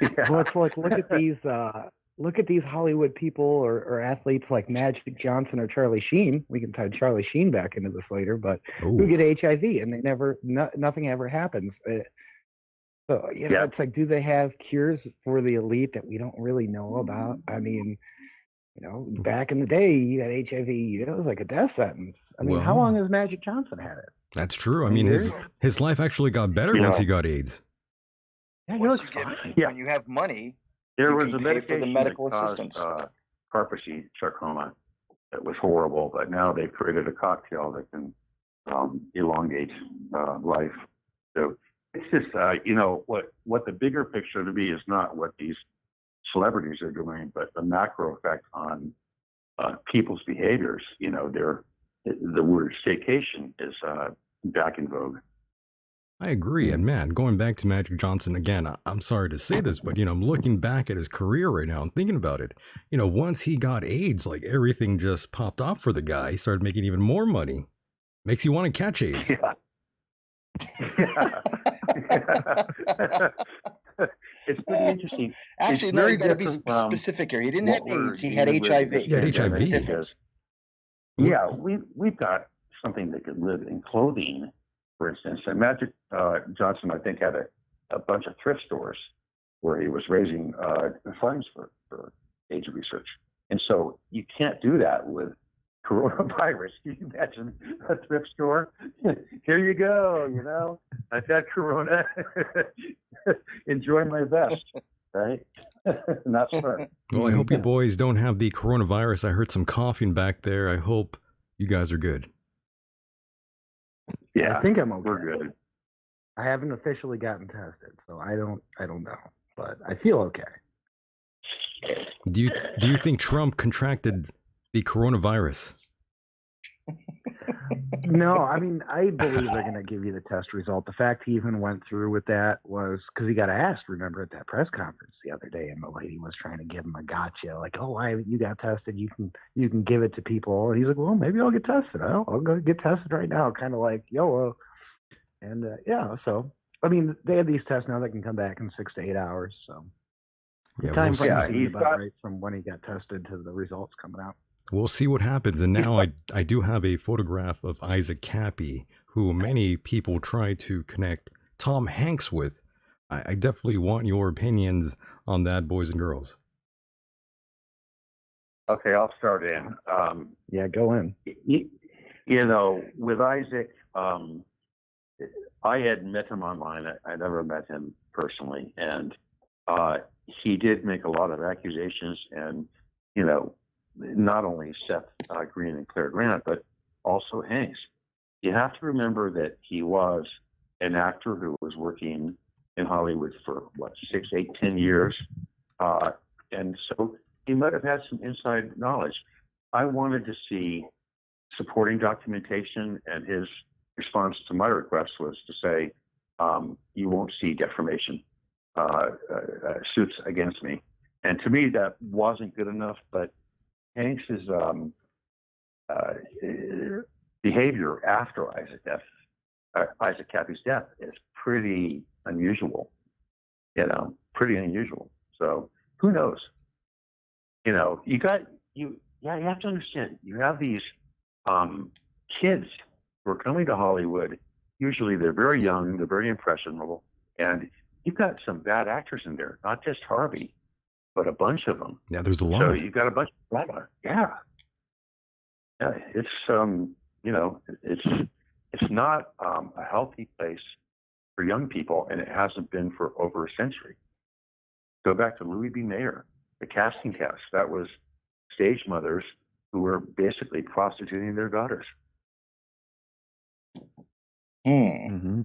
Yeah. Well, it's like look at these Hollywood people or athletes like Magic Johnson or Charlie Sheen. We can tie Charlie Sheen back into this later, but who get HIV and they nothing ever happens. So it's like, do they have cures for the elite that we don't really know about? I mean, back in the day, you had HIV, it was like a death sentence. I mean, how long has Magic Johnson had it? That's true. I mean, his life actually got better once he got AIDS. Yeah, when you have money, there was a pay for the medical assistance. Carpacci sarcoma that was horrible, but now they've created a cocktail that can elongate life. So it's just, what the bigger picture to me is not what these celebrities are doing, but the macro effect on people's behaviors. The word staycation is back in vogue. I agree. And man, going back to Magic Johnson again, I'm sorry to say this, but I'm looking back at his career right now and thinking about it. Once he got AIDS, like everything just popped off for the guy. He started making even more money. Makes you want to catch AIDS. Yeah. It's pretty interesting. Actually, no, you got to be specific here. He didn't have AIDS; he had HIV. He had HIV. Yeah, we've got something that could live in clothing, for instance. And Magic Johnson, I think, had a bunch of thrift stores where he was raising funds for AIDS research. And so you can't do that with coronavirus. Can you imagine a thrift store? Here you go, I've got corona. Enjoy my vest, right? Not fun. Well, I hope you boys don't have the coronavirus. I heard some coughing back there. I hope you guys are good. Yeah, I think I'm okay. We're good. I haven't officially gotten tested, so I don't know, but I feel okay. Do you think Trump contracted the coronavirus? No, I mean, I believe they're going to give you the test result. The fact he even went through with that was because he got asked, remember, at that press conference the other day, and the lady was trying to give him a gotcha, like, oh, why haven't you got tested? You can give it to people. And he's like, well, maybe I'll get tested. I'll go get tested right now, kind of like, YOLO. And, so I mean, they have these tests now that can come back in 6 to 8 hours. So the Yeah, time we'll see. frame Yeah, seems he's about got- right from when he got tested to the results coming out. We'll see what happens. And now I do have a photograph of Isaac Cappy, who many people try to connect Tom Hanks with. I definitely want your opinions on that, boys and girls. Okay, I'll start in. Yeah, go in. You know, with Isaac, I had met him online. I never met him personally, and he did make a lot of accusations, and you know, not only Seth Green and Claire Grant, but also Hanks. You have to remember that he was an actor who was working in Hollywood for 6, 8, 10 years, and so he might have had some inside knowledge. I wanted to see supporting documentation, and his response to my request was to say, you won't see defamation suits against me. And to me, that wasn't good enough, but Hanks's behavior after Isaac Cappy's death is pretty unusual, pretty unusual. So who knows? You have to understand, you have these kids who are coming to Hollywood. Usually they're very young, they're very impressionable, and you've got some bad actors in there, not just Harvey, but a bunch of them. Yeah, there's a lot. So you've got a bunch of drama. Yeah, it's it's not a healthy place for young people, and it hasn't been for over a century. Go back to Louis B. Mayer, the casting cast. That was stage mothers who were basically prostituting their daughters. Mm-hmm.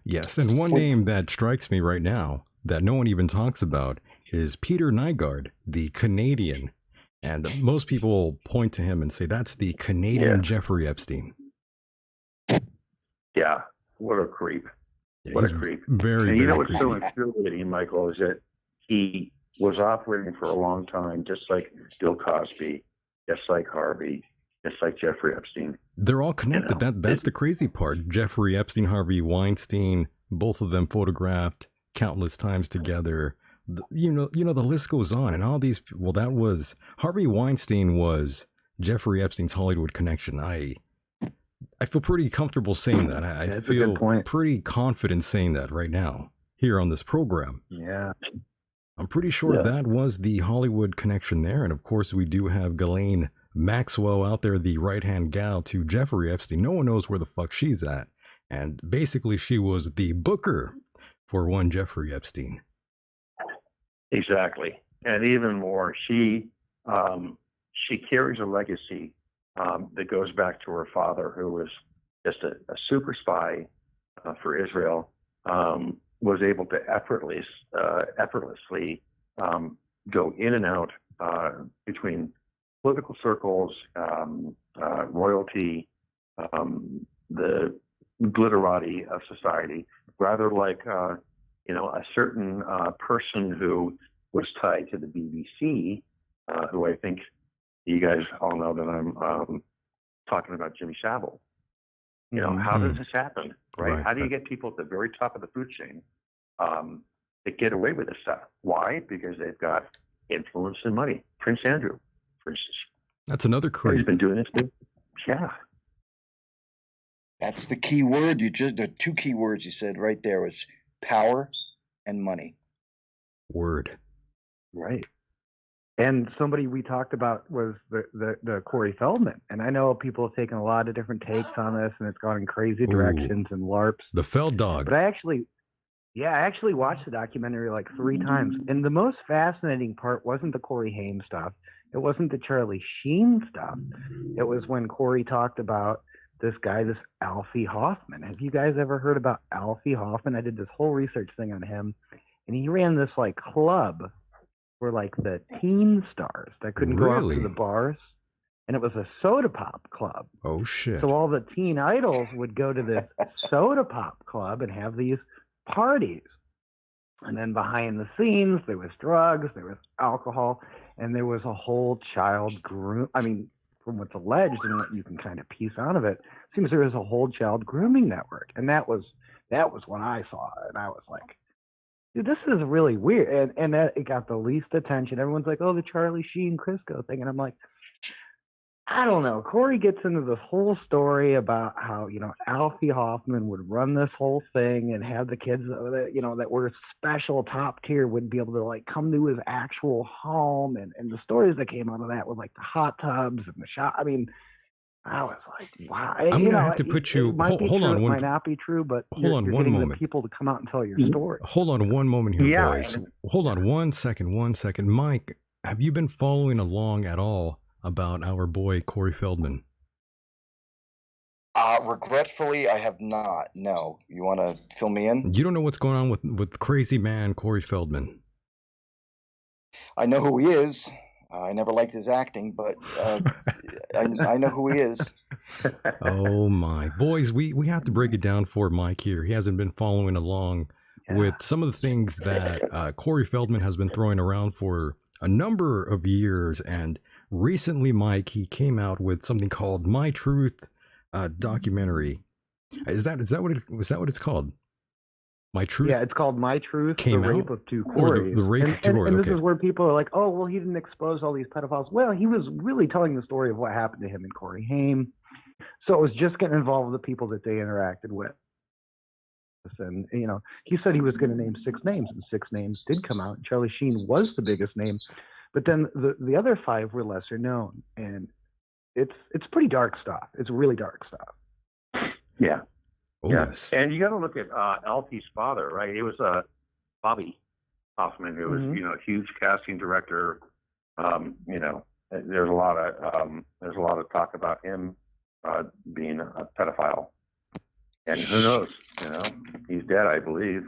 Yes, and one name that strikes me right now that no one even talks about is Peter Nygard, the Canadian. And most people point to him and say that's the Canadian Jeffrey Epstein. Yeah, what a creep. Yeah, What a he's creep. Very, And you very know what's creepy. so infuriating, Michael, is that he was operating for a long time, just like Bill Cosby, just like Harvey, just like Jeffrey Epstein. They're all connected. You know, That's the crazy part. Jeffrey Epstein, Harvey Weinstein, both of them photographed countless times together. You know, the list goes on, and all these. Well, that was Harvey Weinstein was Jeffrey Epstein's Hollywood connection. I feel pretty comfortable saying that. I That's a good feel point. pretty confident saying that right now here on this program. Yeah. I'm pretty sure Yeah. that was the Hollywood connection there. And of course, we do have Ghislaine Maxwell out there, the right-hand gal to Jeffrey Epstein. No one knows where the fuck she's at. And basically, she was the booker for one Jeffrey Epstein. Exactly. And even more, she carries a legacy that goes back to her father, who was just a super spy for Israel, was able to effortlessly go in and out between political circles, royalty, the glitterati of society, rather like a certain person who was tied to the BBC, who I think you guys all know that I'm talking about Jimmy Savile. You know, how does this happen, right? How do you get people at the very top of the food chain that get away with this stuff? Why? Because they've got influence and money. Prince Andrew, for instance. That's another He's creep. been doing this too. Yeah. That's the key word. The two key words you said right there was power and money. Word. Right. And somebody we talked about was the Corey Feldman. And I know people have taken a lot of different takes on this, and it's gone in crazy directions and LARPs. The Feld Dog. But I actually watched the documentary like 3 times. And the most fascinating part wasn't the Corey Haim stuff. It wasn't the Charlie Sheen stuff. It was when Corey talked about this guy, this Alfie Hoffman. Have you guys ever heard about Alfie Hoffman? I did this whole research thing on him. And he ran this like club for like the teen stars that couldn't go out Really? to the bars. And it was a soda pop club. Oh, shit. So all the teen idols would go to this soda pop club and have these parties. And then behind the scenes, there was drugs, there was alcohol, and there was a whole child from what's alleged and what you can kind of piece out of it, seems there is a whole child grooming network. And that was what I saw. And I was like, dude, this is really weird. And that it got the least attention. Everyone's like, oh, the Charlie Sheen Crisco thing. And I'm like, I don't know. Corey gets into this whole story about how, Alfie Hoffman would run this whole thing and have the kids that, that were special top tier would be able to like come to his actual home. And the stories that came out of that were like the hot tubs and the shop. I mean, I was like, wow. I'm going to have to put you, hold on. It might not be true, but hold on one moment. The people to come out and tell your story. Hold on one moment here, boys. Hold on 1 second. Mike, have you been following along at all about our boy Corey Feldman? Regretfully, I have not. No. You want to fill me in? You don't know what's going on with crazy man Corey Feldman? I know who he is. I never liked his acting, but I know who he is. Oh my. Boys, we have to break it down for Mike here. He hasn't been following along with some of the things that Corey Feldman has been throwing around for a number of years. And recently, Mike, he came out with something called My Truth documentary. Is that what it's called? My Truth? Yeah, it's called My Truth, came the Rape out? of Two Corys. The Rape of Two Corys, and this okay. is where people are like, oh, well, he didn't expose all these pedophiles. Well, he was really telling the story of what happened to him and Corey Haim. So it was just getting involved with the people that they interacted with. And, he said he was going to name 6 names, and 6 names did come out. Charlie Sheen was the biggest name. But then the other 5 were lesser known. And it's pretty dark stuff. It's really dark stuff. Yeah. Oh, yeah. yes. And you got to look at Alfie's father, right? It was Bobby Hoffman, who was, a huge casting director. There's a lot of talk about him being a pedophile. And who knows? He's dead, I believe.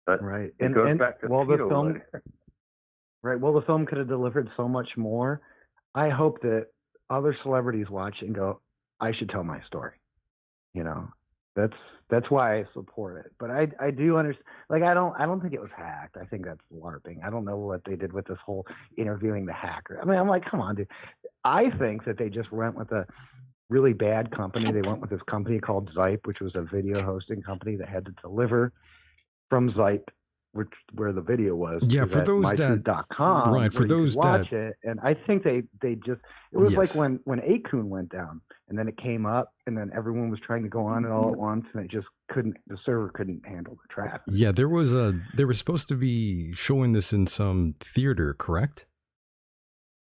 But right. It goes back to the film. Right. Well, the film could have delivered so much more. I hope that other celebrities watch it and go, I should tell my story. That's why I support it. But I do understand. Like, I don't think it was hacked. I think that's LARPing. I don't know what they did with this whole interviewing the hacker. I mean, I'm like, come on, dude. I think that they just went with a really bad company. They went with this company called Zype, which was a video hosting company that had to deliver from Zype, where the video was. Yeah, for those mytruth.com, right, for those watch it. And I think they just, it was like when Akun went down, and then it came up, and then everyone was trying to go on it all at once, and it just couldn't, the server couldn't handle the traffic. Yeah, they were supposed to be showing this in some theater, correct?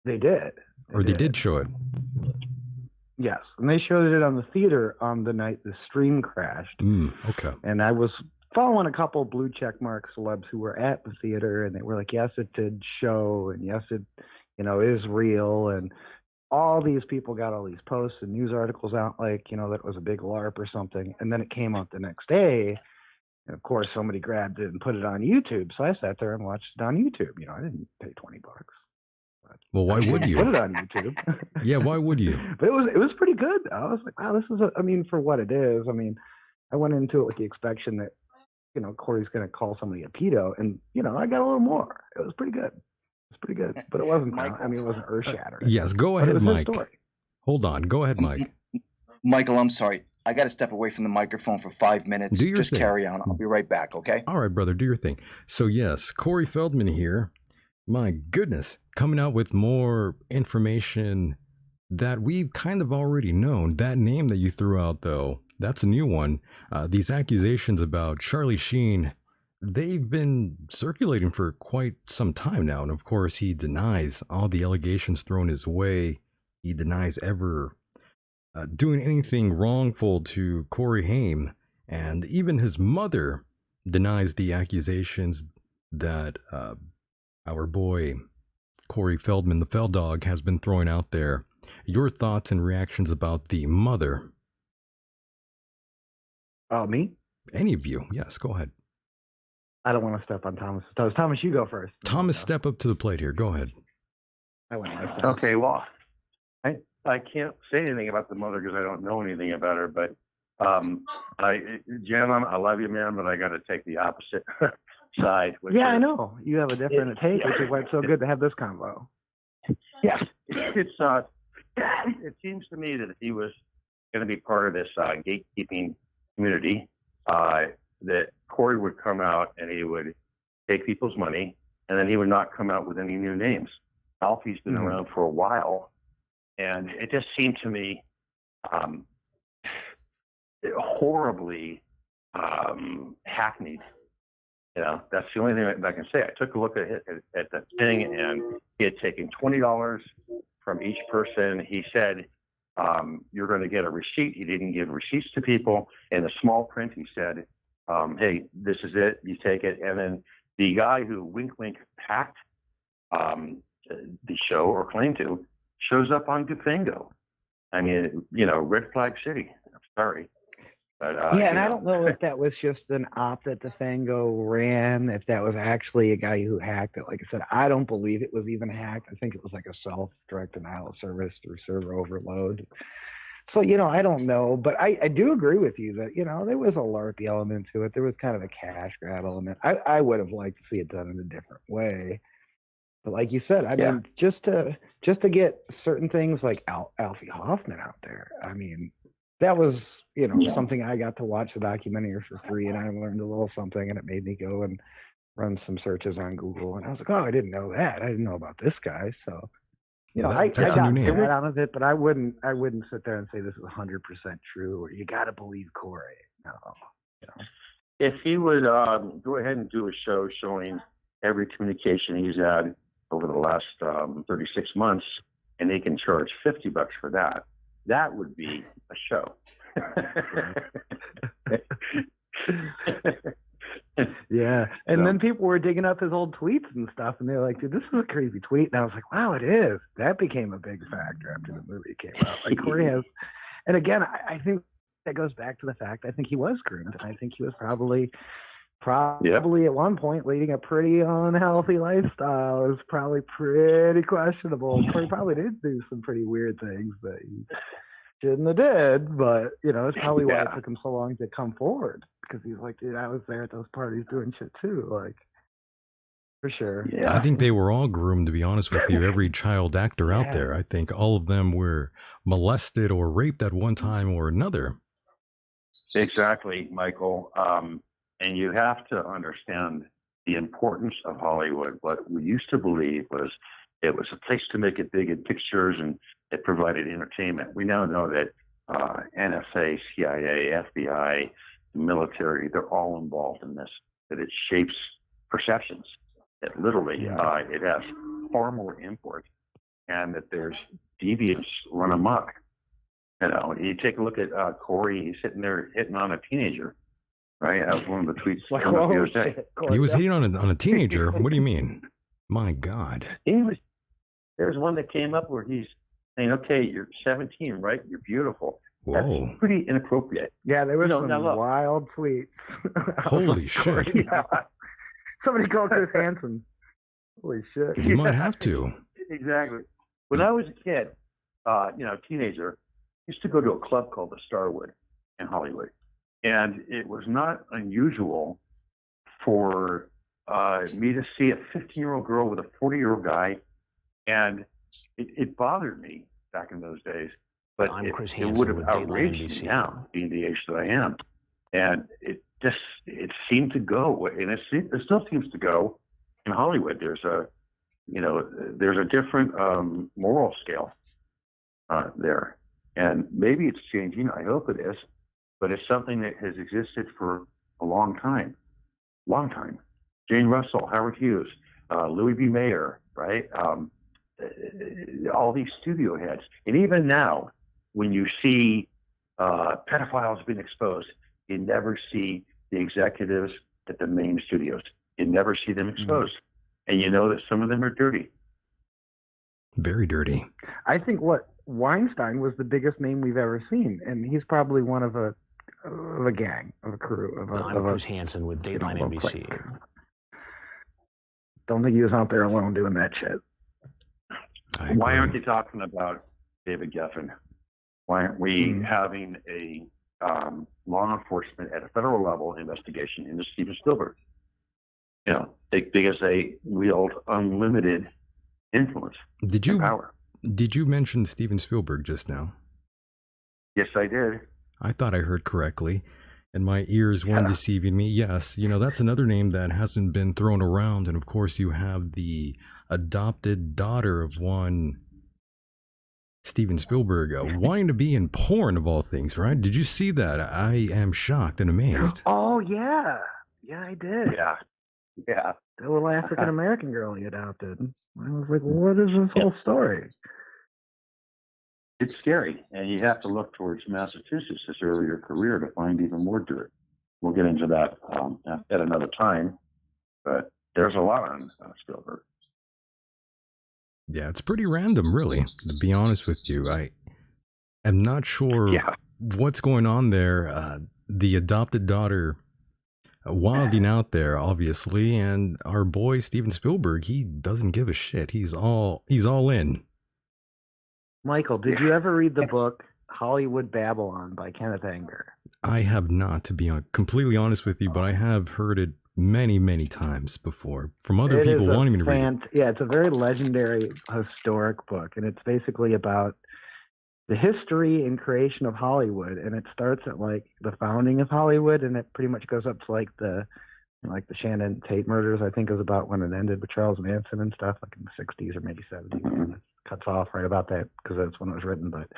They did. They did show it. Yes, and they showed it on the theater on the night the stream crashed. Okay. And I was following a couple blue check mark celebs who were at the theater, and they were like, yes, it did show, and yes, it is real, and all these people got all these posts and news articles out like, that it was a big LARP or something. And then it came out the next day, and of course somebody grabbed it and put it on YouTube. So I sat there and watched it on YouTube. I didn't pay $20. Well, why would you? Put it on YouTube. Yeah, why would you? But it was pretty good. I was like, wow, this is for what it is. I mean, I went into it with the expectation that, Corey's going to call somebody a pedo, and, I got a little more. It was pretty good. It's pretty good, but it wasn't. It wasn't earth-shattering. Yes, go ahead, Mike. Hold on, go ahead, Mike. Michael, I'm sorry. I got to step away from the microphone for 5 minutes. Do your Just thing. Carry on. I'll be right back. Okay. All right, brother. Do your thing. So yes, Corey Feldman here. My goodness, coming out with more information that we've kind of already known. That name that you threw out, though, that's a new one. These accusations about Charlie Sheen, they've been circulating for quite some time now. And of course, he denies all the allegations thrown his way. He denies ever doing anything wrongful to Corey Haim. And even his mother denies the accusations that our boy Corey Feldman, the Feld Dog, has been throwing out there. Your thoughts and reactions about the mother? Me? Any of you? Yes, go ahead. I don't want to step on Thomas' toes. Thomas, you go first. Thomas, step up to the plate here. Go ahead. I went last. Okay, well, I can't say anything about the mother because I don't know anything about her. But Janon, I love you, man, but I got to take the opposite side. Yeah, I know you have a different take, which is why it's so good to have this convo. Yeah, it's it seems to me that if he was going to be part of this gatekeeping community, that Corey would come out and he would take people's money, and then he would not come out with any new names. Alfie's been around for a while, and it just seemed to me horribly hackneyed. That's the only thing I can say. I took a look at that thing, and he had taken $20 from each person. He said, you're going to get a receipt. He didn't give receipts to people. In the small print, he said, hey, this is it. You take it. And then the guy who wink hacked the show, or claimed to, shows up on Dufango. I mean, red flag city. I'm sorry. But, and I don't know if that was just an op that Defango ran, if that was actually a guy who hacked it. Like I said, I don't believe it was even hacked. I think it was like a self-direct denial of service through server overload. So, I don't know. But I do agree with you that, there was a LARP element to it. There was kind of a cash grab element. I would have liked to see it done in a different way. But like you said, I mean, just to get certain things like Alfie Hoffman out there, I mean, that was... something I got to watch the documentary for free, and I learned a little something, and it made me go and run some searches on Google, and I was like, oh, I didn't know that. I didn't know about this guy. So, I got right out of it, but I wouldn't sit there and say this is 100% true, or you got to believe Corey. No, If he would go ahead and do a show showing every communication he's had over the last 36 months, and they can charge $50 for that, that would be a show. Yeah, and then people were digging up his old tweets and stuff, and they're like, dude, this is a crazy tweet. And I was like, wow, it is. That became a big factor after the movie came out. Like, Corey has, and again, I think that goes back to the fact I think he was groomed, and I think he was probably at one point leading a pretty unhealthy lifestyle. It was probably pretty questionable. Corey probably did do some pretty weird things that he shouldn't have did, but it's probably why it took him so long to come forward, because he's like, dude, I was there at those parties doing shit too, like, for sure. I think they were all groomed, to be honest with you. Every child actor out there, I think all of them were molested or raped at one time or another. Exactly, Michael. And you have to understand the importance of Hollywood. What we used to believe was it was a place to make it big in pictures, and it provided entertainment. We now know that NSA, CIA, FBI, military, they're all involved in this, that it shapes perceptions, that literally it has far more import, and that there's deviants run amok. You take a look at Corey, he's sitting there hitting on a teenager, right? That was one of the tweets the other day. He was hitting on a teenager? What do you mean? My God. There's one that came up where he's saying, okay, you're 17, right? You're beautiful. Whoa. That's pretty inappropriate. Yeah, there were some wild tweets. Holy shit. Yeah. Somebody called Chris Hansen. Holy shit. You might have to. Exactly. When I was a kid, teenager, I used to go to a club called the Starwood in Hollywood. And it was not unusual for me to see a 15-year-old girl with a 40-year-old guy. And it bothered me back in those days, but it would have outraged me now, being the age that I am. And it seemed to go, and it still seems to go in Hollywood. There's a different moral scale there, and maybe it's changing. I hope it is, but it's something that has existed for a long time. Jane Russell, Howard Hughes, Louis B. Mayer, right? All these studio heads. And even now, when you see pedophiles being exposed, you never see the executives at the main studios. You never see them exposed. And you know that some of them are dirty. Very dirty. I think Weinstein was the biggest name we've ever seen, and he's probably one of a gang, of a crew. I'm Chris Hansen with Dateline NBC. Don't think he was out there alone doing that shit. Why aren't they talking about David Geffen? Why aren't we having a law enforcement at a federal level investigation into Steven Spielberg? Because they wield unlimited influence and power. did you mention Steven Spielberg just now? Yes, I did. I thought I heard correctly, and my ears weren't deceiving me. Yes, that's another name that hasn't been thrown around, and of course you have the adopted daughter of one Steven Spielberg wanting to be in porn of all things, right? Did you see that? I am shocked and amazed. Oh, yeah. Yeah, I did. Yeah. The little African-American girl he adopted. I was like, what is this whole story? It's scary, and you have to look towards Massachusetts' earlier career to find even more dirt. We'll get into that at another time, but there's a lot on Spielberg. Yeah, it's pretty random, really, to be honest with you. I am not sure what's going on there. The adopted daughter wilding out there, obviously, and our boy Steven Spielberg, he doesn't give a shit. He's all in. Michael, did you ever read the book Hollywood Babylon by Kenneth Anger? I have not, to be completely honest with you, but I have heard it many, many times before from other people wanting me to read it. Yeah, it's a very legendary historic book, and it's basically about the history and creation of Hollywood, and it starts at like the founding of Hollywood, and it pretty much goes up to like the Shannon Tate murders. I think is about when it ended with Charles Manson and stuff, like in the 60s or maybe 70s. And it cuts off right about that because that's when it was written. But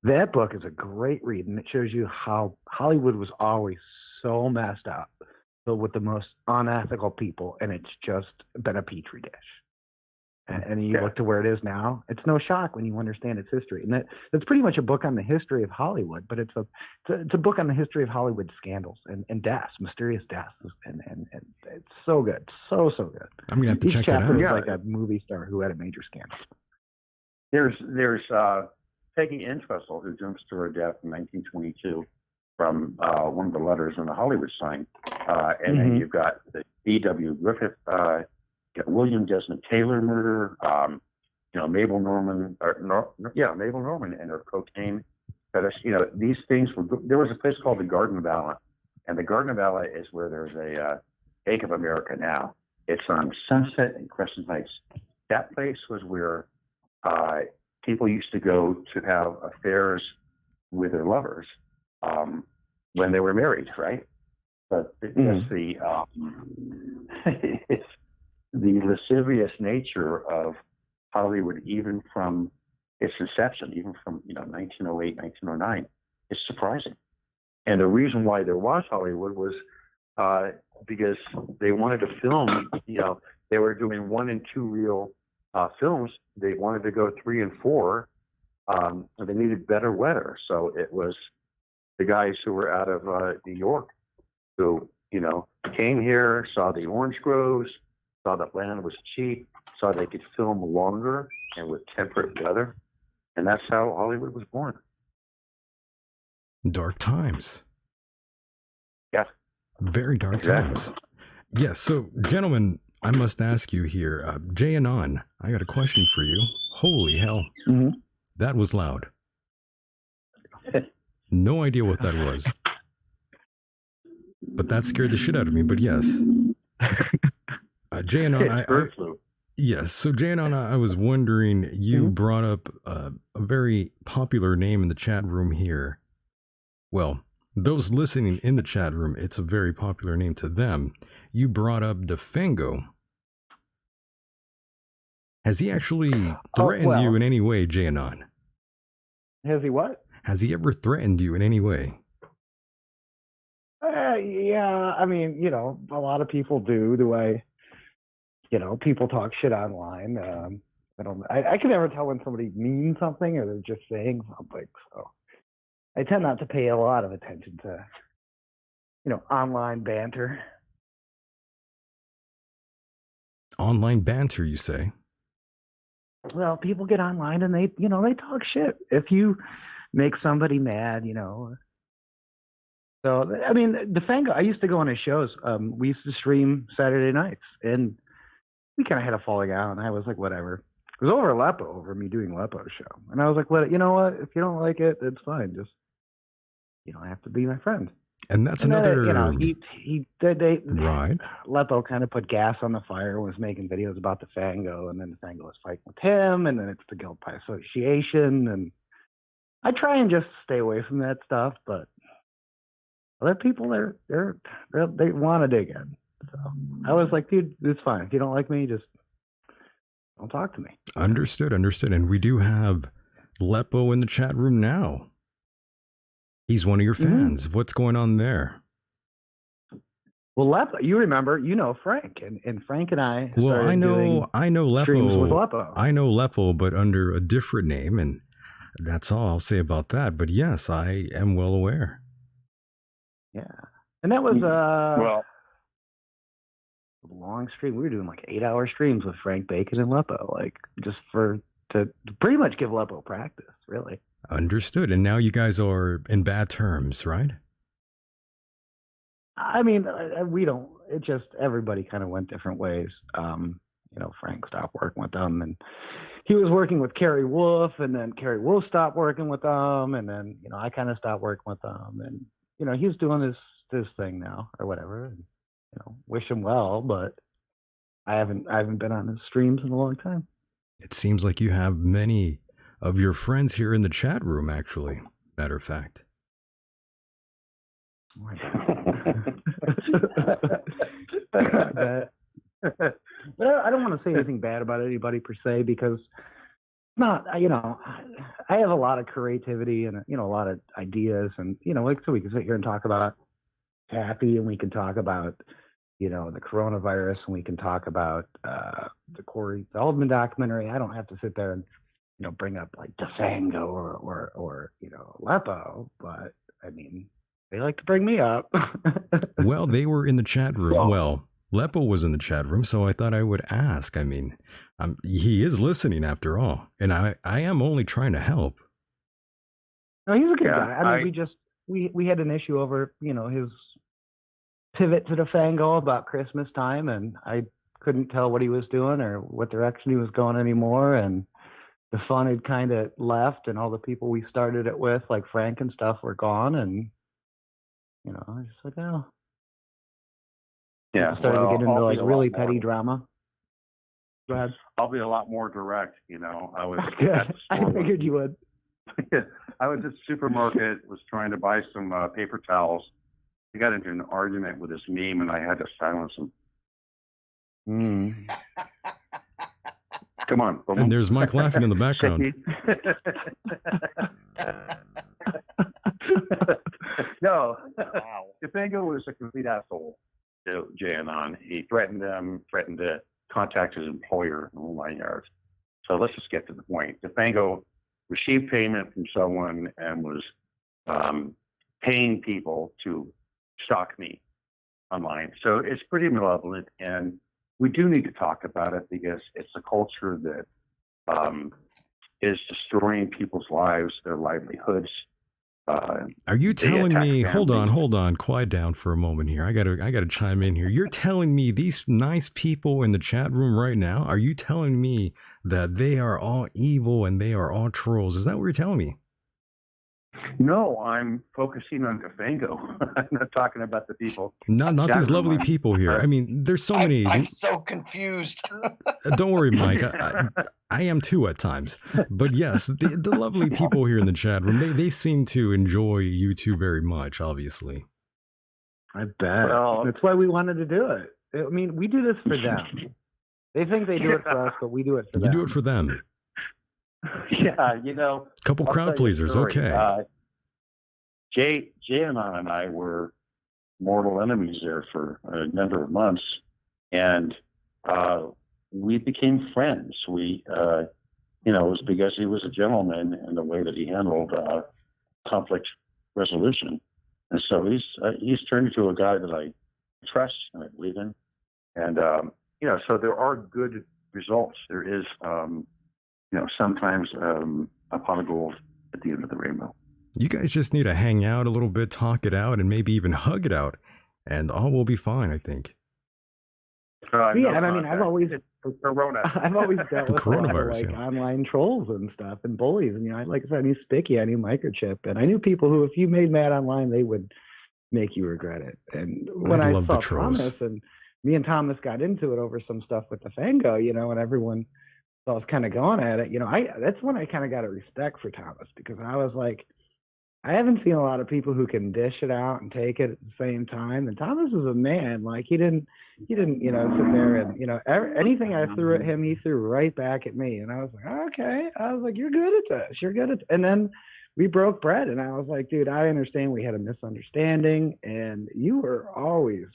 that book is a great read, and it shows you how Hollywood was always so messed up, filled with the most unethical people, and it's just been a petri dish. And you look to where it is now, it's no shock when you understand its history. And that's pretty much a book on the history of Hollywood, but it's a book on the history of Hollywood scandals and deaths, mysterious deaths, and it's so good, so good. I'm gonna have to check that out. Each chapter is like a movie star who had a major scandal. There's Peggy Entwistle, who jumps to her death in 1922 from one of the letters in the Hollywood sign, and then you've got the D.W. Griffith. Got William Desmond Taylor murder, Mabel Norman, Mabel Norman and her cocaine fetish. These things there was a place called the Garden of Allah, and the Garden of Allah is where there's a Bank of America now. It's on Sunset and Crescent Heights. That place was where people used to go to have affairs with their lovers when they were married, right? But it's the lascivious nature of Hollywood, even from its inception, even from 1908, 1909, is surprising. And the reason why there was Hollywood was because they wanted to film. They were doing 1 and 2 reel films. They wanted to go 3 and 4, and they needed better weather. So it was the guys who were out of New York who came here, saw the orange groves, saw that land was cheap, saw they could film longer and with temperate weather. And that's how Hollywood was born. Dark times. Yeah. Very dark times. Yes. So, gentlemen, I must ask you here, Janon, I got a question for you. Holy hell. That was loud. No idea what that was. But that scared the shit out of me. But yes. Janon, yes. So, Janon, I was wondering, you brought up a very popular name in the chat room here. Well, those listening in the chat room, it's a very popular name to them. You brought up Defengo. Has he actually threatened you in any way, Janon? Has he what? Has he ever threatened you in any way? Yeah, I mean, a lot of people do. People talk shit online. I can never tell when somebody means something or they're just saying something. So I tend not to pay a lot of attention to, online banter. Online banter, you say? Well, people get online and they talk shit. If you make somebody mad, So, I mean, Defengo, I used to go on his shows. We used to stream Saturday nights, and we kind of had a falling out, and I was like, whatever. It was over Aleppo, over me doing Aleppo's show. And I was like, you know what? If you don't like it, it's fine. Just, you don't have to be my friend. And that's And then, another, they right? Lepo kind of put gas on the fire, was making videos about the Fango, and then the Fango was fighting with him, and then it's the Guild by Association, and I try and just stay away from that stuff, but other people, they want to dig in. So I was like, dude, it's fine. If you don't like me, just don't talk to me. Understood. And we do have Lepo in the chat room now. He's one of your fans. What's going on there? Well, Lepo, you remember, Frank, and Frank and I. Well, I know streams with Lepo. Lepo. I know Lepo, but under a different name, and that's all I'll say about that. But yes, I am well aware. Yeah, and that was a long stream. We were doing like 8-hour streams with Frank Bacon and Lepo, like just to pretty much give Lepo practice, really. Understood. And now you guys are in bad terms, right? I mean, we don't. It just everybody kind of went different ways. Frank stopped working with them, and he was working with Kerry Wolf, and then Kerry Wolf stopped working with them, and then I kind of stopped working with them, and he's doing this thing now or whatever. And, wish him well, but I haven't been on his streams in a long time. It seems like you have many of your friends here in the chat room, actually. Matter of fact. Oh my God. But I don't want to say anything bad about anybody per se, because I have a lot of creativity and a lot of ideas, and so we can sit here and talk about Kathy, and we can talk about the coronavirus, and we can talk about the Corey Feldman documentary. I don't have to sit there and bring up like DeFango or Lepo, but I mean, they like to bring me up. Well, they were in the chat room. Well, Lepo was in the chat room, so I thought I would ask. I mean, he is listening after all, and I am only trying to help. No, he's a good guy. I mean, we had an issue over his pivot to the Fango about Christmas time, and I couldn't tell what he was doing or what direction he was going anymore, and the fun had kind of left, and all the people we started it with, like Frank and stuff, were gone, and I was just like, oh. Yeah. Started to get into like really petty drama. Go ahead. I'll be a lot more direct. I was. I figured you would. I was at the supermarket, was trying to buy some paper towels. I got into an argument with this meme, and I had to silence him. Come on. And there's Mike laughing in the background. No. Wow. DeFango was a complete asshole to Janon. He threatened to contact his employer in all 9 yards. So let's just get to the point. DeFango received payment from someone and was paying people to stalk me online. So it's pretty malevolent, and we do need to talk about it, because it's a culture that is destroying people's lives, their livelihoods. Are you telling me? Hold on, quiet down for a moment here. I gotta chime in here. You're telling me these nice people in the chat room right now? Are you telling me that they are all evil and they are all trolls? Is that what you're telling me? No, I'm focusing on DeFango. I'm not talking about the people. Not these lovely people here. I mean, there's so many. I'm so confused. Don't worry, Mike. I am too at times. But yes, the lovely people here in the chat room, they seem to enjoy you two very much, obviously. I bet. Well, that's why we wanted to do it. I mean, we do this for them. They think they do it for us, but we do it for them. You do it for them. Yeah, couple crowd pleasers, okay. Janon and I were mortal enemies there for a number of months, and we became friends. It was because he was a gentleman in the way that he handled conflict resolution, and so he's turned into a guy that I trust and I believe in, and so there are good results. There is. Sometimes a pot of gold at the end of the rainbow. You guys just need to hang out a little bit, talk it out, and maybe even hug it out, and all will be fine, I think. I mean, I've always dealt with coronavirus, online trolls and stuff and bullies, and like I said, I knew Spicky, I knew Microchip, and I knew people who, if you made mad online, they would make you regret it. And when I love saw the trolls. Thomas, and me and Thomas got into it over some stuff with the Fango, and everyone was kind of going at it, that's when I kind of got a respect for Thomas, because I was like, I haven't seen a lot of people who can dish it out and take it at the same time. And Thomas is a man. Like he didn't, sit there and, anything I threw at him, he threw right back at me. And I was like, okay. I was like, you're good at this. You're good at this. And then we broke bread, and I was like, dude, I understand we had a misunderstanding, and you were always,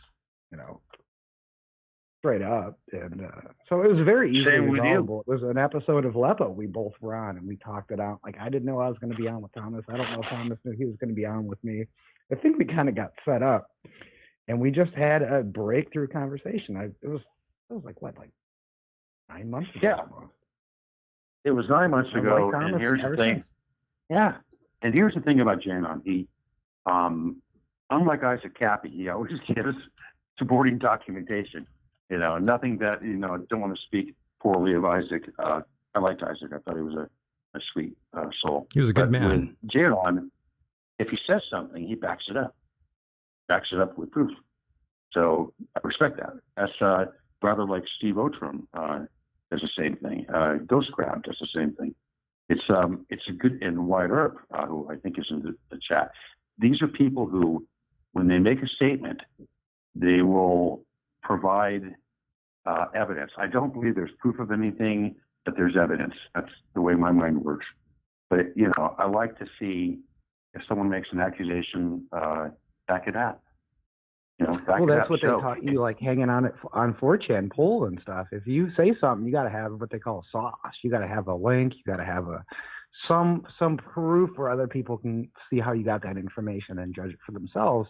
straight up. And so it was very easily resolvable. It was an episode of Lepo we both were on, and we talked it out. Like, I didn't know I was going to be on with Thomas. I don't know if Thomas knew he was going to be on with me. I think we kind of got set up, and we just had a breakthrough conversation. It was like 9 months ago. Yeah. It was 9 months ago, and here's the thing. Yeah. And here's the thing about Janon. He, unlike Isaac Cappy, he always gives supporting documentation. Nothing that, don't want to speak poorly of Isaac. I liked Isaac. I thought he was a sweet soul. He was a good man. With Janon, if he says something, he backs it up. Backs it up with proof. So I respect that. That's rather like Steve Otram does the same thing. Ghost Crab does the same thing. It's a good, and Wyatt Earp, who I think is in the chat. These are people who, when they make a statement, they will provide evidence. I don't believe there's proof of anything, but there's evidence. That's the way my mind works. But I like to see if someone makes an accusation, back it up. Well, that's what they taught you, like hanging on it on 4chan poll and stuff. If you say something, you got to have what they call a sauce. You got to have a link. You got to have some proof where other people can see how you got that information and judge it for themselves.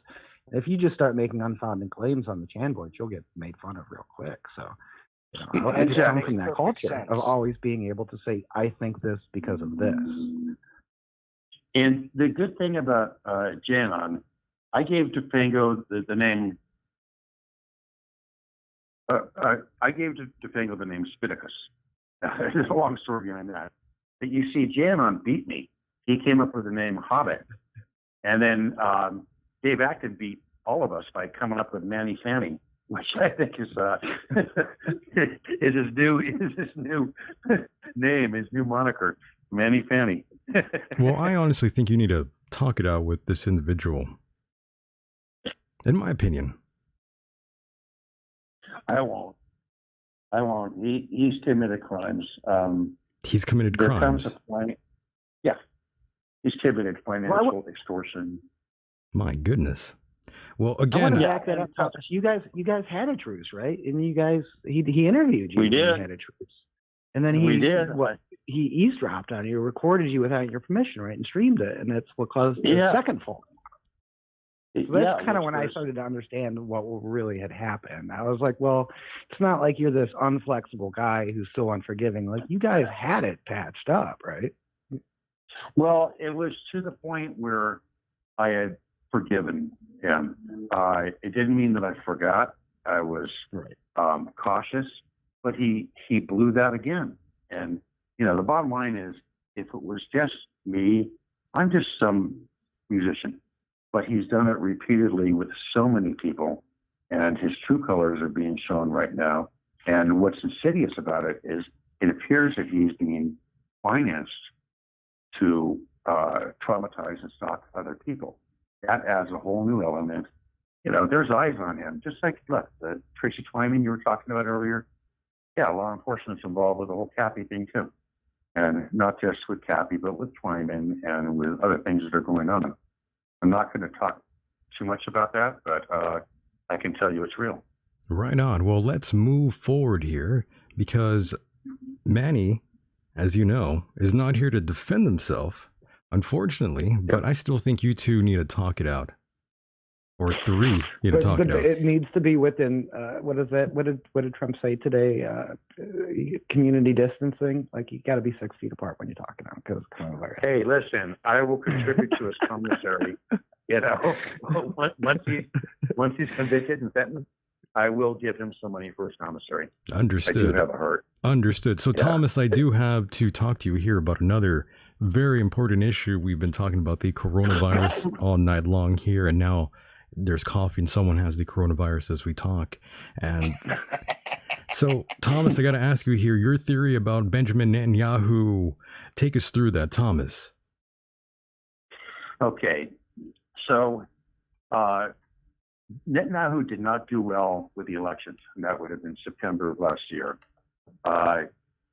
If you just start making unfounded claims on the Chan board, you'll get made fun of real quick. So, I just come from that culture of always being able to say, I think this because of this. And the good thing about Janon, I gave Defango the name. I gave Defango the name Spiticus. There's a long story behind that. But you see, Janon beat me. He came up with the name Hobbit, and then Dave Acton beat all of us by coming up with Manny Fanny, which I think is his new name, his new moniker, Manny Fanny. Well, I honestly think you need to talk it out with this individual. In my opinion. I won't. He's committed crimes. He's committed crimes. Yeah. He's committed financial extortion. My goodness. Well, again, I want to back that up, Thomas. You guys had a truce, right? And you guys, he interviewed you. We did. Had a truce. And then we did. He eavesdropped on you, recorded you without your permission, right? And streamed it. And that's what caused the second fall. So that's kind of when I started to understand what really had happened. I was like, well, it's not like you're this unflexible guy who's so unforgiving. Like, you guys had it patched up, right? Well, it was to the point where I had forgiven him. It didn't mean that I forgot. I was cautious, but he blew that again. And, the bottom line is, if it was just me, I'm just some musician. But he's done it repeatedly with so many people, and his true colors are being shown right now. And what's insidious about it is it appears that he's being financed to traumatize and stalk other people. That adds a whole new element. There's eyes on him. Just like, look, the Tracy Twyman you were talking about earlier. Yeah, law enforcement's involved with the whole Cappy thing too. And not just with Cappy, but with Twyman and with other things that are going on. I'm not going to talk too much about that, but I can tell you it's real. Right on. Well, let's move forward here, because Manny, as you know, is not here to defend himself, unfortunately, but I still think you two need to talk it out. Or three need to talk it out. It needs to be within, what is that? What did Trump say today? Community distancing? Like, you got to be 6 feet apart when you're talking out, because coronavirus. Hey, listen, I will contribute to his commissary. Once he's convicted and sentenced, I will give him some money for his commissary. Understood. I do have a heart. Understood. So, Thomas, I do have to talk to you here about another very important issue. We've been talking about the coronavirus all night long here, and now there's coffee and someone has the coronavirus as we talk. And so, Thomas, I got to ask you here, your theory about Benjamin Netanyahu. Take us through that, Thomas. Okay. So, Netanyahu did not do well with the elections, and that would have been September of last year.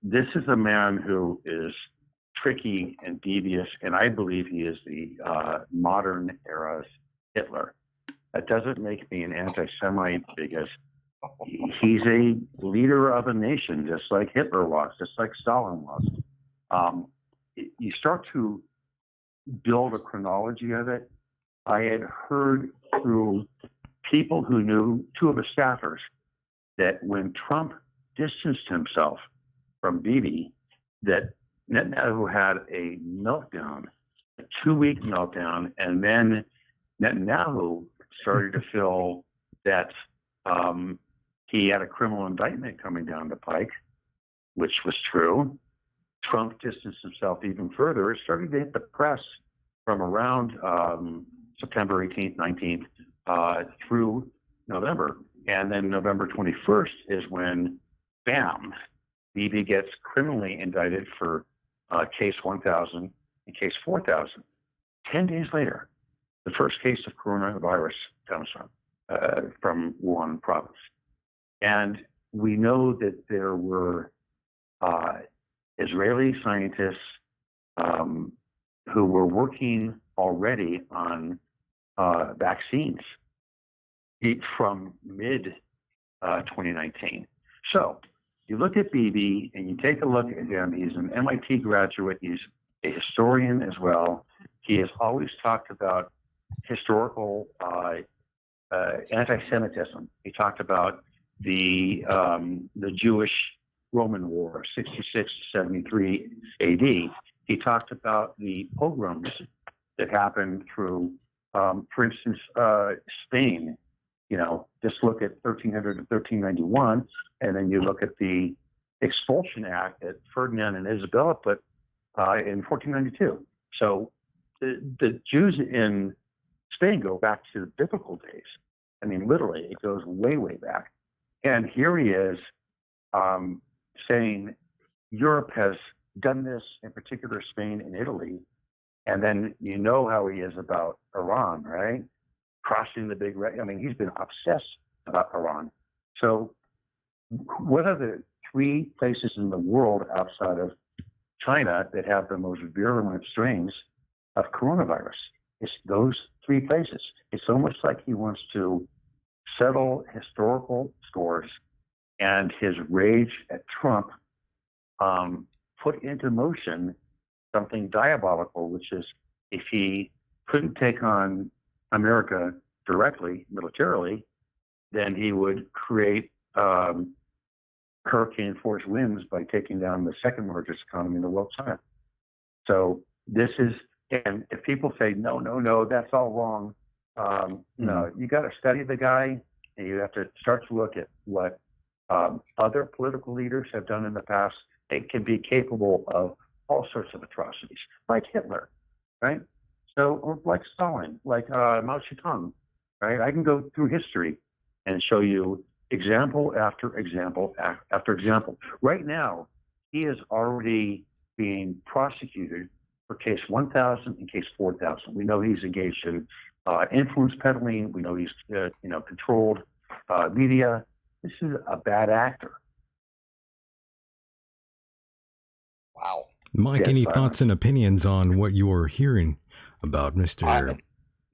This is a man who is tricky and devious, and I believe he is the modern era's Hitler. That doesn't make me an anti-Semite because he's a leader of a nation, just like Hitler was, just like Stalin was. You start to build a chronology of it. I had heard through people who knew, two of his staffers, that when Trump distanced himself from Bibi, that Netanyahu had a meltdown, a 2-week meltdown, and then Netanyahu started to feel that he had a criminal indictment coming down the pike, which was true. Trump distanced himself even further. It started to hit the press from around September 18th, 19th through November. And then November 21st is when, bam, Bibi gets criminally indicted for case 1000 and case 4000. 10 days later, the first case of coronavirus comes from Wuhan province. And we know that there were Israeli scientists who were working already on vaccines from mid 2019. So you look at Bibi and you take a look at him. He's an MIT graduate. He's a historian as well. He has always talked about historical anti-Semitism. He talked about the Jewish Roman War, 66 to 73 AD. He talked about the pogroms that happened through, for instance, Spain. You know, just look at 1300 to 1391, and then you look at the Expulsion Act that Ferdinand and Isabella put in 1492. So the Jews in Spain go back to the biblical days. I mean, literally, it goes way, way back. And here he is saying Europe has done this, in particular Spain and Italy. And then you know how he is about Iran, right? Crossing the big red. I mean, he's been obsessed about Iran. So what are the 3 places in the world outside of China that have the most virulent strains of coronavirus? It's those 3 places. It's almost like he wants to settle historical scores, and his rage at Trump put into motion something diabolical, which is if he couldn't take on America directly, militarily, then he would create hurricane force winds by taking down the second largest economy in the world, China. So this is, and if people say, no, that's all wrong, no, you got to study the guy, and you have to start to look at what other political leaders have done in the past. They can be capable of all sorts of atrocities, like Hitler, right? So, or like Stalin, like Mao Zedong, right? I can go through history and show you example after example after example. Right now, he is already being prosecuted for case 1000 and case 4000. We know he's engaged in influence peddling. We know he's controlled media. This is a bad actor. Wow. Mike, Yes, any Simon. thoughts and opinions on what you're hearing about Mr.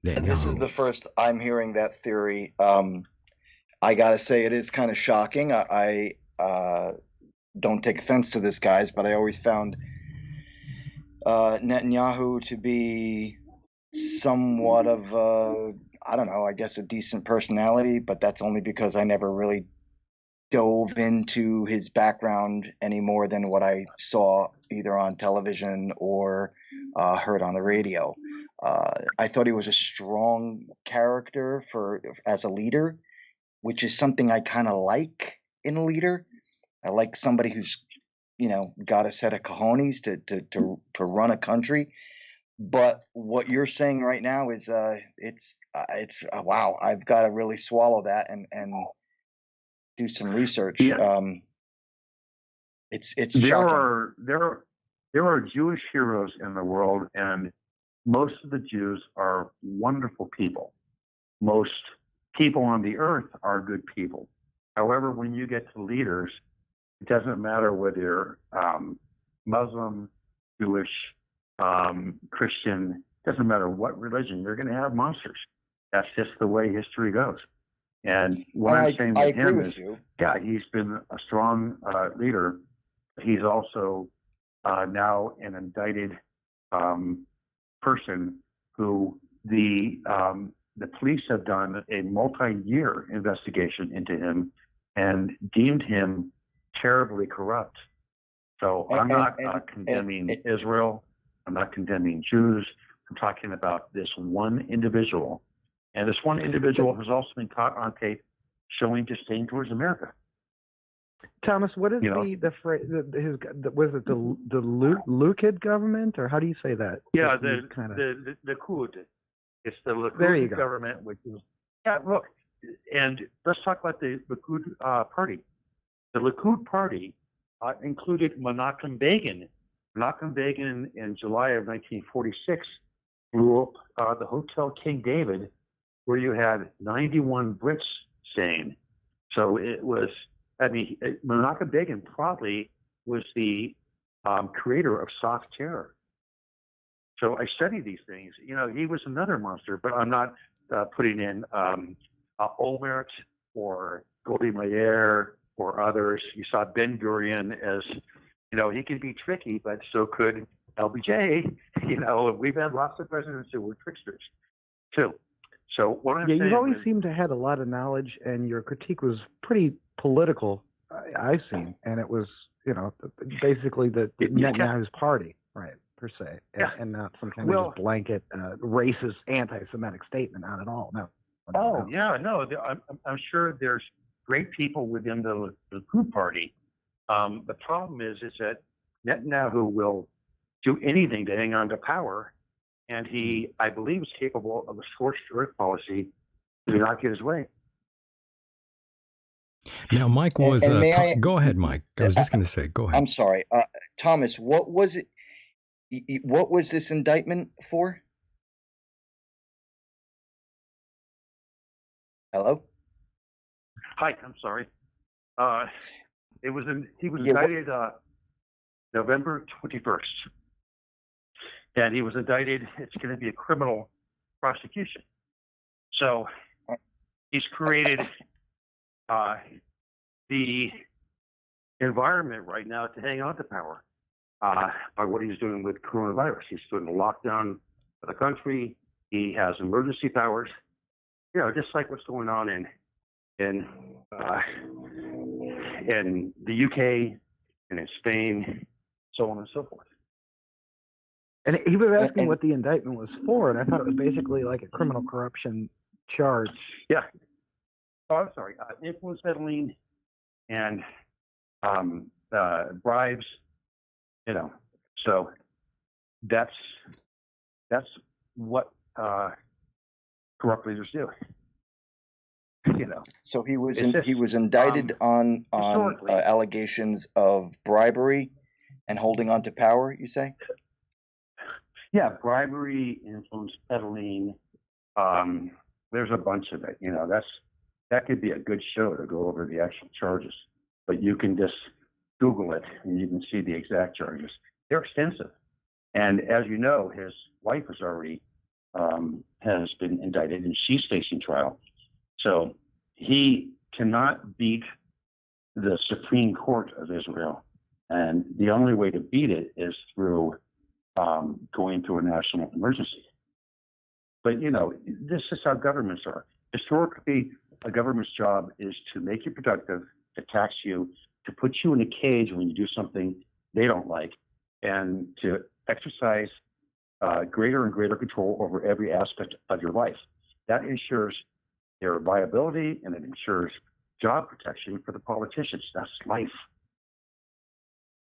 Netanyahu? This is the first I'm hearing that theory. I gotta say, it is kind of shocking. I don't take offense to this, guys, but I always found Netanyahu to be somewhat of I don't know, I guess a decent personality, but that's only because I never really dove into his background any more than what I saw either on television or heard on the radio. I thought he was a strong character as a leader, which is something I kind of like in a leader. I like somebody who's, got a set of cojones to run a country. But what you're saying right now is, it's wow. I've got to really swallow that and do some research. Yeah. It's There shocking. there are Jewish heroes in the world, and most of the Jews are wonderful people. Most people on the earth are good people. However, when you get to leaders, it doesn't matter whether you're Muslim, Jewish, Christian, doesn't matter what religion, you're going to have monsters. That's just the way history goes. And what I'm saying with him is, yeah, he's been a strong leader. He's also now an indicted person who the police have done a multi-year investigation into him and deemed him terribly corrupt. So I'm not condemning Israel. I'm not condemning Jews. I'm talking about this one individual. And this one individual has also been caught on tape showing disdain towards America. Thomas, what is the phrase? Was it the Likud government, or how do you say that? Yeah, the Likud. It's the Likud government, which is look. And let's talk about the Likud party. The Likud party included Menachem Begin. Menachem Begin in July of 1946 blew up the Hotel King David, where you had 91 Brits staying. So it was. I mean, Menachem Begin probably was the creator of soft terror. So I study these things. He was another monster, but I'm not putting in Olmert or Goldie Meir or others. You saw Ben Gurion as, he could be tricky, but so could LBJ. We've had lots of presidents who were tricksters too. So what I'm saying you've always seemed to have a lot of knowledge, and your critique was pretty political. I've seen, and it was, basically the Netanyahu's party, right, per se, and not some kind of blanket racist, anti-Semitic statement, not at all. No. I'm sure there's great people within the Likud party. The problem is that Netanyahu will do anything to hang on to power, and he, I believe, is capable of a scorched earth policy to not get his way. Now, Mike was. Go ahead, Mike. I was just going to say, go ahead. I'm sorry, Thomas. What was it? What was this indictment for? Hello. Hi. I'm sorry. He was indicted November 21st, and he was indicted. It's going to be a criminal prosecution. So he's created the environment right now to hang on to power by what he's doing with coronavirus. He's doing a lockdown of the country. He has emergency powers, just like what's going on in the UK and in Spain, so on and so forth. And he was asking what the indictment was for, and I thought it was basically like a criminal corruption charge. Yeah. Oh, I'm sorry. Influence peddling and bribes. So that's what corrupt leaders do. So he was indicted on allegations of bribery and holding on to power. You say? Yeah, bribery, influence peddling. There's a bunch of it. That could be a good show to go over the actual charges, but you can just Google it and you can see the exact charges. They're extensive, and as you know, his wife has already has been indicted and she's facing trial. So he cannot beat the Supreme Court of Israel, and the only way to beat it is through going through a national emergency. But this is how governments are. Historically, a government's job is to make you productive, to tax you, to put you in a cage when you do something they don't like, and to exercise greater and greater control over every aspect of your life. That ensures their viability, and it ensures job protection for the politicians. That's life,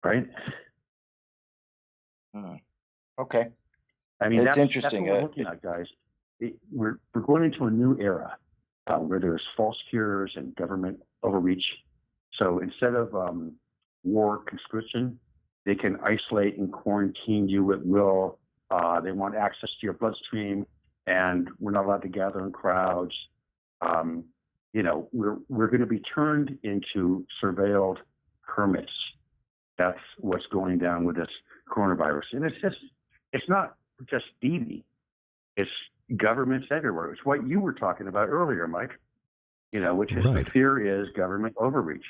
right? Okay. I mean, It's that's interesting. what we're looking at, guys. We're going into a new era where there's false cures and government overreach. So instead of war conscription, they can isolate and quarantine you at will. They want access to your bloodstream, and we're not allowed to gather in crowds. We're going to be turned into surveilled hermits. That's what's going down with this coronavirus, and it's not just DV. It's governments everywhere. It's what you were talking about earlier, Mike. Which is Right. the fear is government overreach.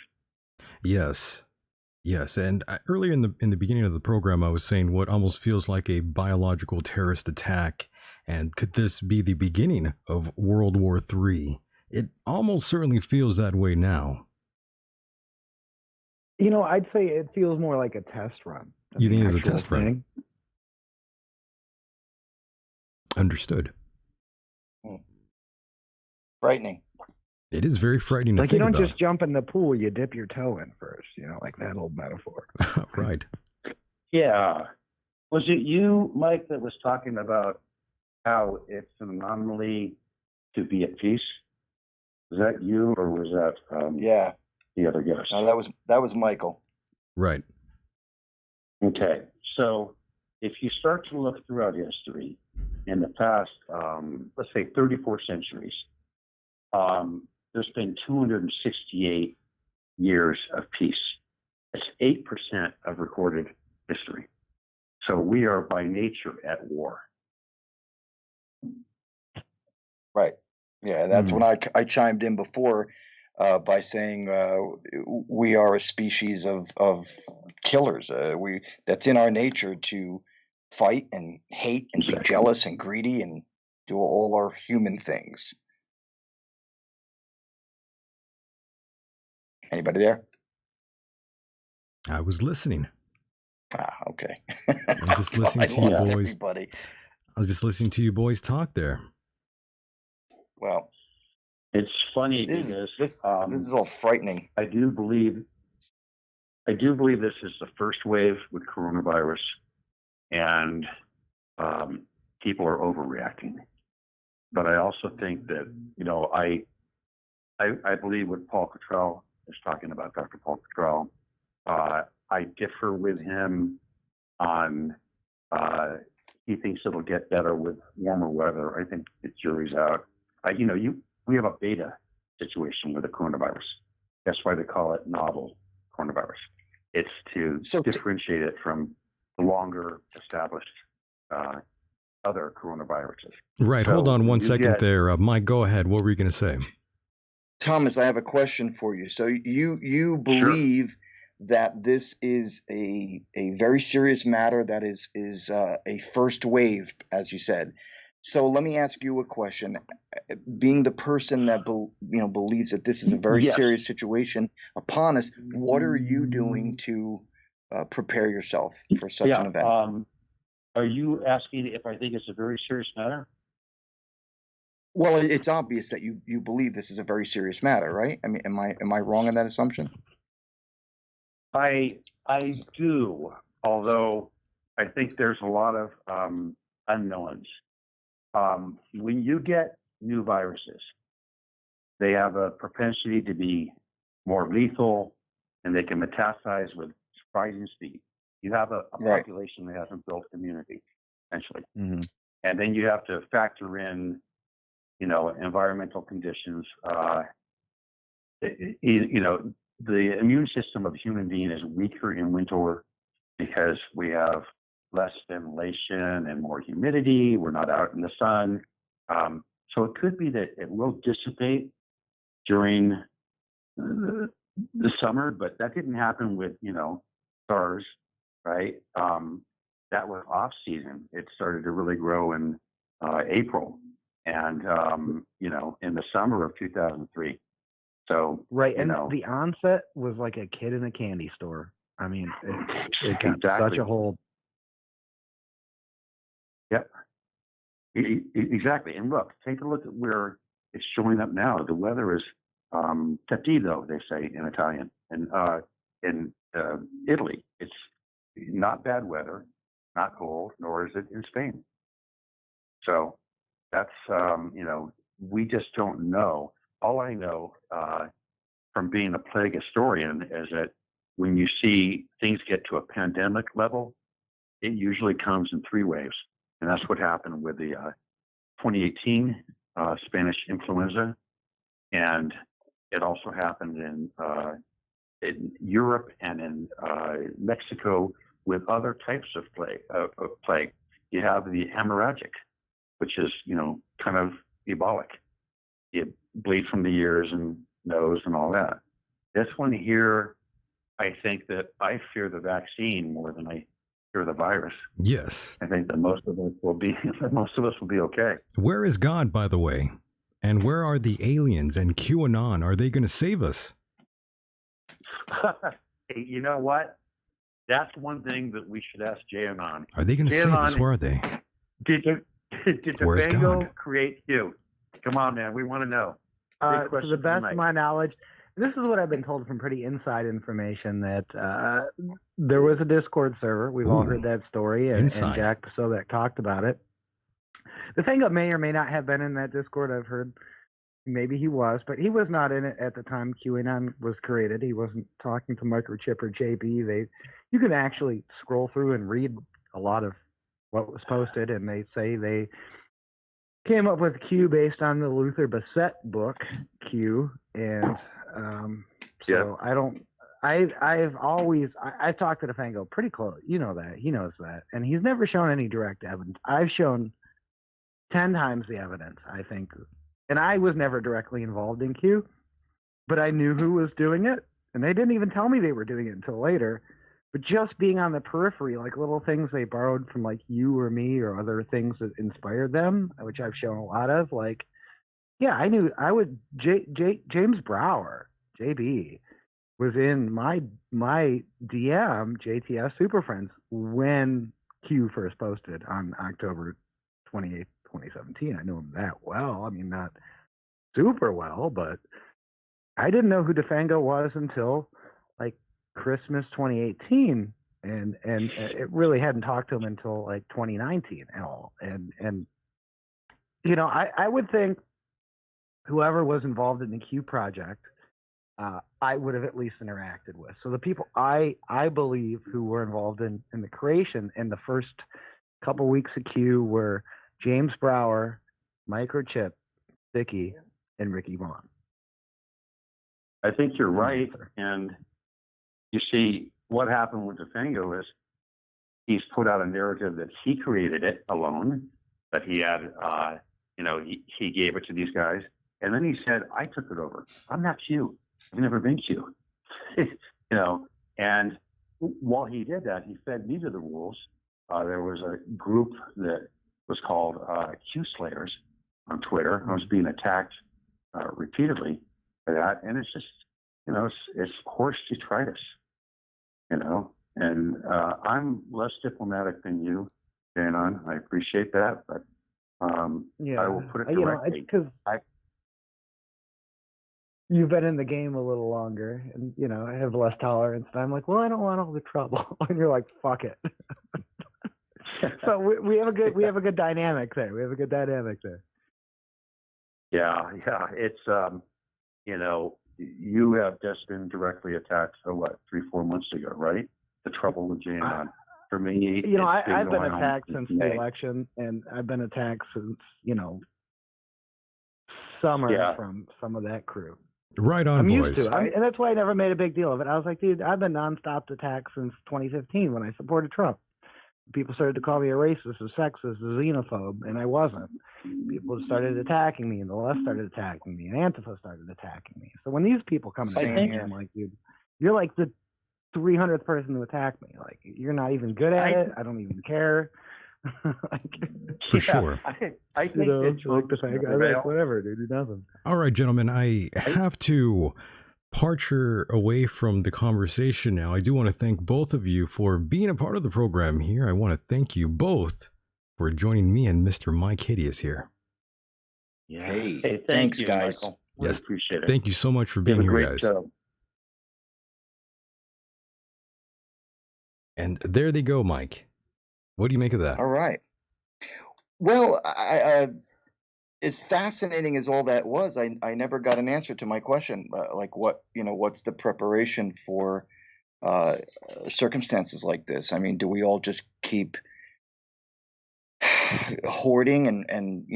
Yes. And earlier in the beginning of the program, I was saying what almost feels like a biological terrorist attack, and could this be the beginning of World War III? It almost certainly feels that way now. I'd say it feels more like a test run. You think it's a test run? Understood. Frightening. It is very frightening to Like think you don't about. just jump in the pool, you dip your toe in first, like that old metaphor. Right. Yeah. Was it you, Mike, that was talking about how it's an anomaly to be at peace? Was that you, or was that the other guest? No, that was Michael. Right. Okay. So if you start to look throughout history, in the past, let's say 34 centuries, there's been 268 years of peace. That's 8% of recorded history. So we are by nature at war. Right. Yeah, that's when I chimed in before by saying we are a species of killers. That's in our nature to fight and hate and be jealous and greedy and do all our human things. Anybody there? I was listening. Okay. I'm just listening to you boys. Everybody. I was just listening to you boys talk there. Well, it's funny this because is all frightening. I do believe this is the first wave with coronavirus, and people are overreacting. But I also think that I believe what Paul Cottrell is talking about, Dr. Paul Cottrell. I differ with him on he thinks it'll get better with warmer weather. I think the jury's out. We have a beta situation with the coronavirus. That's why they call it novel coronavirus. It's to differentiate it from the longer established other coronaviruses. Right. So hold on one second there. Mike, go ahead. What were you going to say? Thomas, I have a question for you. So you believe that this is a very serious matter that is a first wave, as you said. So let me ask you a question. Being the person that believes that this is a very serious situation upon us, what are you doing to prepare yourself for such an event? Are you asking if I think it's a very serious matter? Well, it's obvious that you believe this is a very serious matter, right? I mean, am I wrong in that assumption? I do, although I think there's a lot of unknowns. When you get new viruses, they have a propensity to be more lethal, and they can metastasize with surprising speed. You have a population that hasn't built immunity, essentially. Mm-hmm. And then you have to factor in, environmental conditions. The immune system of the human being is weaker in winter because we have less ventilation and more humidity. We're not out in the sun. So it could be that it will dissipate during the summer, but that didn't happen with, SARS, right? That was off season. It started to really grow in April and, in the summer of 2003. So, right. And the onset was like a kid in a candy store. I mean, it got such a hold. Yep. Exactly. And look, take a look at where it's showing up now. The weather is tattido, they say in Italian. And in Italy, it's not bad weather, not cold, nor is it in Spain. So that's, we just don't know. All I know from being a plague historian is that when you see things get to a pandemic level, it usually comes in three waves. And that's what happened with the 2018 Spanish influenza. And it also happened in Europe and in Mexico with other types of plague. You have the hemorrhagic, which is, kind of embolic. You bleed from the ears and nose and all that. This one here, I think that I fear the vaccine more than I fear the virus. Yes. I think that most of us will be okay. Where is God, by the way? And where are the aliens and QAnon? Are they going to save us? Hey, you know what? That's one thing that we should ask Janon. Are they going to save us? Where are they? Did Where's Fango God? create you? Come on, man. We want to know. To the best of my knowledge, this is what I've been told from pretty inside information, that there was a Discord server. We've all heard that story, and Jack Pasovek talked about it. The Fango may or may not have been in that Discord. I've heard maybe he was, but he was not in it at the time QAnon was created. He wasn't talking to Microchip or JB. You can actually scroll through and read a lot of what was posted, and they say they came up with Q based on the Luther Bassett book Q, and so I've talked to the Fango pretty close. You know that, he knows that, and he's never shown any direct evidence. I've shown 10 times the evidence, I think, and I was never directly involved in Q, but I knew who was doing it, and they didn't even tell me they were doing it until later. But just being on the periphery, like little things they borrowed from like you or me or other things that inspired them, which I've shown a lot of, like, yeah, I knew I would, James Brower, JB, was in my DM, JTS Super Friends, when Q first posted on October 28th, 2017. I knew him that well. I mean, not super well, but I didn't know who DeFango was until like Christmas 2018, and it really hadn't talked to him until like 2019 at all. And I would think whoever was involved in the Q project, I would have at least interacted with. So the people I believe who were involved in the creation in the first couple weeks of Q were James Brower, Microchip, Sticky, and Ricky Vaughn. I think you're right, and you see, what happened with DeFango is he's put out a narrative that he created it alone, that he had, he gave it to these guys. And then he said, I took it over. I'm not Q. I've never been Q. And while he did that, he fed me to the wolves. There was a group that was called Q Slayers on Twitter. I was being attacked repeatedly for that. And it's just, it's horse detritus. And I'm less diplomatic than you, Janon. I appreciate that, but I will put it directly. It's because you've been in the game a little longer, and I have less tolerance. And I'm like, well, I don't want all the trouble, and you're like, fuck it. So we have a good dynamic there. Yeah. It's you have just been directly attacked. So what, 3-4 months ago, right? The trouble with Janon. For me, I've been attacked since the election, and I've been attacked since summer from some of that crew. Right on, I'm boys. used to it. And that's why I never made a big deal of it. I was like, dude, I've been nonstop attacked since 2015 when I supported Trump. People started to call me a racist, a sexist, a xenophobe, and I wasn't. People started attacking me, and the left started attacking me, and Antifa started attacking me. So when these people come to me, I'm like, dude, you're like the 300th person to attack me. Like, you're not even good at it. I don't even care. For sure. I think it's like the fact I'm like, whatever, dude, do nothing. All right, gentlemen, I have to departure away from the conversation now. I do want to thank both of you for being a part of the program here. I want to thank you both for joining me and Mr. Mike Hideous here. Yeah. Hey, thanks, guys. Michael. Yes, appreciate it. Thank you so much for being here, guys. Show. And there they go, Mike. What do you make of that? All right. Well, as fascinating as all that was, I never got an answer to my question. Like, what's the preparation for circumstances like this? I mean, do we all just keep hoarding and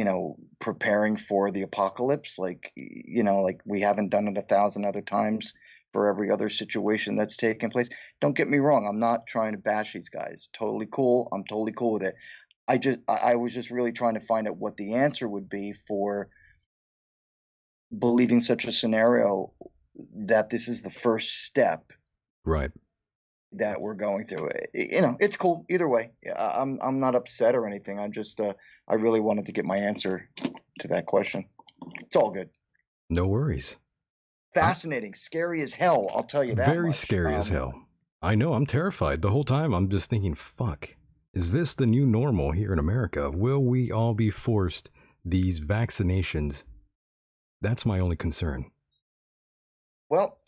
preparing for the apocalypse? Like, like we haven't done it 1,000 other times for every other situation that's taken place. Don't get me wrong. I'm not trying to bash these guys. Totally cool. I'm totally cool with it. I was just really trying to find out what the answer would be for believing such a scenario, that this is the first step Right. that we're going through. It's cool either way. I'm not upset or anything. I'm just I really wanted to get my answer to that question. It's all good. No worries. Fascinating, scary as hell. I'll tell you that. Very much. scary as hell. I know. I'm terrified the whole time. I'm just thinking, fuck. Is this the new normal here in America? Will we all be forced these vaccinations? That's my only concern. Well,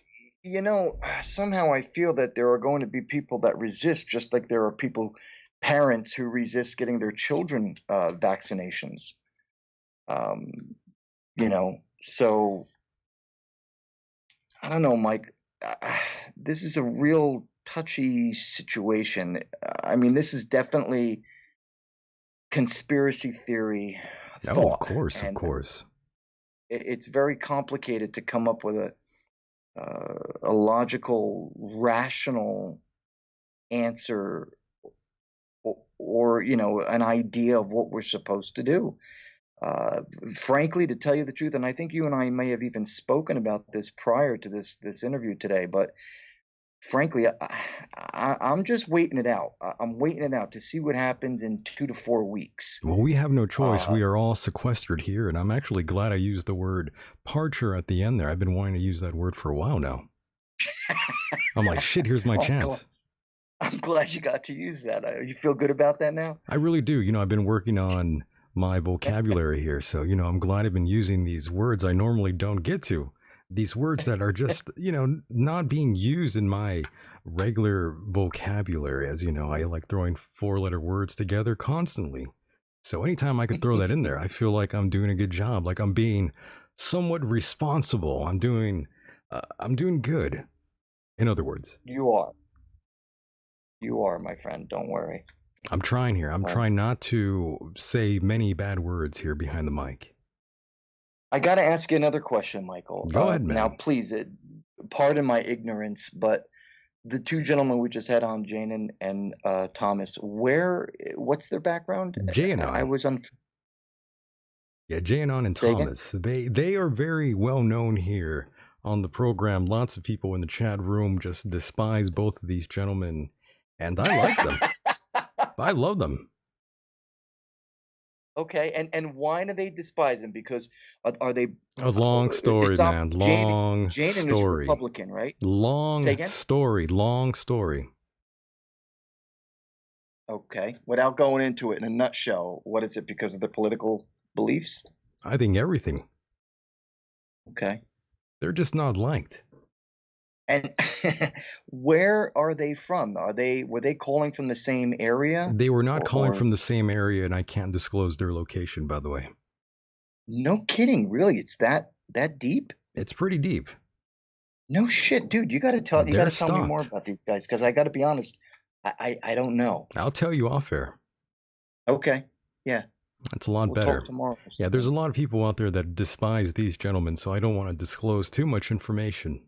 somehow I feel that there are going to be people that resist, just like there are parents who resist getting their children vaccinations. So I don't know, Mike. This is a real touchy situation. I mean, this is definitely conspiracy theory thought. Oh, of course. It's very complicated to come up with a logical, rational answer, or an idea of what we're supposed to do. Frankly, to tell you the truth, and I think you and I may have even spoken about this prior to this interview today, but frankly, I'm just waiting it out. I'm waiting it out to see what happens in 2 to 4 weeks. Well, we have no choice. We are all sequestered here, and I'm actually glad I used the word parcher at the end there. I've been wanting to use that word for a while now. I'm like, shit, here's my chance. I'm glad you got to use that. You feel good about that now? I really do. I've been working on my vocabulary here, so, I'm glad I've been using these words I normally don't get to. These words that are just, not being used in my regular vocabulary. As you know, I like throwing 4-letter words together constantly. So anytime I could throw that in there, I feel like I'm doing a good job. Like I'm being somewhat responsible. I'm doing good. In other words. You are, my friend. Don't worry. I'm trying here. I'm trying not to say many bad words here behind the mic. I got to ask you another question, Michael. Go ahead, man. Now, please, pardon my ignorance, but the two gentlemen we just had on, Janon and Thomas, what's their background? Janon. Yeah, Janon and Thomas. They are very well known here on the program. Lots of people in the chat room just despise both of these gentlemen, and I like them. I love them. Okay, and why do they despise him? Because are they a long story, man? Long Janon story. Is Republican, right? Long story. Okay, without going into it in a nutshell, what is it? Because of their political beliefs? I think everything. Okay. They're just not liked. And where are they from? Were they calling from the same area? They were not calling from the same area, and I can't disclose their location, by the way. No kidding, really? It's that deep? It's pretty deep. No shit, dude. You got to tell me more about these guys, because I got to be honest, I don't know. I'll tell you off air. Okay. Yeah. That's a lot better. Talk tomorrow. Yeah, there's a lot of people out there that despise these gentlemen, so I don't want to disclose too much information.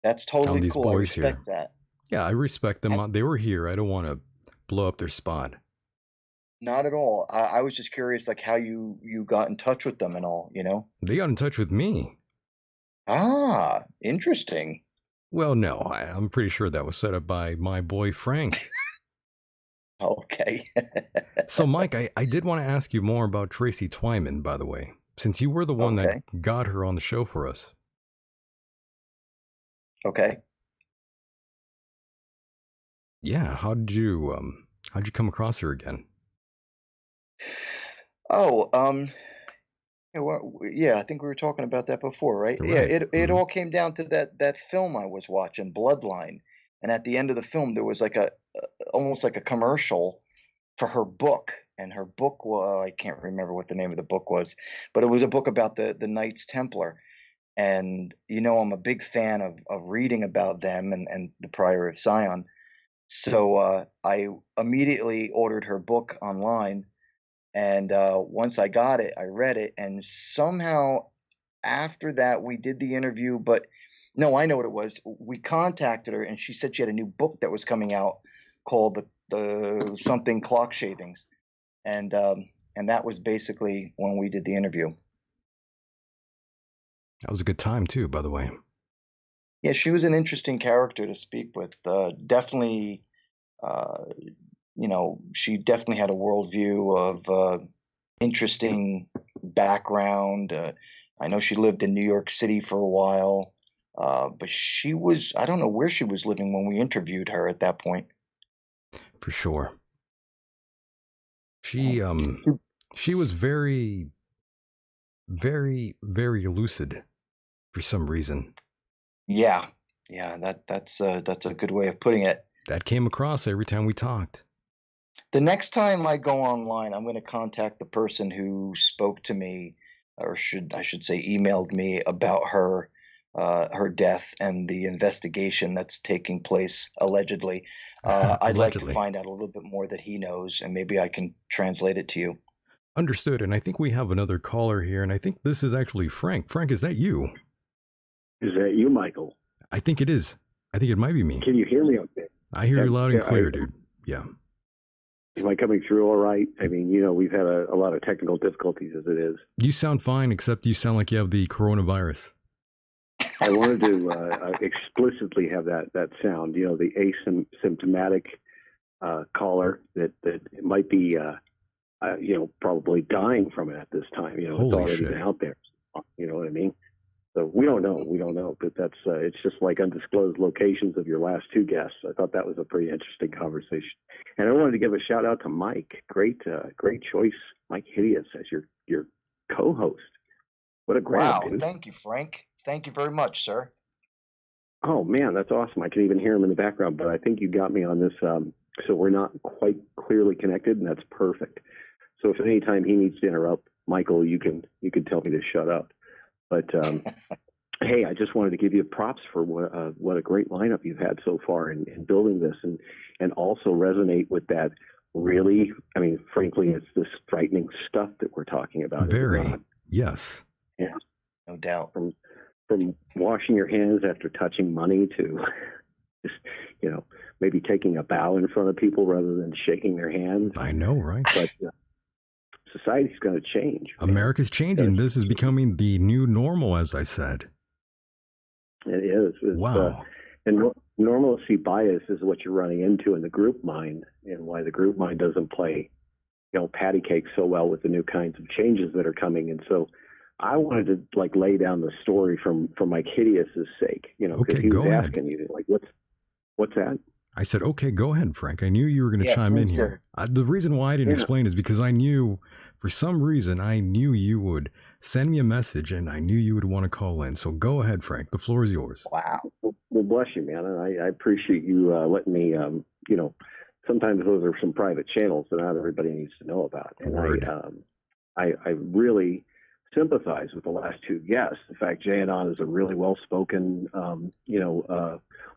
That's totally these cool. boys I respect that. Yeah, I respect them. They were here. I don't want to blow up their spot. Not at all. I was just curious, like how you got in touch with them and all. They got in touch with me. Ah, interesting. Well, no, I'm pretty sure that was set up by my boy Frank. Okay. So, Mike, I did want to ask you more about Tracy Twyman, by the way, since you were the one that got her on the show for us. Okay. Yeah, how'd you come across her again? Oh, yeah, I think we were talking about that before, right? Right. Yeah, it all came down to that film I was watching, Bloodline, and at the end of the film there was like almost like a commercial for her book, and her book, well, I can't remember what the name of the book was, but it was a book about the Knights Templar. And I'm a big fan of reading about them and the Prior of Sion. So I immediately ordered her book online, and once I got it, I read it, and somehow after that we did the interview. But no, I know what it was. We contacted her, and she said she had a new book that was coming out called the something Clock Shavings, and that was basically when we did the interview. That was a good time too, by the way. Yeah, she was an interesting character to speak with. Definitely, she definitely had a worldview of interesting background. I know she lived in New York City for a while, but I don't know where she was living when we interviewed her at that point. For sure. She was very, very, very lucid for some reason. Yeah, that's a good way of putting it. That came across every time we talked. The next time I go online, I'm going to contact the person who spoke to me, or I should say emailed me about her death and the investigation that's taking place allegedly. I'd like to find out a little bit more that he knows, and maybe I can translate it to you. Understood. And I think we have another caller here, and I think this is actually Frank. Frank, is that you? Is that you, Michael? I think it is. I think it might be me. Can you hear me okay? I hear you loud and clear, dude. Yeah. Am I coming through all right? I mean, we've had a lot of technical difficulties as it is. You sound fine, except you sound like you have the coronavirus. I wanted to explicitly have that sound, the asymptomatic caller that might be, probably dying from it at this time. It's already been out there. You know what I mean? So we don't know, but that's it's just like undisclosed locations of your last two guests. I thought that was a pretty interesting conversation, and I wanted to give a shout out to Mike. Great choice, Mike Hideous, as your co-host. What a grab, dude. Thank you, Frank. Thank you very much, sir. Oh man, that's awesome. I can even hear him in the background, but I think you got me on this. So we're not quite clearly connected, and that's perfect. So if any time he needs to interrupt, Michael, you can tell me to shut up. But hey, I just wanted to give you props for what a great lineup you've had so far in building this, and also resonate with that. Really, I mean, frankly, it's this frightening stuff that we're talking about. Very, yes. Yeah, no doubt. From washing your hands after touching money to just, maybe taking a bow in front of people rather than shaking their hands. I know, right? But society's going to change. America's changing. This is becoming the new normal, as I said. It is. Wow. And normalcy bias is what you're running into in the group mind, and why the group mind doesn't play, patty cake so well with the new kinds of changes that are coming. And so I wanted to lay down the story from Mike Hideous's sake, because he was asking you, what's that? I said, okay, go ahead, Frank. I knew you were going to chime in here. The reason why I didn't explain is because I knew, for some reason, you would send me a message, and I knew you would want to call in. So go ahead, Frank. The floor is yours. Wow. Well, bless you, man. And I appreciate you letting me, sometimes those are some private channels that not everybody needs to know about. And I really sympathize with the last two guests. In fact, Janon is a really well-spoken,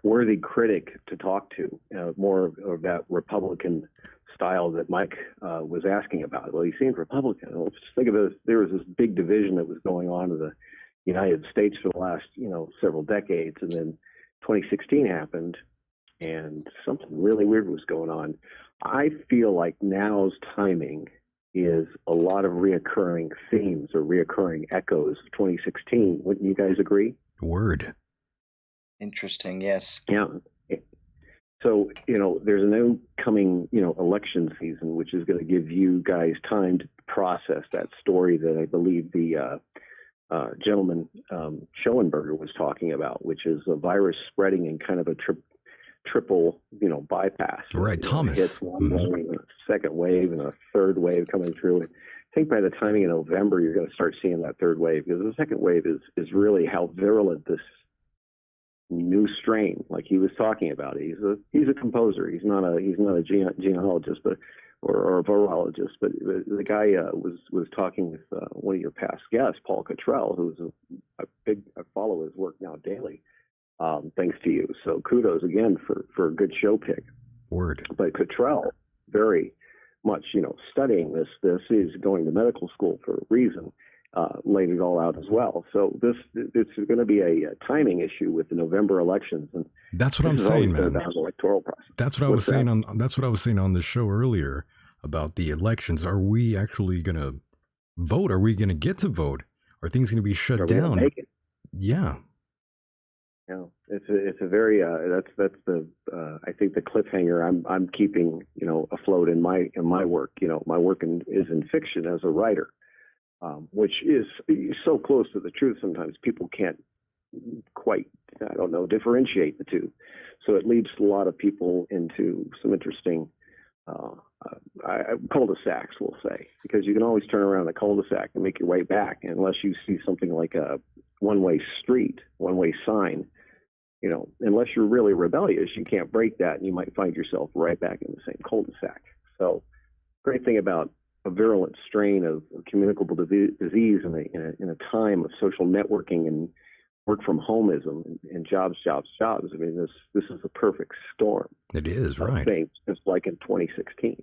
worthy critic to talk to, more of that Republican style that Mike was asking about. Well, he seemed Republican. Well, just think of it as there was this big division that was going on in the United States for the last, several decades, and then 2016 happened, and something really weird was going on. I feel like now's timing is a lot of reoccurring themes or reoccurring echoes of 2016. Wouldn't you guys agree? Word. Interesting, yes. Yeah. So, there's an upcoming, election season, which is going to give you guys time to process that story that I believe the gentleman Schoenberger was talking about, which is a virus spreading in kind of a triple, bypass. Right, Thomas. Hits one wave, a second wave, and a third wave coming through. I think by the timing in November, you're going to start seeing that third wave, because the second wave is really how virulent this new strain, like he was talking about. He's a composer. He's not a genealogist, but or a virologist, but the guy was talking with one of your past guests, Paul Cottrell, who's I follow his work now daily, thanks to you. So kudos again for a good show pick. Word. But Cottrell, very much, studying this. This is going to medical school for a reason. Laid it all out as well. So it's going to be a timing issue with the November elections, and that's what I'm saying, man. About the electoral process. That's what I was saying on. That's what I was saying on the show earlier about the elections. Are we actually going to vote? Are we going to get to vote? Are things going to be shut down? Make it? Yeah. Yeah, it's a very that's the I think the cliffhanger I'm keeping afloat in my work. My work is in fiction as a writer. Which is so close to the truth sometimes people can't quite, differentiate the two. So it leads a lot of people into some interesting cul-de-sacs, we'll say, because you can always turn around a cul-de-sac and make your way back unless you see something like a one-way street, one-way sign. Unless you're really rebellious, you can't break that, and you might find yourself right back in the same cul-de-sac. So great thing about a virulent strain of communicable disease in a time of social networking and work from homeism and jobs. I mean, this is a perfect storm. It is, right? Things just like in 2016.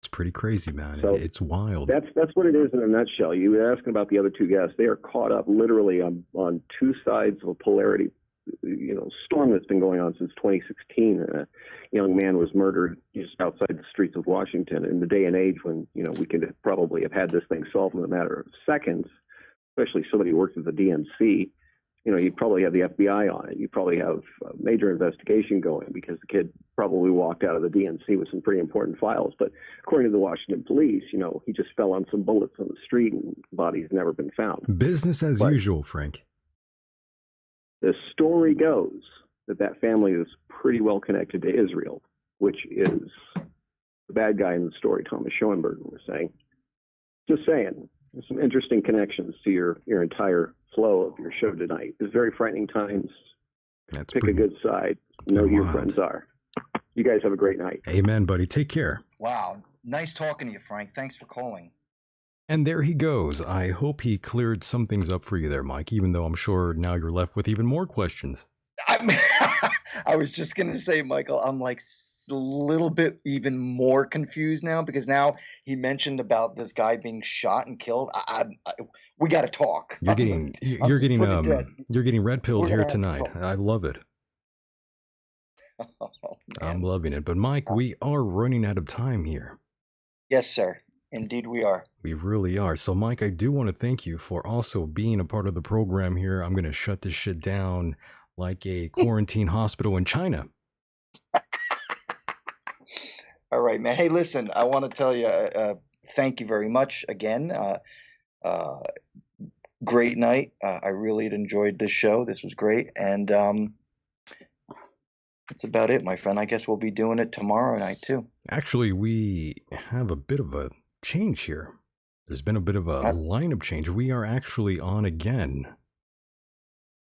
It's pretty crazy, man. So it's wild. That's what it is in a nutshell. You were asking about the other two guests. They are caught up literally on two sides of a polarity, storm that's been going on since 2016. A young man was murdered just outside the streets of Washington in the day and age when, we could probably have had this thing solved in a matter of seconds, especially somebody who works at the DNC. You'd probably have the FBI on it. You'd probably have a major investigation going because the kid probably walked out of the DNC with some pretty important files. But according to the Washington police, he just fell on some bullets on the street and the body's never been found. Business as usual, Frank. The story goes that family is pretty well connected to Israel, which is the bad guy in the story, Thomas Schoenberg was saying. Just saying, there's some interesting connections to your entire flow of your show tonight. It's very frightening times. Pick a good side. Know who your friends are. You guys have a great night. Amen, buddy. Take care. Wow. Nice talking to you, Frank. Thanks for calling. And there he goes. I hope he cleared some things up for you there, Mike, even though I'm sure now you're left with even more questions. I was just going to say, Michael, I'm like a little bit even more confused now because now he mentioned about this guy being shot and killed. We got to talk. You're getting red pilled here tonight. I love it. Oh, I'm loving it. But Mike, we are running out of time here. Yes, sir. Indeed we are. We really are. So, Mike, I do want to thank you for also being a part of the program here. I'm going to shut this shit down like a quarantine hospital in China. All right, man. Hey, listen, I want to tell you, thank you very much again. Great night. I really enjoyed this show. This was great. And that's about it, my friend. I guess we'll be doing it tomorrow night, too. Actually, we have a bit of a change here. There's been a bit of a lineup change. We are actually on again,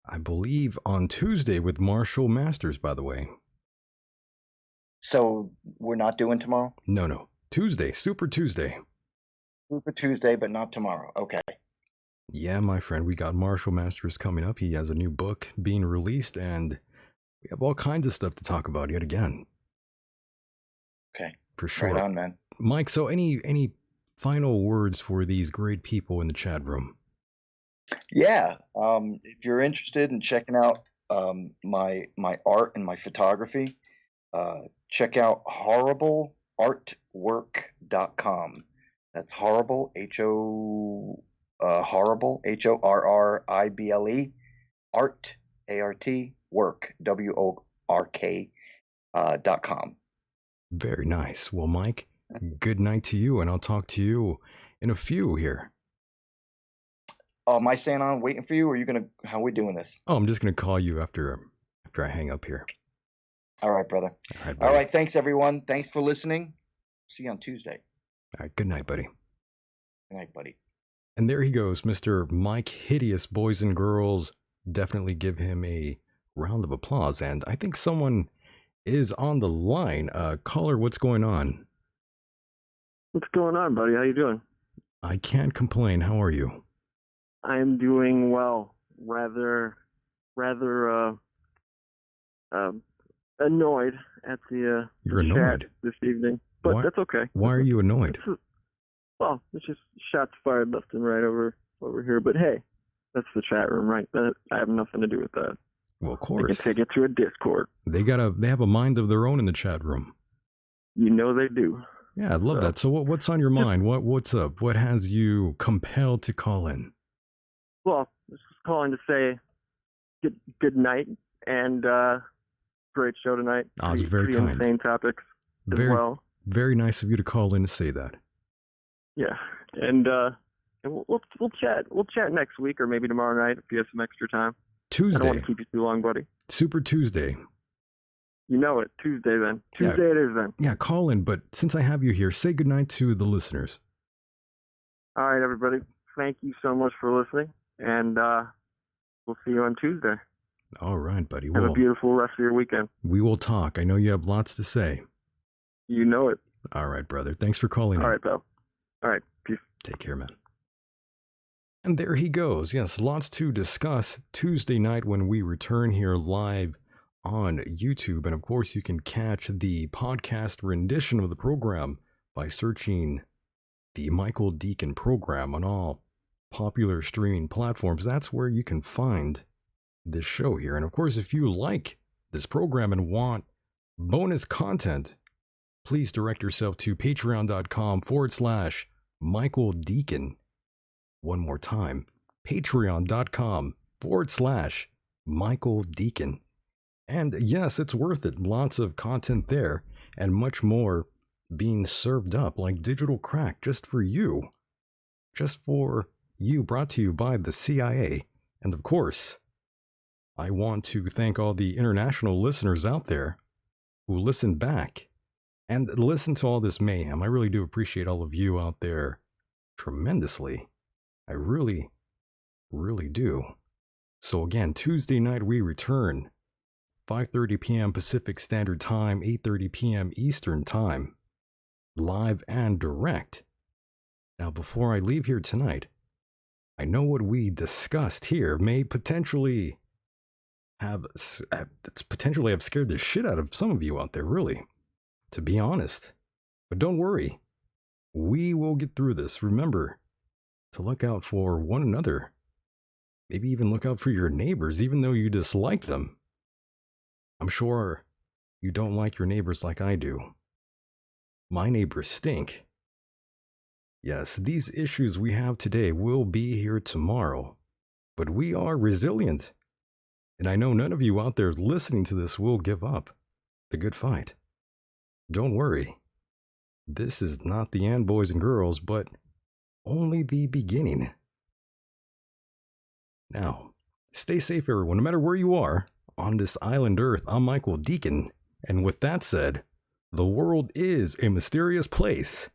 I believe, on Tuesday with Marshall Masters, by the way. So we're not doing tomorrow? No. Tuesday. Super Tuesday. Super Tuesday, but not tomorrow. Okay. Yeah, my friend. We got Marshall Masters coming up. He has a new book being released, and we have all kinds of stuff to talk about yet again. Okay. For sure. Right on, man. Mike, so any final words for these great people in the chat room? Yeah. If you're interested in checking out my art and my photography, check out horribleartwork.com. That's horrible, horrible, HORRIBLE, art, ART, work, WORK.com. Very nice. Well, Mike, good night to you, and I'll talk to you in a few here. Am I staying on waiting for you, or how are we doing this? Oh, I'm just gonna call you after I hang up here. All right, brother. All right. Thanks, everyone. Thanks for listening. See you on Tuesday. All right. Good night, buddy. Good night, buddy. And there he goes, Mr. Mike Hideous, boys and girls. Definitely give him a round of applause. And I think someone is on the line. Caller, what's going on? What's going on, buddy? How you doing? I can't complain. How are you? I'm doing well. Rather annoyed at the You're chat annoyed? this evening, but Why- that's okay. Why are you annoyed? Well, it's just shots fired left and right over here. But hey, that's the chat room, right? I have nothing to do with that. Well, of I course. can take it to a Discord. They have a mind of their own in the chat room. You know they do. Yeah, I love that. So what's on your mind? What's up? What has you compelled to call in? Well, just calling to say good night and great show tonight. Oh, it's very Pretty kind. insane topics as Very, well. very nice of you to call in to say that. Yeah, and we'll chat. We'll chat next week or maybe tomorrow night if you have some extra time. I don't Tuesday. want to keep you too long, buddy. Super Tuesday. You know it. Tuesday then. Yeah. Tuesday it is then. Yeah, call in, but since I have you here, say goodnight to the listeners. All right, everybody. Thank you so much for listening, and we'll see you on Tuesday. All right, buddy. Have a beautiful rest of your weekend. We will talk. I know you have lots to say. You know it. All right, brother. Thanks for calling in. All right, pal. All right. Peace. Take care, man. And there he goes. Yes, lots to discuss Tuesday night when we return here live on YouTube. And of course, you can catch the podcast rendition of the program by searching the Michael Decon program on all popular streaming platforms. That's where you can find this show here. And of course, if you like this program and want bonus content, please direct yourself to patreon.com/Michael Decon. One more time, patreon.com/Michael Decon. And yes, it's worth it. Lots of content there and much more being served up like digital crack just for you. Just for you, brought to you by the CIA. And of course, I want to thank all the international listeners out there who listen back and listen to all this mayhem. I really do appreciate all of you out there tremendously. I really, really do. So again, Tuesday night we return, 5:30 p.m. Pacific Standard Time, 8:30 p.m. Eastern Time, live and direct. Now, before I leave here tonight, I know what we discussed here may potentially have scared the shit out of some of you out there, really, to be honest. But don't worry, we will get through this. Remember to look out for one another. Maybe even look out for your neighbors, even though you dislike them. I'm sure you don't like your neighbors like I do. My neighbors stink. Yes, these issues we have today will be here tomorrow, but we are resilient. And I know none of you out there listening to this will give up the good fight. Don't worry. This is not the end, boys and girls, but only the beginning. Now, stay safe, everyone, no matter where you are on this island Earth. I'm Michael Decon, and with that said, the world is a mysterious place,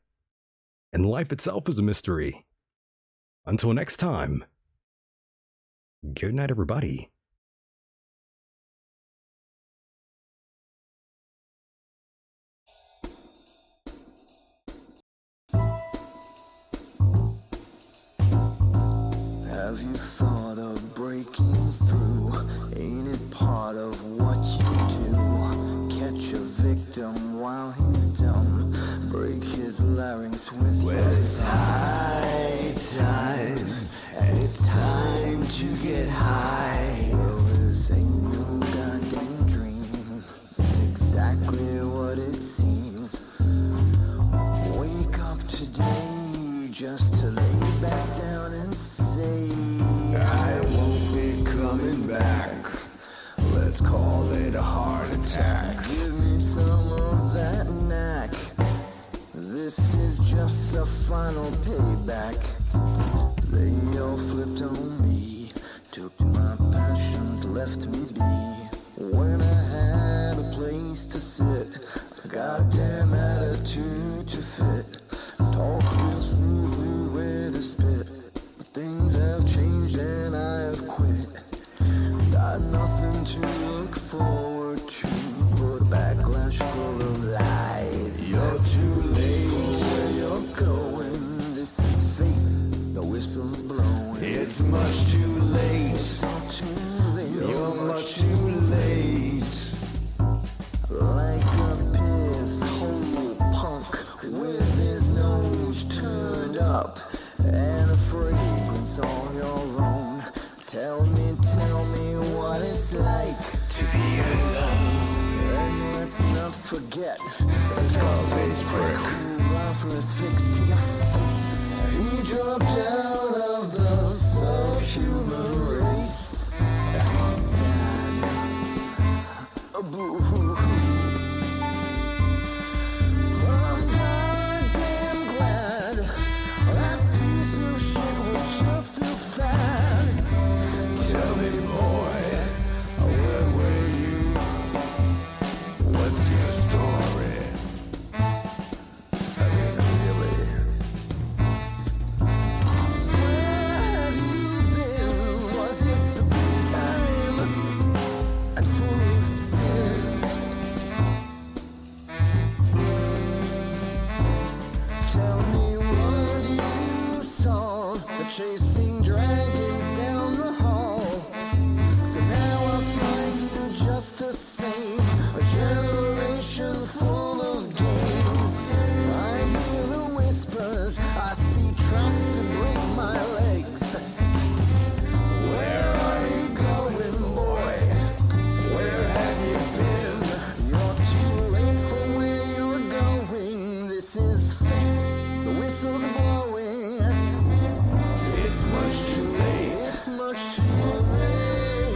and life itself is a mystery. Until next time, good night, everybody. Have you thought of breaking through? Ain't it part of what you do? Catch a victim while he's dumb. Break his larynx with your time. And it's time to get high. Well, this ain't no goddamn dream. It's exactly what it seems. Wake up today just to lay back down and say, I won't be coming back. Let's call it a heart attack. Give me some of that knack. This is just a final payback. They all flipped on me, took my passions, left me be. When I had a place to sit, a goddamn attitude to fit. Talk real smoothly with a spit. But things have changed and I have quit. Got nothing to look forward to but a backlash full of lies. You're too late where you're It's much too late. You're much too late. Like a piss hole punk with his nose turned up and a fragrance all your own. Tell me what it's like to be alone. And let's not forget the Scarface prick who offers fix to your face. He dropped out of the subhuman race. That's sad. Boo-hoo-hoo. But I'm goddamn glad that piece of shit was just a fad. Tell me, boy, where were you? What's your story? I mean, really? Where have you been? Was it the big time and full of sin? Tell me what you saw, chasing dragons down the hall. So now I find you just the same, a generation full of games. I hear the whispers, I see traps to break my legs. Where are you going, boy? Where have you been? You're too late for where you're going. This is fate, the whistle's blowing. It's much too late. It's much too late.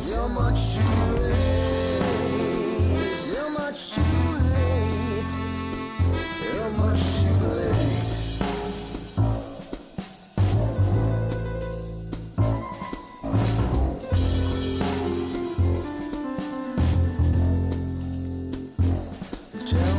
You're much too late. You're much too late. You're much too late. Tell